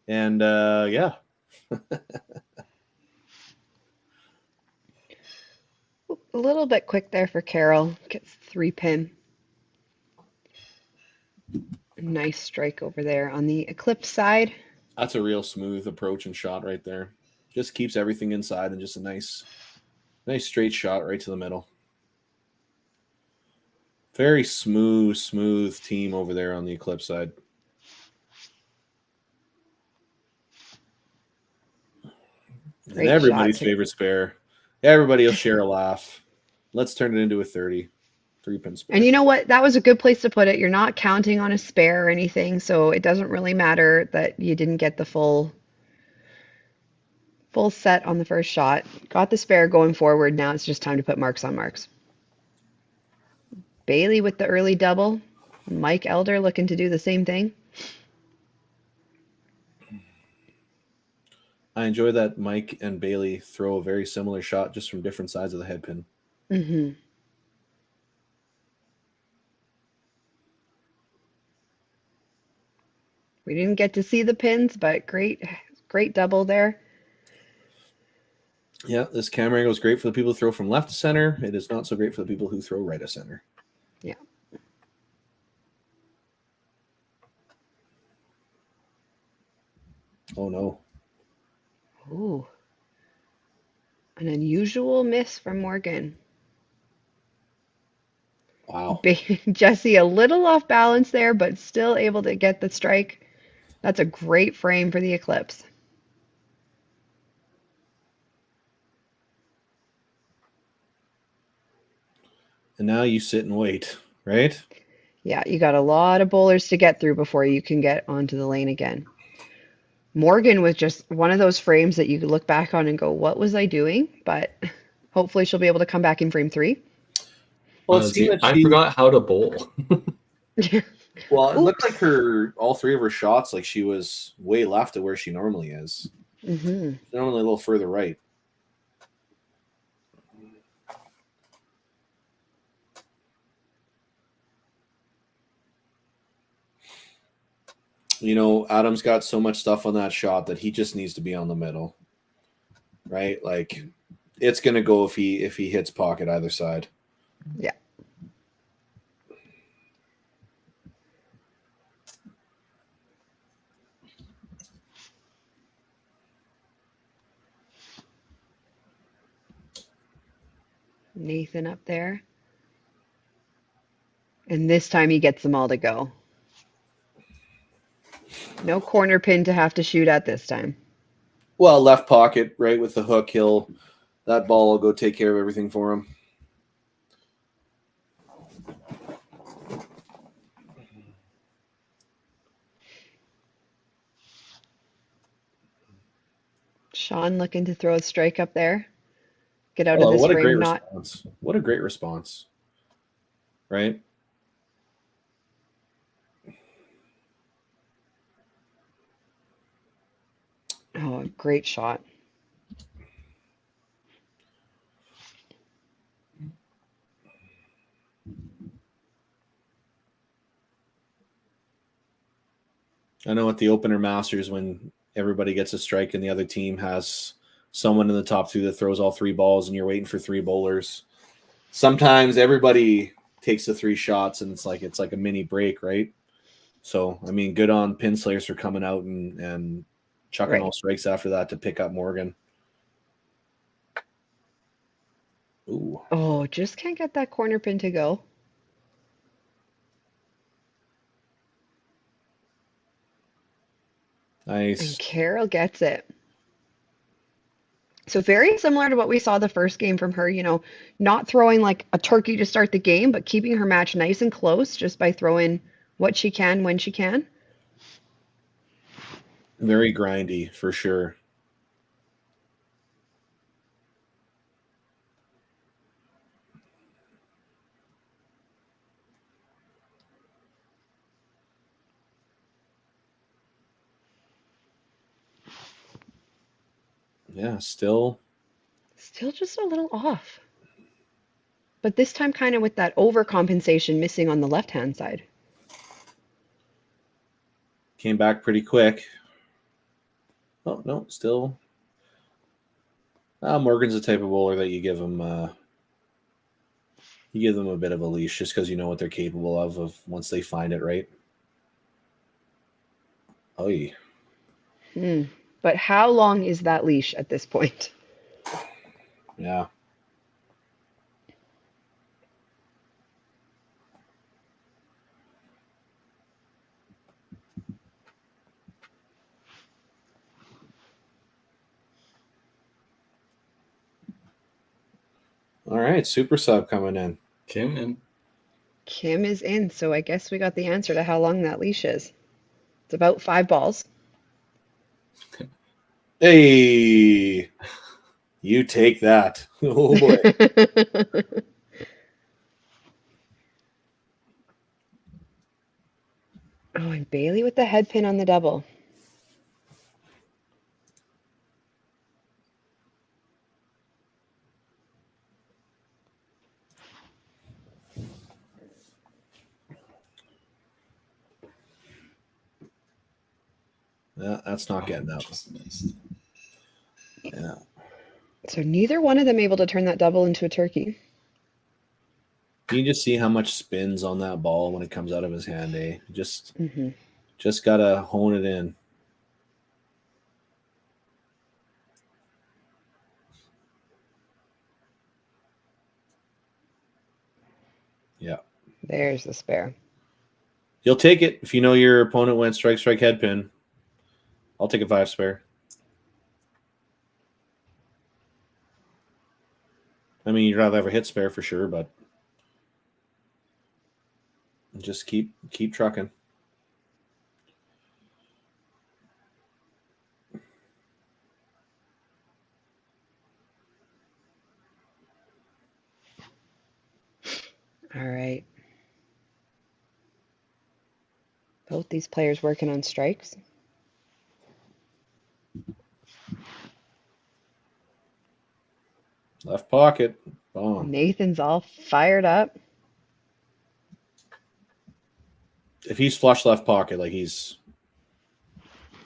And yeah. A little bit quick there for Carroll. Gets 3-pin. Nice strike over there on the Eclipse side. That's a real smooth approach and shot right there. Just keeps everything inside and just a nice straight shot right to the middle. Very smooth team over there on the Eclipse side. Great And everybody's shot. favorite spare. Everybody will share a laugh. Let's turn it into a 30. 3-pin spare. And you know what? That was a good place to put it. You're not counting on a spare or anything, so it doesn't really matter that you didn't get the full set on the first shot. Got the spare going forward. Now it's just time to put marks on marks. Bailey with the early double. Mike Elder looking to do the same thing. I enjoy that Mike and Bailey throw a very similar shot just from different sides of the head pin. Mm-hmm. We didn't get to see the pins, but great double there. Yeah, this camera angle is great for the people who throw from left to center. It is not so great for the people who throw right to center. Yeah. Oh, no. Ooh. An unusual miss from Morgan. Wow. Jesse a little off balance there, but still able to get the strike. That's a great frame for the Eclipse. And now you sit and wait, right? Yeah, you got a lot of bowlers to get through before you can get onto the lane again. Morgan was just one of those frames that you could look back on and go, what was I doing? But hopefully she'll be able to come back in frame 3. Well, I forgot how to bowl. Well, it looked like all three of her shots, like she was way left of where she normally is. Mm-hmm. She's normally a little further right. You know, Adam's got so much stuff on that shot that he just needs to be on the middle, right? Like, it's going to go if he hits pocket either side. Yeah. Nathan up there. And this time he gets them all to go. No corner pin to have to shoot at this time. Well, left pocket, right with the hook, that ball will go take care of everything for him. Sean looking to throw a strike up there. Get out of this What a frame. great response. What a great response. Right? Oh, great shot. I know at the opener Masters, when everybody gets a strike and the other team has someone in the top 2 that throws all 3 balls and you're waiting for 3 bowlers, sometimes everybody takes the 3 shots and it's like a mini break, right? So, I mean, good on Pinslayers for coming out and chucking all strikes after that to pick up Morgan. Ooh. Oh, just can't get that corner pin to go. Nice. And Carol gets it. So very similar to what we saw the first game from her, you know, not throwing like a turkey to start the game, but keeping her match nice and close just by throwing what she can when she can. Very grindy for sure. Yeah, still just a little off. But this time kind of with that overcompensation missing on the left-hand side. came back pretty quick. Oh, no, still. Morgan's the type of bowler that you give them a bit of a leash just because you know what they're capable of once they find it, right? Oh, yeah. But how long is that leash at this point? Yeah. All right, super sub coming in. Kim and Kim is in, so I guess we got the answer to how long that leash is. It's about 5 balls. Hey, you take that. Oh boy. Oh, and Bailey with the head pin on the double. Yeah, that's not getting up. just missed. Yeah. So neither one of them able to turn that double into a turkey. You just see how much spins on that ball when it comes out of his hand, eh? Just Mm-hmm. gotta hone it in. Yeah. There's the spare. You'll take it if you know your opponent went strike, strike, head pin. I'll take a 5 spare. I mean, you'd rather have a hit spare for sure, but just keep trucking. All right. Both these players working on strikes. Left pocket. Boom. Nathan's all fired up. If he's flush left pocket, like he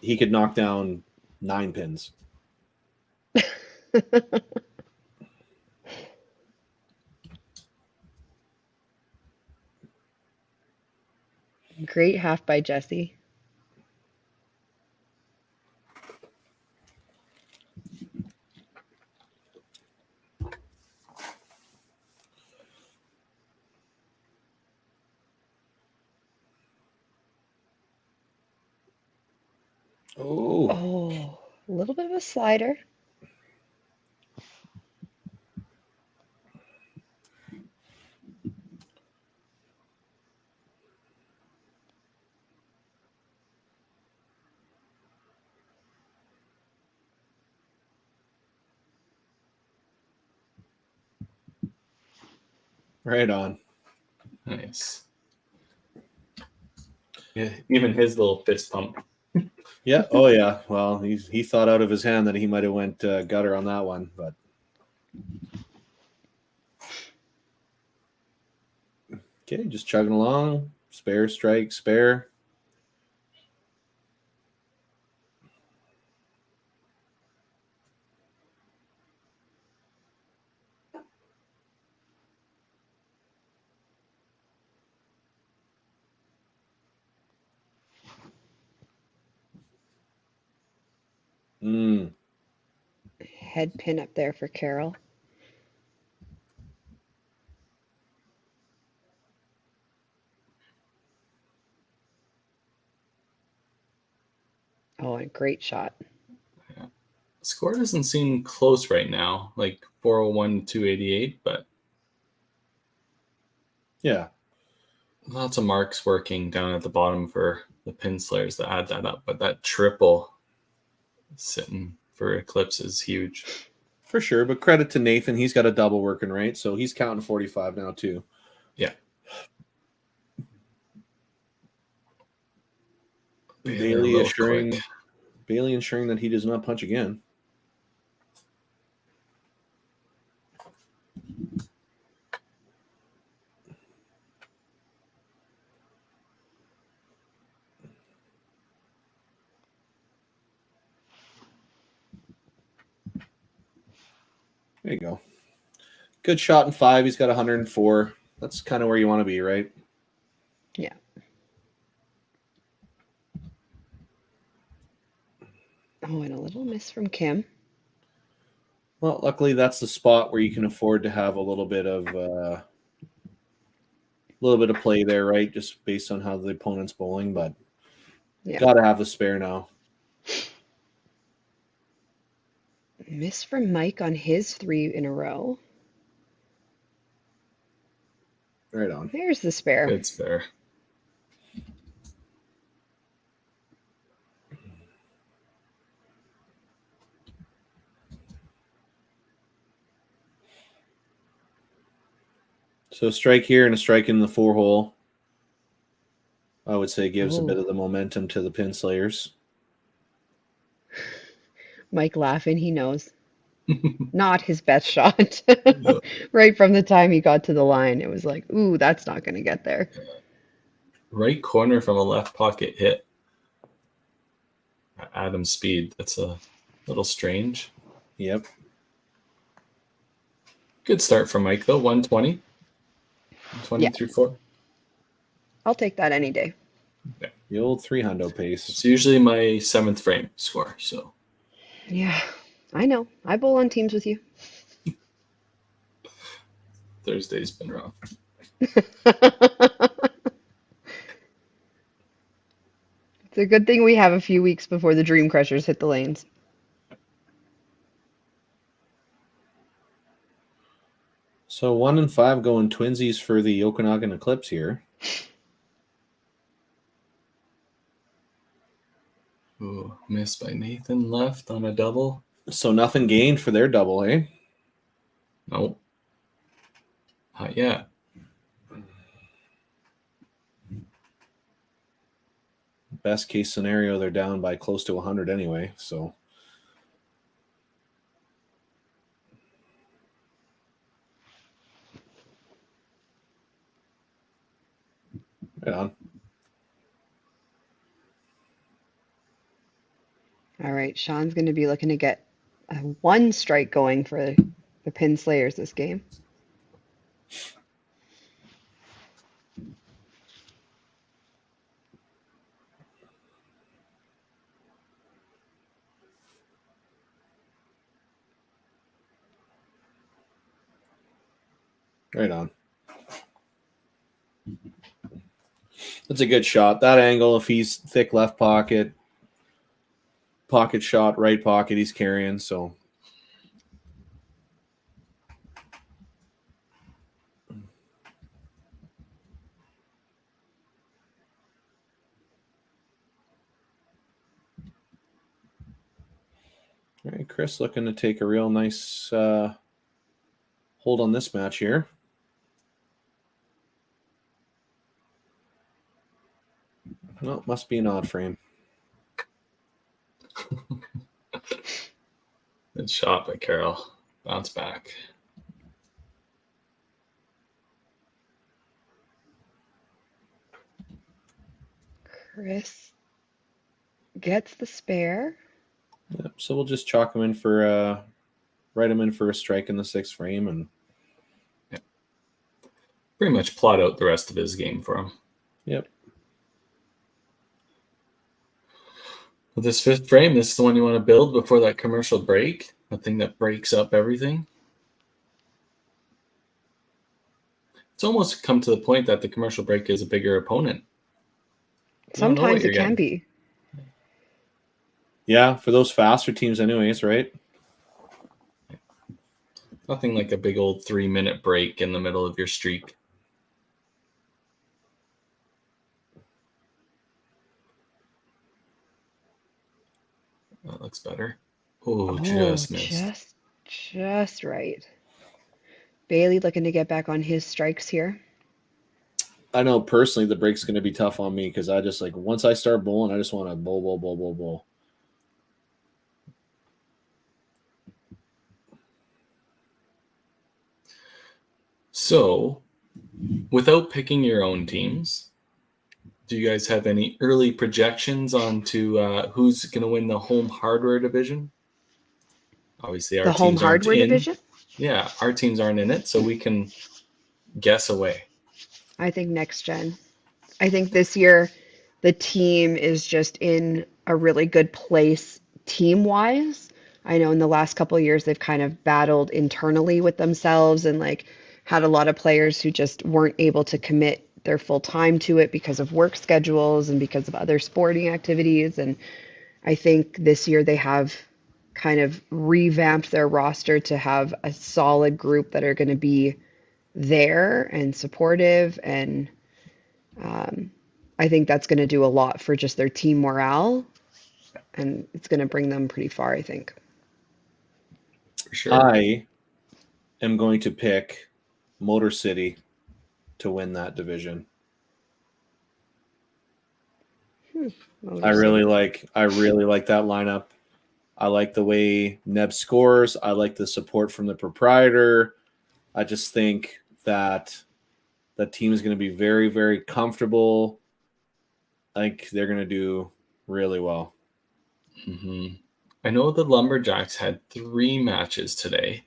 could knock down 9 pins. Great half by Jesse. Oh, a little bit of a slider. right on. Nice. Yeah, even his little fist pump. Yeah. Oh, yeah. Well, he thought out of his hand that he might have went gutter on that one, but okay, just chugging along. Spare, strike, spare. Head pin up there for Carol. Oh, a great shot. Yeah. Score doesn't seem close right now, like 401 288, but Yeah. lots of marks working down at the bottom for the pin slayers to add that up. But that triple sitting for Eclipse is huge. For sure, but credit to Nathan. He's got a double working, right? So he's counting 45 now, too. Yeah. Bailey ensuring that he does not punch again. There you go. Good shot in 5. He's got 104. That's kind of where you want to be, right? Yeah. Oh, and a little miss from Kim. Well, luckily that's the spot where you can afford to have a little bit of play there, right? Just based on how the opponent's bowling, but Yeah. got to have the spare now. Miss from Mike on his 3 in a row. Right on. There's the spare. Good spare. So a strike here and a strike in the 4-hole, I would say gives a bit Oh. of the momentum to the pin slayers. Mike laughing, he knows. Not his best shot. No. Right from the time he got to the line, it was like, ooh, that's not going to get there. Right corner from a left pocket hit. At Adam's speed. That's a little strange. Yep. Good start for Mike, though. 120. 120 Yeah. through 4. I'll take that any day. The old 300 pace. It's usually my 7th frame score, so. Yeah, I know. I bowl on teams with you. Thursday's been rough. It's a good thing we have a few weeks before the Dream Crushers hit the lanes. So 1 and 5 going twinsies for the Okanagan Eclipse here. Ooh, missed by Nathan left on a double. So nothing gained for their double, eh? Nope. Not yet. Best case scenario, they're down by close to 100 anyway, so. Right on. All right, Sean's going to be looking to get a 1 strike going for the Pin Slayers this game. Right on. That's a good shot. That angle, if he's thick left pocket, pocket shot, right pocket, he's carrying, so. All right, Chris looking to take a real nice hold on this match here. Well, must be an odd frame. Good shot by Carroll. Bounce back. Chris gets the spare. Yep, so we'll just chalk him in for write him in for a strike in the 6th frame and pretty much plot out the rest of his game for him. Yep. With this 5th frame, this is the one you want to build before that commercial break. The thing that breaks up everything. It's almost come to the point that the commercial break is a bigger opponent. Sometimes it can be. Yeah, for those faster teams anyways, right? Nothing like a big old 3-minute break in the middle of your streak. That looks better. Oh, just missed. Just right. Bailey looking to get back on his strikes here. I know personally the break's going to be tough on me because I just like once I start bowling, I just want to bowl. So, without picking your own teams, do you guys have any early projections onto who's going to win the home hardware division? Obviously, our The home teams aren't hardware in. division? Yeah, our teams aren't in it, so we can guess away. I think next gen. I think this year the team is just in a really good place team wise. I know in the last couple of years they've kind of battled internally with themselves and like had a lot of players who just weren't able to commit their full time to it because of work schedules and because of other sporting activities. And I think this year they have kind of revamped their roster to have a solid group that are going to be there and supportive. And I think that's going to do a lot for just their team morale. And it's going to bring them pretty far, I think. For sure. I am going to pick Motor City to win that division. I really like that lineup. I like the way Neb scores. I like the support from the proprietor. I just think that the team is going to be very, very comfortable. I think they're going to do really well. Mm-hmm. I know the Lumberjacks had 3 matches today.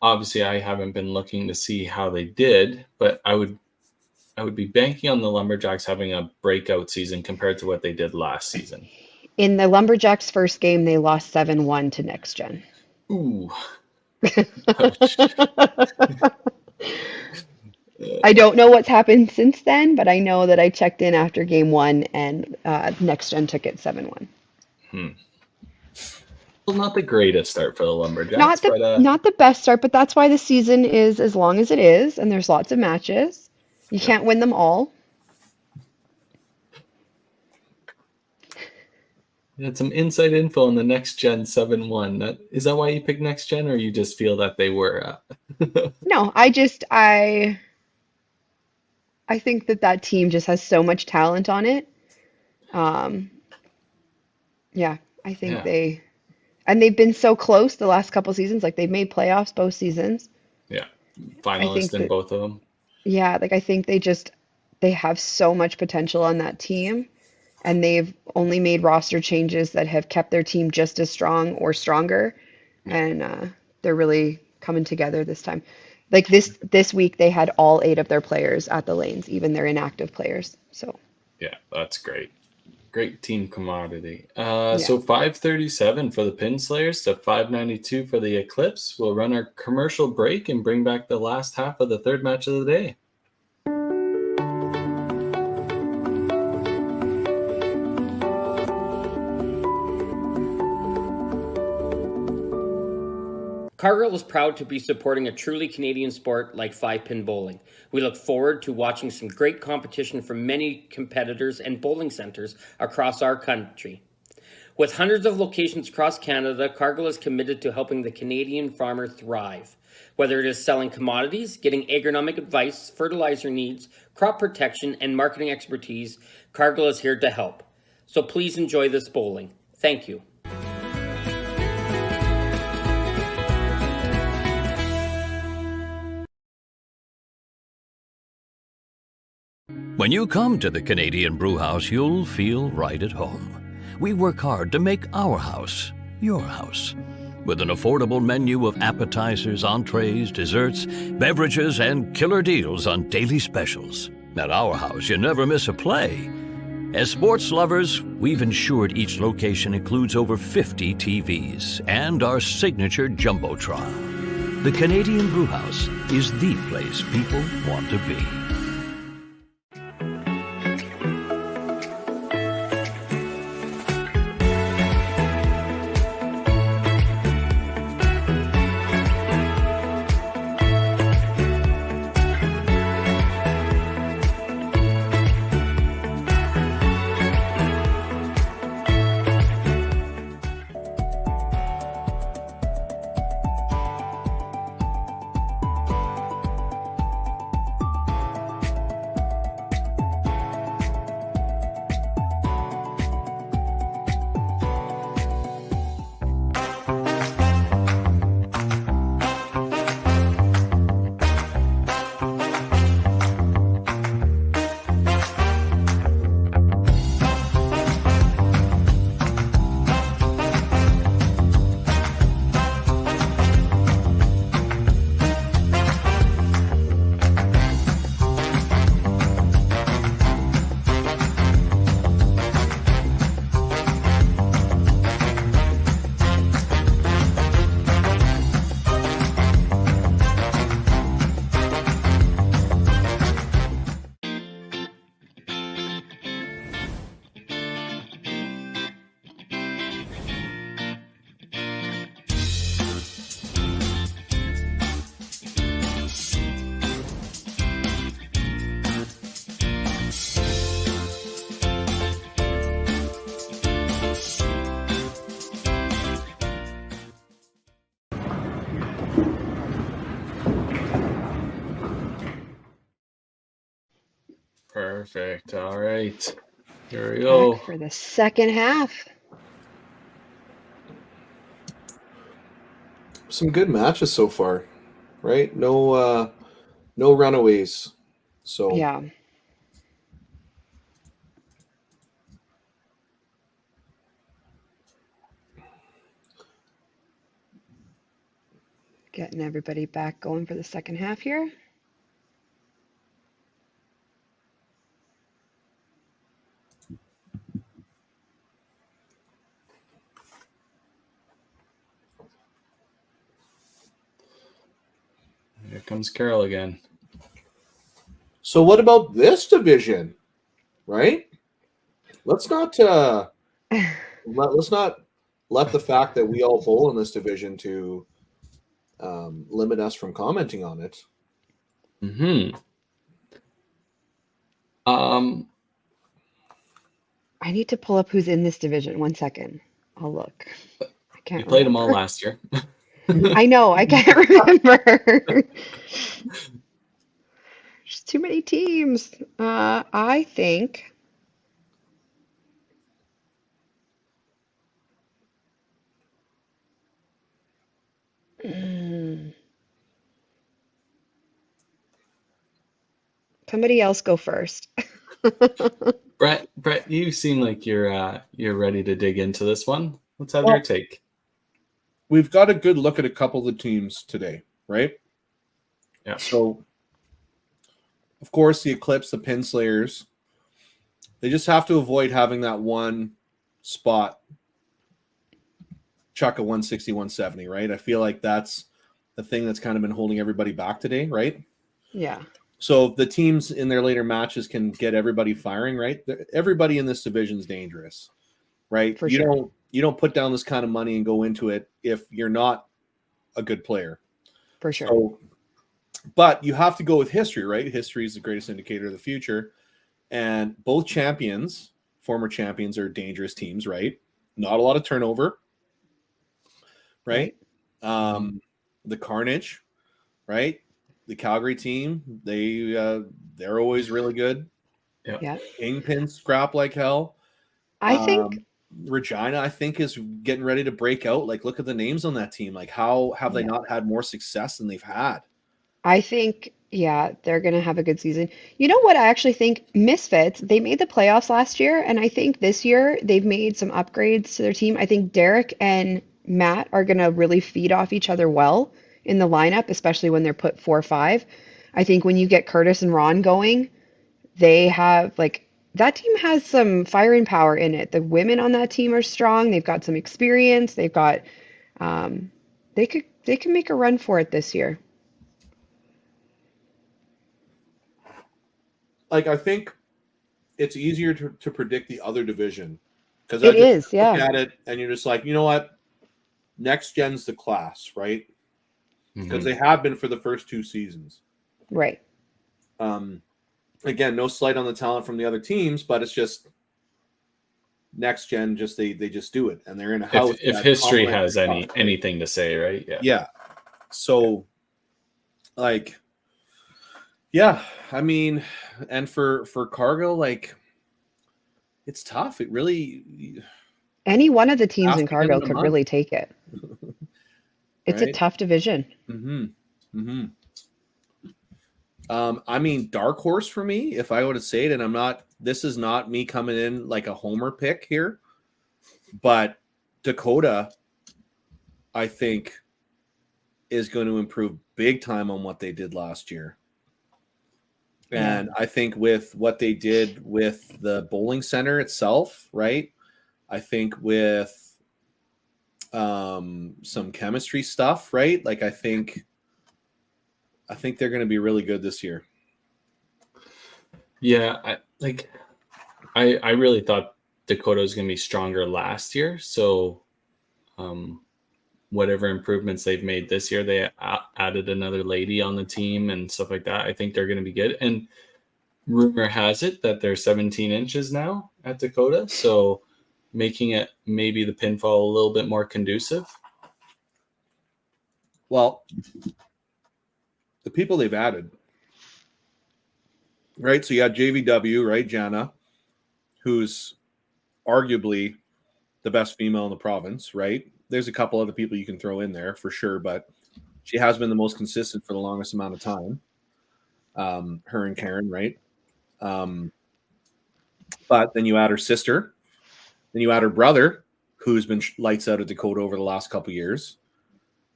Obviously, I haven't been looking to see how they did, but I would be banking on the Lumberjacks having a breakout season compared to what they did last season. In the Lumberjacks' first game, they lost 7-1 to Next Gen. Ooh. I don't know what's happened since then, but I know that I checked in after game 1 and Next Gen took it 7-1. Well, not the greatest start for the Lumberjacks. Not the best start, but that's why the season is as long as it is, and there's lots of matches. You can't win them all. You had some inside info on the Next Gen 7-1. Is that why you picked Next Gen, or you just feel that they were? No, I think that team just has so much talent on it. Yeah, I think they've been so close the last couple seasons. Like they've made playoffs both seasons. Yeah, finalist in both of them. Yeah, like I think they have so much potential on that team, and they've only made roster changes that have kept their team just as strong or stronger, and they're really coming together this time. Like this week, they had all 8 of their players at the lanes, even their inactive players. So yeah, that's great. Great team commodity. So 537 for the Pinslayers to 592 for the Eclipse. We'll run our commercial break and bring back the last half of the third match of the day. Cargill is proud to be supporting a truly Canadian sport like 5-pin bowling. We look forward to watching some great competition from many competitors and bowling centers across our country. With hundreds of locations across Canada, Cargill is committed to helping the Canadian farmer thrive. Whether it is selling commodities, getting agronomic advice, fertilizer needs, crop protection, and marketing expertise, Cargill is here to help. So please enjoy this bowling. Thank you. When you come to the Canadian Brewhouse, you'll feel right at home. We work hard to make our house your house. With an affordable menu of appetizers, entrees, desserts, beverages, and killer deals on daily specials. At our house, you never miss a play. As sports lovers, we've ensured each location includes over 50 TVs and our signature Jumbotron. The Canadian Brewhouse is the place people want to be. Perfect. All right. Here we go. Back for the second half. Some good matches so far, right? No runaways. So Yeah. Getting everybody back going for the second half here. Here comes Carol again. So what about this division, right? Let's not let's not let the fact that we all bowl in this division to limit us from commenting on it. Mm-hmm. I need to pull up who's in this division. 1 second. I'll look. I We can't played them all remember. last year. I know. I can't remember. There's too many teams. I think. Mm, somebody else go first. Brett, you seem like you're ready to dig into this one. Let's have Well, your take. We've got a good look at a couple of the teams today, right? Yeah. So, of course, the Eclipse, the Pinslayers, they just have to avoid having that one spot chuck a 160, 170, right? I feel like that's the thing that's kind of been holding everybody back today, right? Yeah. So the teams in their later matches can get everybody firing, right? Everybody in this division is dangerous, right? For sure. You don't put down this kind of money and go into it if you're not a good player. For sure. So, but you have to go with history, right? History is the greatest indicator of the future. And both champions, former champions, are dangerous teams, right? Not a lot of turnover, right? The Carnage, right? The Calgary team, they're always really good. Yeah. Kingpin scrap like hell. I think Regina, I think, is getting ready to break out. Like, look at the names on that team. Like, how have they not had more success than they've had? yeah, they're going to have a good season. You know what? I actually think Misfits, they made the playoffs last year, and I think this year they've made some upgrades to their team. I think Derek and Matt are going to really feed off each other well in the lineup, especially when they're put 4-5. I think when you get Curtis and Ron going, they have like that team has some firing power in it. The women on that team are strong. They've got some experience. They've got they can make a run for it this year. Like, I think it's easier to predict the other division because It is, look yeah. at it and you're just like, you know what? Next gen's the class, right? Because they have been for the first two seasons. Right. Again, no slight on the talent from the other teams, but it's just next gen. Just they just do it, and they're in a house. If history has anything to say, right? Yeah. So, like, yeah, I mean, and for Cargill, like, it's tough. It really. Any one of the teams in Asking Cargill in a could month. really take it. It's a Right? tough division. I mean, dark horse for me, if I were to say it, and this is not me coming in like a homer pick here, but Dakota, I think, is going to improve big time on what they did last year. And I think with what they did with the bowling center itself, right? I think with some chemistry stuff, right? Like, I think they're going to be really good this year. Yeah, I really thought Dakota was going to be stronger last year. So, whatever improvements they've made this year, they added another lady on the team and stuff like that. I think they're going to be good. And rumor has it that they're 17 inches now at Dakota, so making it maybe the pinfall a little bit more conducive. Well, the people they've added, right? So you had JVW, right? Jana, who's arguably the best female in the province, right? There's a couple other people you can throw in there for sure, but she has been the most consistent for the longest amount of time. Her and Karen, right? But then you add her sister, then you add her brother, who's been lights out at Dakota over the last couple years.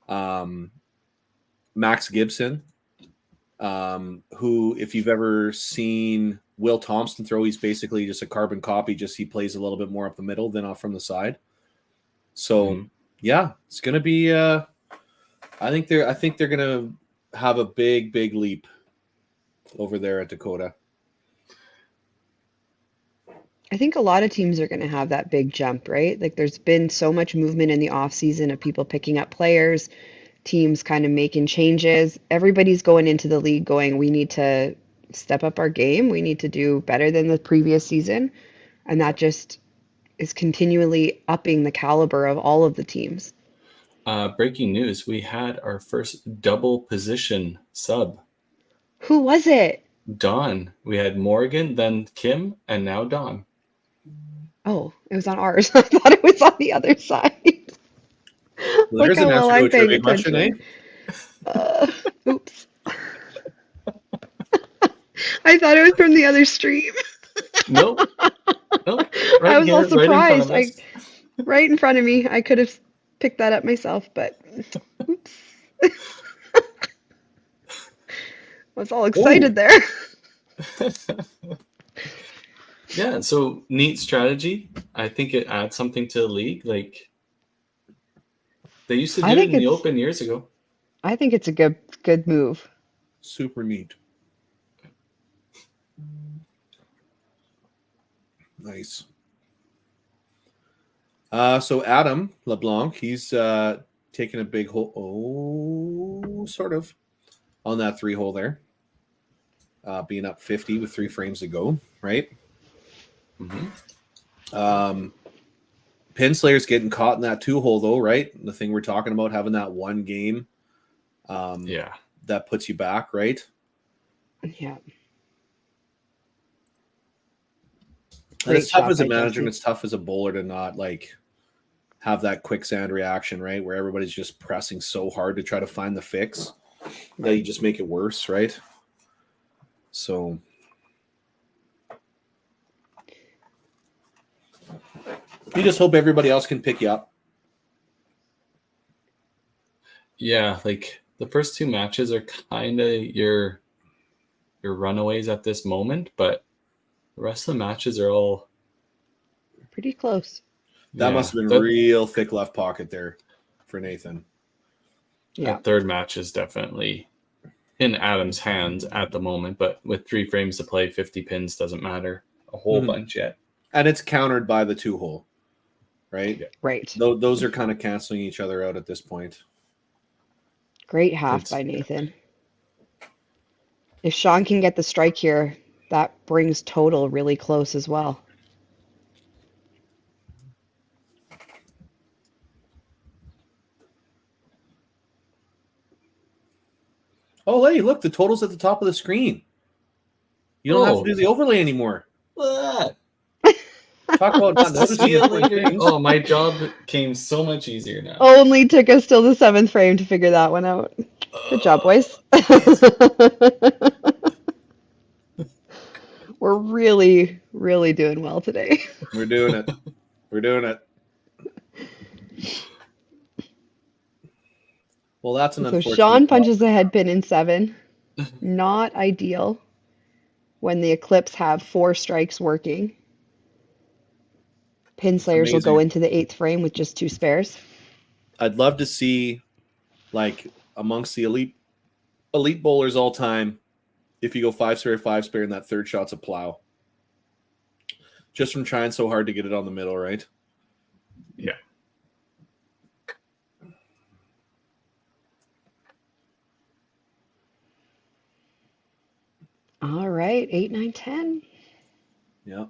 Max Gibson, who, if you've ever seen Will Thompson throw, he's basically just a carbon copy, just he plays a little bit more up the middle than off from the side. So yeah, it's gonna be I think they're gonna have a big leap over there at Dakota. I think a lot of teams are going to have that big jump, right? Like there's been so much movement in the off season of people picking up players, teams kind of making changes. Everybody's going into the league going, we need to step up our game. We need to do better than the previous season. And that just is continually upping the caliber of all of the teams. Breaking news, we had our first double position sub. Who was it? Dawn. We had Morgan, then Kim, and now Dawn. Oh, it was on ours. I thought it was on the other side. Well, there's Look an how well answer to I'm a paying trivia question, eh? attention. Oops. I thought it was from the other stream. Nope. Nope. Right I was all here, right in front surprised. of us. Right in front of me. I could have picked that up myself, but oops. I was all excited there. Yeah, so neat strategy. I think it adds something to the league. Like they used to do I it think in the it's- open years ago. I think it's a good move. Super neat. Nice. So Adam LeBlanc, he's taking a big hole. Oh, sort of on that 3-hole there. Being up 50 with 3 frames to go, right? Pinslayer's getting caught in that 2-hole though, right? The thing we're talking about, having that one game that puts you back, right? Yeah. And it's Great tough shot as a by manager and Jesse. it's tough as a bowler to not like have that quicksand reaction, right? Where everybody's just pressing so hard to try to find the fix that you just make it worse, right? So you just hope everybody else can pick you up. Yeah, like the first 2 matches are kind of your runaways at this moment, but the rest of the matches are all Pretty close. That must have been real thick left pocket there for Nathan. Yeah. That third match is definitely in Adam's hands at the moment, but with 3 frames to play, 50 pins doesn't matter a whole bunch yet. And it's countered by the 2-hole, right? Yeah. Right. Those are kind of canceling each other out at this point. Great half by Nathan. If Sean can get the strike here, that brings total really close as well. Oh, hey, look, the total's at the top of the screen. You don't have to do the overlay anymore. What? Talk about not noticing See you important later. things. Oh, my job came so much easier now. Only took us till the 7th frame to figure that one out. Good job, boys. We're really, really doing well today. We're doing it. We're doing it. Well, that's an So unfortunate Sean flop. punches the head pin in 7. Not ideal when the Eclipse have 4 strikes working. Pin Slayers will go amazing. into the 8th frame with just 2 spares. I'd love to see, like, amongst the elite bowlers all time, if you go 5 spare and that third shot's a plow. Just from trying so hard to get it on the middle, right? Yeah. All right, 8, 9, 10. Yeah.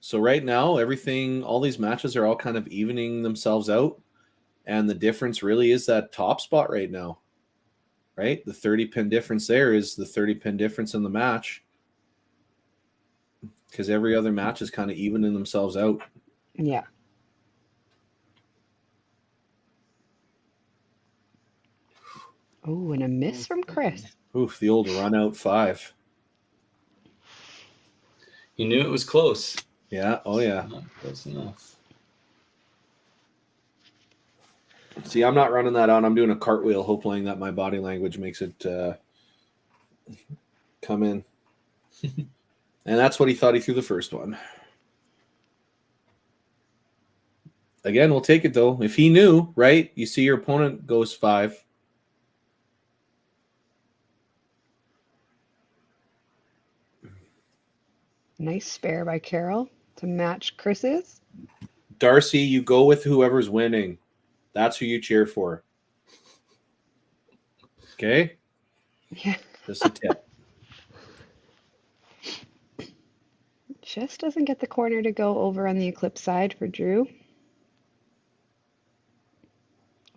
So right now, everything, all these matches are all kind of evening themselves out. And the difference really is that top spot right now. right? The 30 pin difference there is the 30 pin difference in the match, because every other match is kind of evening themselves out. Yeah. Oh, and a miss from Chris. Oof, the old run out 5. You knew it was close. Yeah. Oh, yeah. Not close enough. See, I'm not running that on. I'm doing a cartwheel, hoping that my body language makes it come in. And that's what he thought he threw the first one. Again, we'll take it, though. If he knew, right? You see your opponent goes 5. Nice spare by Carol to match Chris's. Darcy, you go with whoever's winning. That's who you cheer for. Okay? Yeah. Just a tip. Just doesn't get the corner to go over on the Eclipse side for Drew.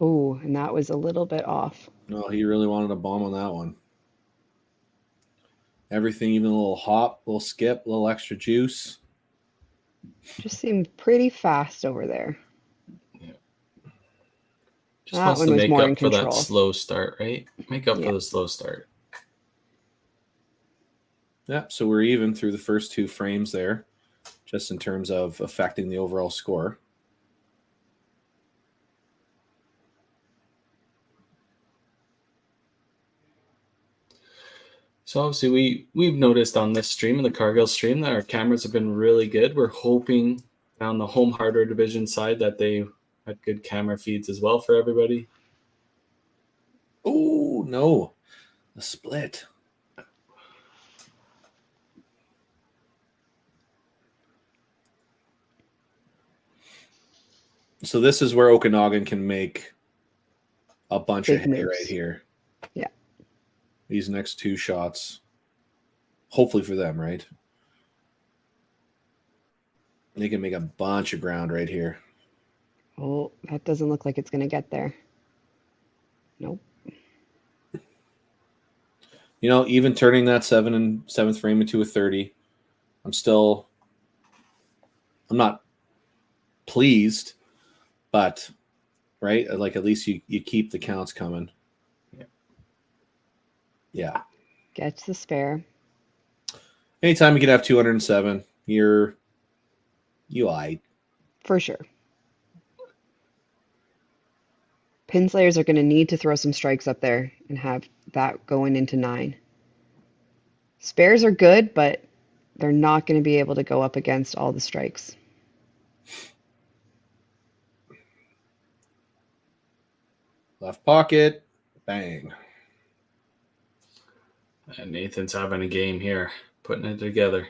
Oh, and that was a little bit off. No, he really wanted a bomb on that one. Everything, even a little hop, a little skip, a little extra juice. Just seemed pretty fast over there. Just That wants one to was make more in up for that control. slow start, right? Make up Yeah. for the slow start. Yeah, so we're even through the first 2 frames there, just in terms of affecting the overall score. So obviously we've noticed on this stream, and the Cargill stream, that our cameras have been really good. We're hoping down the home hardware division side that they had good camera feeds as well for everybody. Oh, no. A split. So this is where Okanagan can make a bunch Big of hay moves. right here. Yeah. These next 2 shots. Hopefully for them, right? They can make a bunch of ground right here. Oh, that doesn't look like it's going to get there. Nope. You know, even turning that 7th frame into a 30, I'm not pleased, but right, like at least you keep the counts coming. Yeah. Gets the spare. Anytime you can have 207, you aight. For sure. Pinslayers are going to need to throw some strikes up there and have that going into 9. Spares are good, but they're not going to be able to go up against all the strikes. Left pocket, bang. And Nathan's having a game here, putting it together.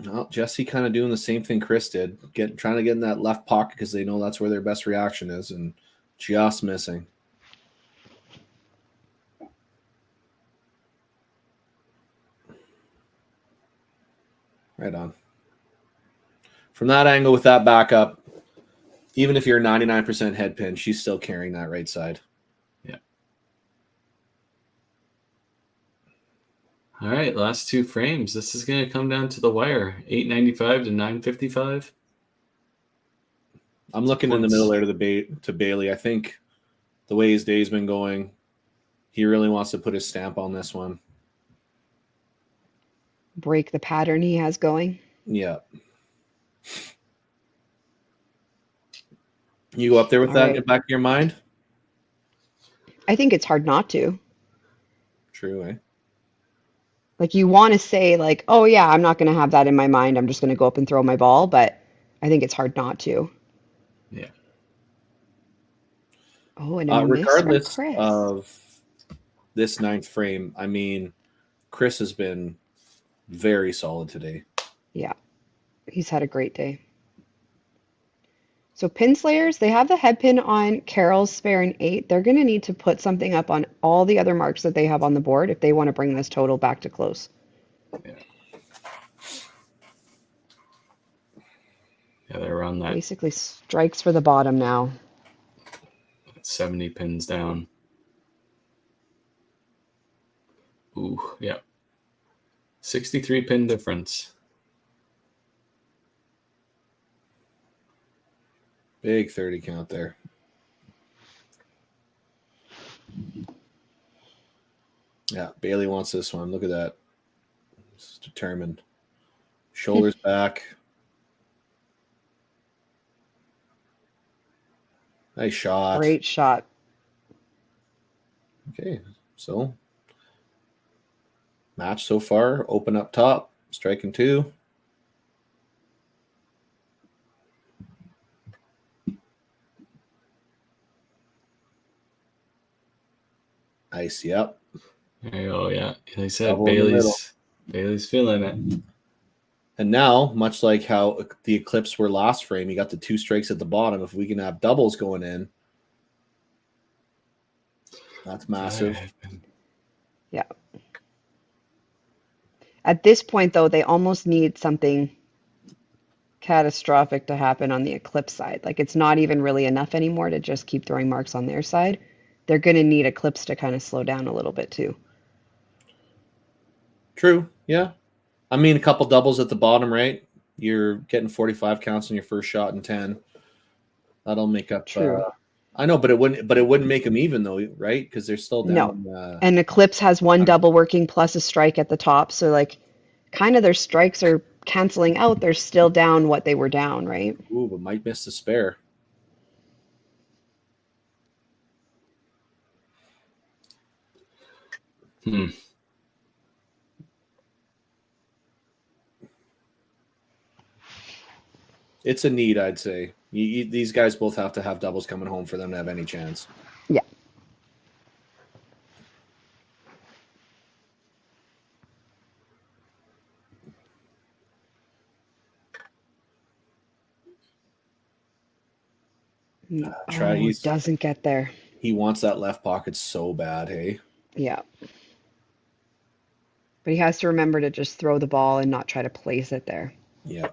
Well, Jesse kind of doing the same thing Chris did, trying to get in that left pocket because they know that's where their best reaction is, and just missing. Right on. From that angle with that backup, even if you're 99% head pin, she's still carrying that right side. Yeah. All right, last 2 frames. This is going to come down to the wire, 895 to 955. I'm looking in the middle there to Bailey. I think the way his day's been going, he really wants to put his stamp on this one. Break the pattern he has going. Yeah. You go up there with that in the back of your mind? I think it's hard not to. True, eh? Like you want to say like, oh yeah, I'm not going to have that in my mind. I'm just going to go up and throw my ball, but I think it's hard not to. Yeah. Oh, and a miss regardless from Chris. of this 9th frame, I mean, Chris has been very solid today. Yeah, he's had a great day. So Pinslayers, they have the head pin on Carol's spare in 8. They're going to need to put something up on all the other marks that they have on the board if they want to bring this total back to close. Yeah. Yeah, they're around that. Basically strikes for the bottom now. 70 pins down. Ooh, yeah. 63 pin difference. Big 30 count there. Yeah, Bailey wants this one. Look at that. It's determined. Shoulders back. Nice shot. Great shot. Okay, so match so far. Open up top. Striking 2. Nice, yep. Oh yeah, they said Double in the middle. Bailey's feeling it. And now, much like how the Eclipse were last frame, you got the 2 strikes at the bottom. If we can have doubles going in, that's massive. Yeah. At this point, though, they almost need something catastrophic to happen on the Eclipse side. Like, it's not even really enough anymore to just keep throwing marks on their side. They're going to need Eclipse to kind of slow down a little bit, too. True, yeah. I mean, a couple doubles at the bottom, right? You're getting 45 counts on your first shot and 10. That'll make up. True. I know, but it wouldn't make them even though, right? Because they're still down. No. And Eclipse has 1 double working plus a strike at the top. So, like, kind of their strikes are canceling out. They're still down what they were down, right? Ooh, but might miss the spare. It's a need, I'd say. These guys both have to have doubles coming home for them to have any chance. Yeah. He doesn't get there. He wants that left pocket so bad, hey? Yeah. But he has to remember to just throw the ball and not try to place it there. Yeah.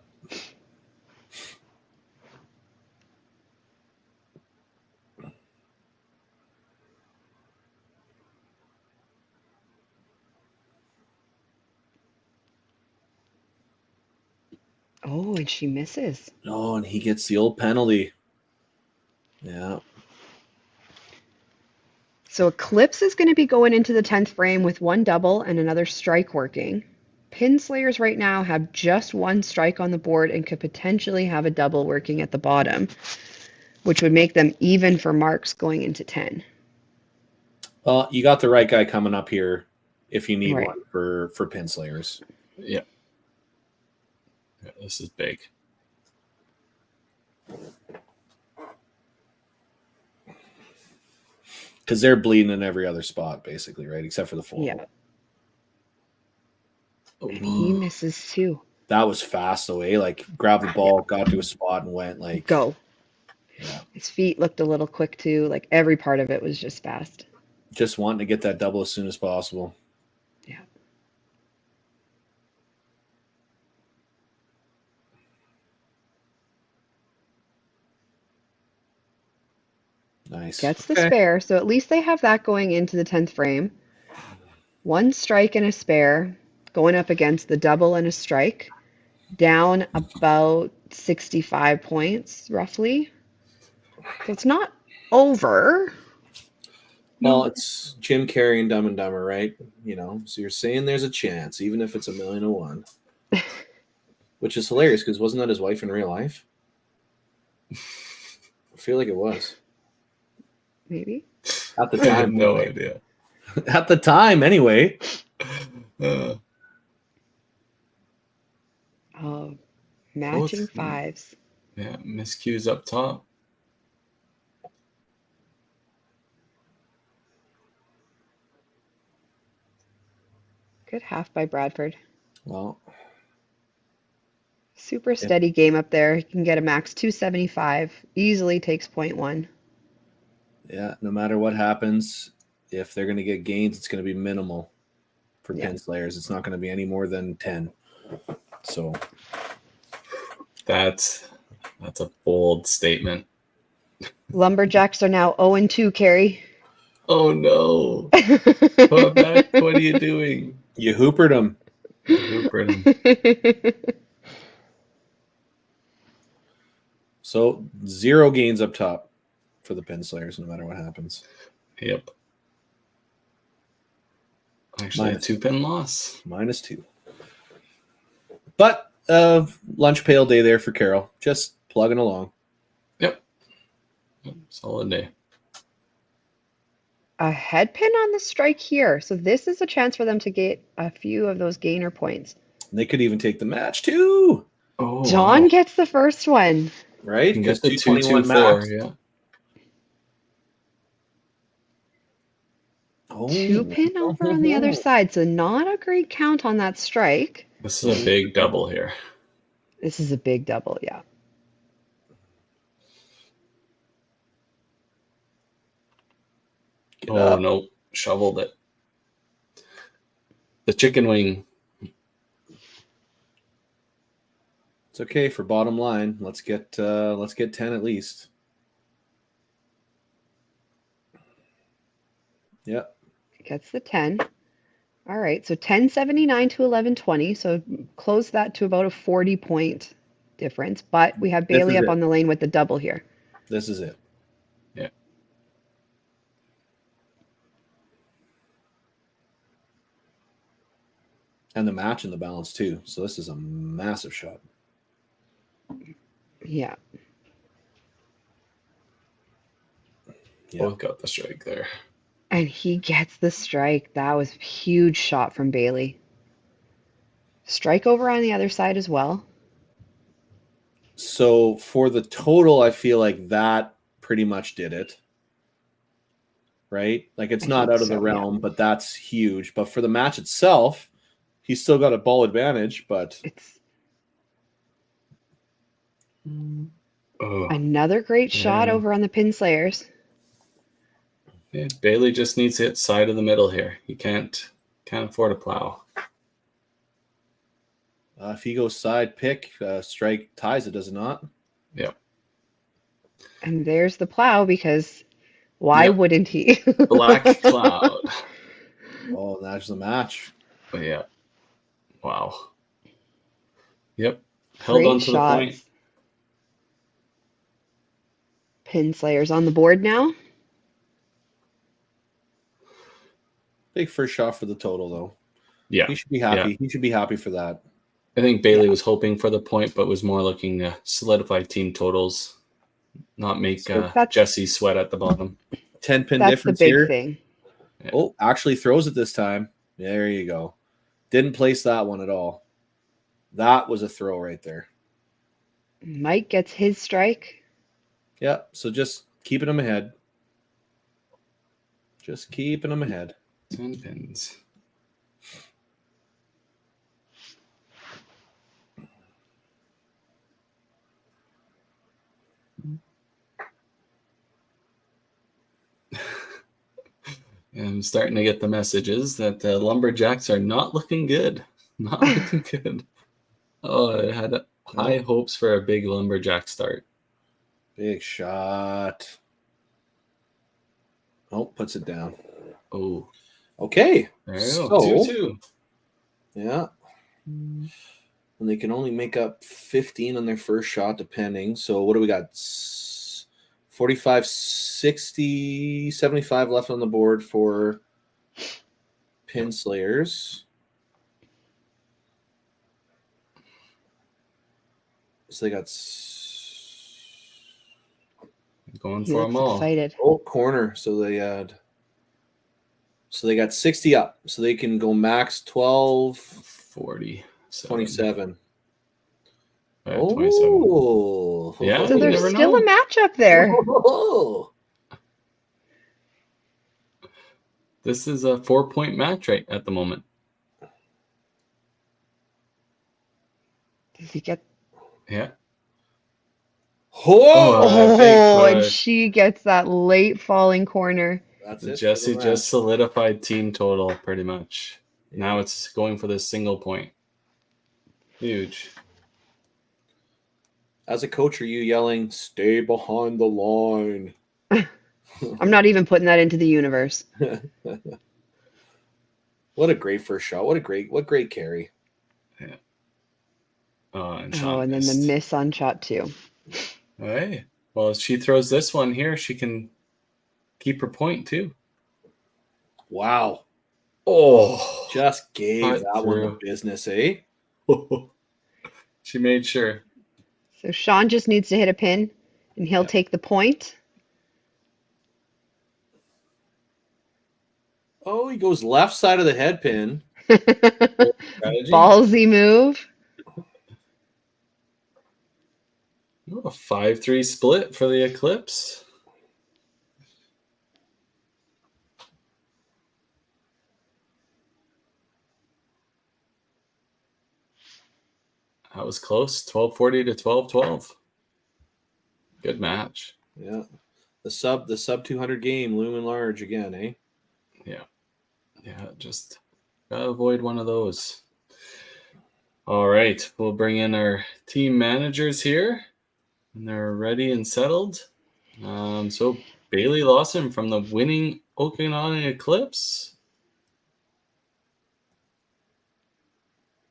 Oh, and she misses. Oh, and he gets the old penalty. Yeah. So Eclipse is going to be going into the 10th frame with 1 double and another strike working. Pinslayers right now have just 1 strike on the board and could potentially have a double working at the bottom, which would make them even for marks going into 10. Well, you got the right guy coming up here if you need Right. one for Pinslayers. Yeah. This is big. Because they're bleeding in every other spot, basically, right? Except for the full. Yeah. And he misses too. That was fast, though, eh? Like, grabbed the ball, got to a spot, and went, like... Go. Yeah. His feet looked a little quick too. Like, every part of it was just fast. Just wanting to get that double as soon as possible. Yeah. Nice. Gets the spare, so at least they have that going into the 10th frame. 1 strike and a spare, going up against the double and a strike. Down about 65 points, roughly. So it's not over. Well, it's Jim Carrey and Dumb and Dumber, right? You know, so you're saying there's a chance, even if it's 1,000,001. Which is hilarious, because wasn't that his wife in real life? I feel like it was. Maybe. At the I have time. no idea. At the time, anyway. Oh, matching 5s. Yeah, miscues up top. Good half by Bradford. Well, super steady game up there. He can get a max 275. Easily takes 0.1. yeah, no matter what happens, if they're going to get gains, it's going to be minimal for Pinslayers. It's not going to be any more than 10. So that's a bold statement. Lumberjacks are now 0-2, Carrie. Oh no. Quebec, what are you doing? You hoopered them. Hoopered him. So 0 gains up top for the Pinslayers, no matter what happens. Yep. Actually, a 2-pin loss. -2. But lunch pail day there for Carol. Just plugging along. Yep. Solid day. A head pin on the strike here. So this is a chance for them to get a few of those gainer points. And they could even take the match too. Oh, John wow. gets the first one. Right? You can get the 221 2-2-4, max. yeah. Oh. 2-pin over on the other side. So not a great count on that strike. This is a big double here. This is a big double, yeah. Get Oh, up. no. Shoveled it. The chicken wing. It's okay for bottom line. Let's get 10 at least. Yep. Gets the 10. All right, so 1079 to 1120. So close that to about a 40-point difference. But we have This Bailey is up it. on the lane with the double here. This is it. Yeah. And the match and the balance too. So this is a massive shot. Yeah. Yeah. Both got the strike there. And he gets the strike. That was a huge shot from Bailey. Strike over on the other side as well. So for the total, I feel like that pretty much did it. Right? Like it's I not think out of the so, realm, but that's huge. But for the match itself, he's still got a ball advantage, but It's Oh, another great shot Yeah. over on the Pinslayers. yeah. Bailey just needs to hit side of the middle here. He can't afford a plow. if he goes side pick, strike ties it, does it not? Yep. And there's the plow because why Yep. wouldn't he? Black cloud. Oh, that's the match. But yeah. Wow. Yep. Held Great on to the point. shots. Pinslayers on the board now. Big first shot for the total, though. Yeah. He should be happy. He should be happy for that. I think Bailey was hoping for the point, but was more looking to solidify team totals, not make So that's- Jesse sweat at the bottom. 10-pin That's the difference big here. thing. Oh, actually throws it this time. There you go. Didn't place that one at all. That was a throw right there. Mike gets his strike. Yeah, so just keeping him ahead. Just keeping him ahead. 10 pins. I'm starting to get the messages that the Lumberjacks are not looking good. Not looking good. Oh, I had high hopes for a big Lumberjack start. Big shot. Oh, puts it down. Oh, Okay. there you So- go. 2-2. Yeah. And they can only make up 15 on their first shot, depending. So what do we got? 45, 60, 75 left on the board for Pinslayers. So they got Going He for looks them all. excited. corner. So they got 60 up. So they can go max 12, 40. 27. 27. Oh. Yeah, So you there's never still know. a matchup there. Oh. This is a 4-point match right at the moment. Does he get? Yeah. Oh. big Oh, and push. she gets that late falling corner. That's it. Jesse for the just match. solidified team total pretty much. Now it's going for this single point. Huge. As a coach, are you yelling, "Stay behind the line"? I'm not even putting that into the universe. What a great first shot! What great carry! And Oh, Sean and then the missed. miss on shot 2. Hey, well, if she throws this one here, she can keep her point too. Wow, Oh, just gave Cut that one the through. business, eh? She made sure. So Sean just needs to hit a pin, and he'll take the point. Oh, he goes left side of the head pin. Strategy. Ballsy move. Oh, a 5-3 split for the Eclipse. That was close. 12-40 to 12-12. Good match. Yeah, the sub 200 game looming large again, eh? Yeah, just gotta avoid one of those. All right, we'll bring in our team managers here, and they're ready and settled. So Bailey Lawson from the winning Okanagan Eclipse.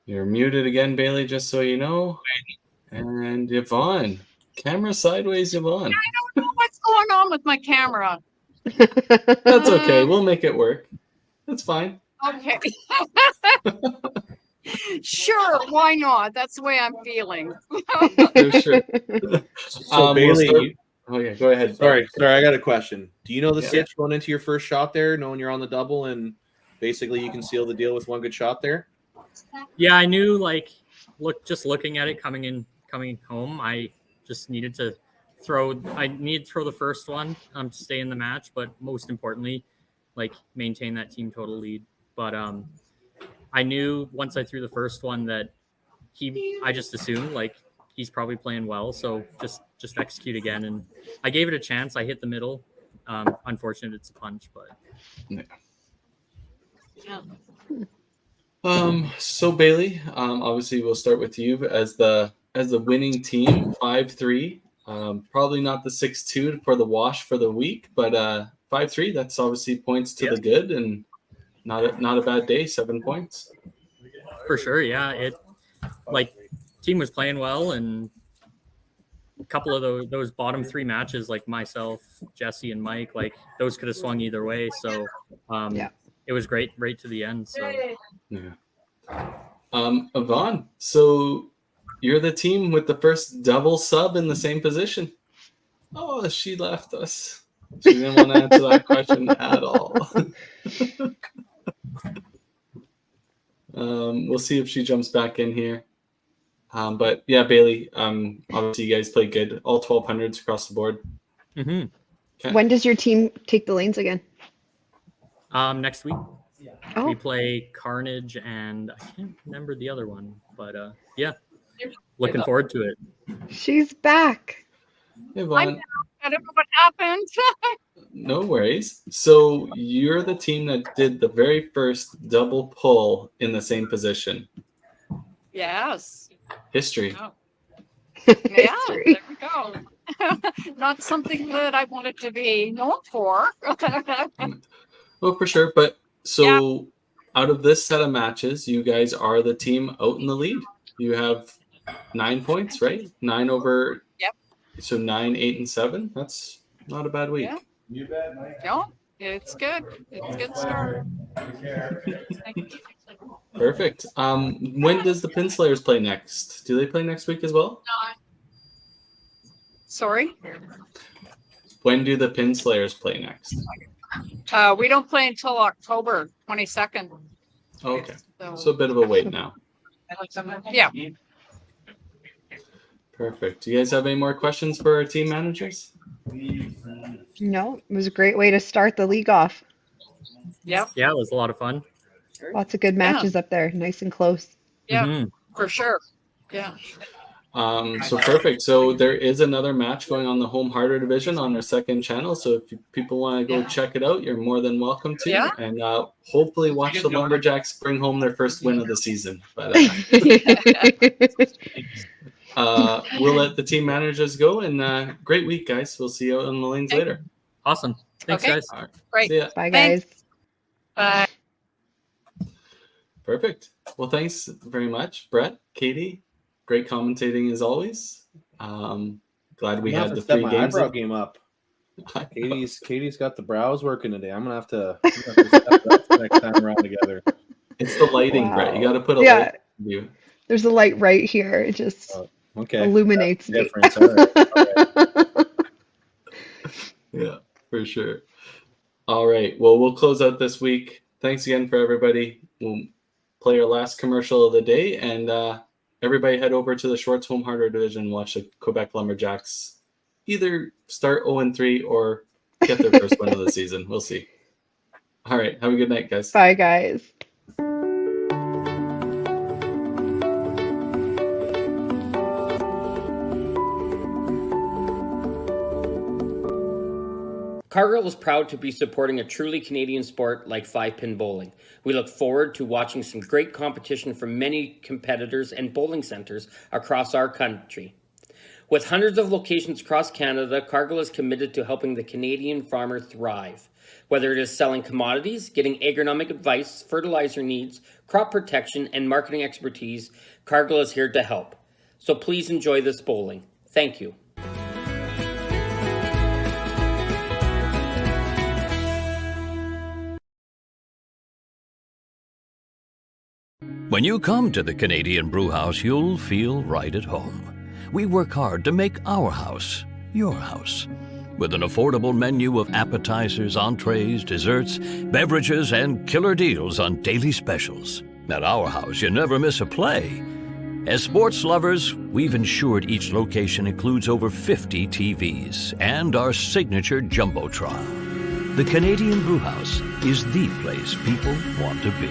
You're muted again, Bailey, just so you know. And Yvonne. Camera sideways, Yvonne. I don't know what's going on with my camera. That's okay. We'll make it work. That's fine. Okay. Sure, why not? That's the way I'm feeling. For sure. So Bailey, oh yeah, go ahead. sorry, I got a question. Do you know the Yeah. sitch going into your first shot there, knowing you're on the double and basically you can seal the deal with one good shot there? Yeah, I knew looking at it coming home, I just needed to throw the first one to stay in the match, but most importantly, maintain that team total lead. But I knew once I threw the first one that I just assumed he's probably playing well, so just execute again, and I gave it a chance. I hit the middle. Unfortunate it's a punch, but So Bailey, obviously we'll start with you as the winning team, 5-3. Probably not the 6-2 for the wash for the week, but 5-3. That's obviously points to the good, and not a bad day. 7 points for sure. Yeah, it team was playing well, and a couple of those bottom 3 matches, like myself, Jesse, and Mike, those could have swung either way. So it was great right to the end. So yeah. Yvonne, so you're the team with the first double sub in the same position. Oh, she left us. She didn't want to answer that question at all. We'll see if she jumps back in here. But yeah, Bailey, obviously you guys played good. All 1200s across the board. Mm-hmm. Okay. When does your team take the lanes again? Next week. Oh. We play Carnage, and I can't remember the other one, but yeah, looking forward to it. She's back. Yvonne, I don't know what happened. no worries. So you're the team that did the very first double pull in the same position. Yes. History. Oh. Yeah, History. there we go. Not something that I wanted to be known for. Well, for sure. But so out of this set of matches, you guys are the team out in the lead. You have 9 points, right? 9 over. Yep. So 9, 8, and 7. That's not a bad week. Yeah. You bet, Mike. No, it's good. It's a good start. Perfect. When does the Pinslayers play next? Do they play next week as well? Sorry? When do the Pinslayers play next? We don't play until October 22nd. Okay. So a bit of a wait now. Yeah. Perfect. Do you guys have any more questions for our team managers? No, it was a great way to start the league off. Yep. Yeah, it was a lot of fun. Lots of good matches up there, nice and close. Yeah, for sure. Yeah. So perfect. So there is another match going on the home harder division on our second channel. So if people want to go check it out, you're more than welcome to. Yeah. And hopefully watch the Lumberjacks bring home their first win of the season. But we'll let the team managers go. And great week, guys. We'll see you out on the lanes later. Awesome. Thanks, Okay. guys. All right. Great. See ya. Bye, Thanks. guys. Bye. Perfect. Well, thanks very much, Brett, Katie. Great commentating as always. Glad we had the step 3 my games. eyebrow game up. Katie's got the brows working today. I'm gonna have to step that next time around together. It's the lighting, Wow. Brett. You got to put a Yeah. light in you. There's a light right here. It just Okay. illuminates me. Difference. All right. Yeah, for sure. All right. Well, we'll close out this week. Thanks again for everybody. We'll play our last commercial of the day, and everybody head over to the Schwartz Home Hardware Division and watch the Quebec Lumberjacks either start 0-3 or get their first win of the season. We'll see. All right. Have a good night, guys. Bye, guys. Cargill is proud to be supporting a truly Canadian sport like 5-pin bowling. We look forward to watching some great competition from many competitors and bowling centers across our country. With hundreds of locations across Canada, Cargill is committed to helping the Canadian farmer thrive. Whether it is selling commodities, getting agronomic advice, fertilizer needs, crop protection, and marketing expertise, Cargill is here to help. So please enjoy this bowling. Thank you. When you come to the Canadian Brewhouse, you'll feel right at home. We work hard to make our house your house. With an affordable menu of appetizers, entrees, desserts, beverages, and killer deals on daily specials. At our house, you never miss a play. As sports lovers, we've ensured each location includes over 50 TVs and our signature Jumbotron. The Canadian Brewhouse is the place people want to be.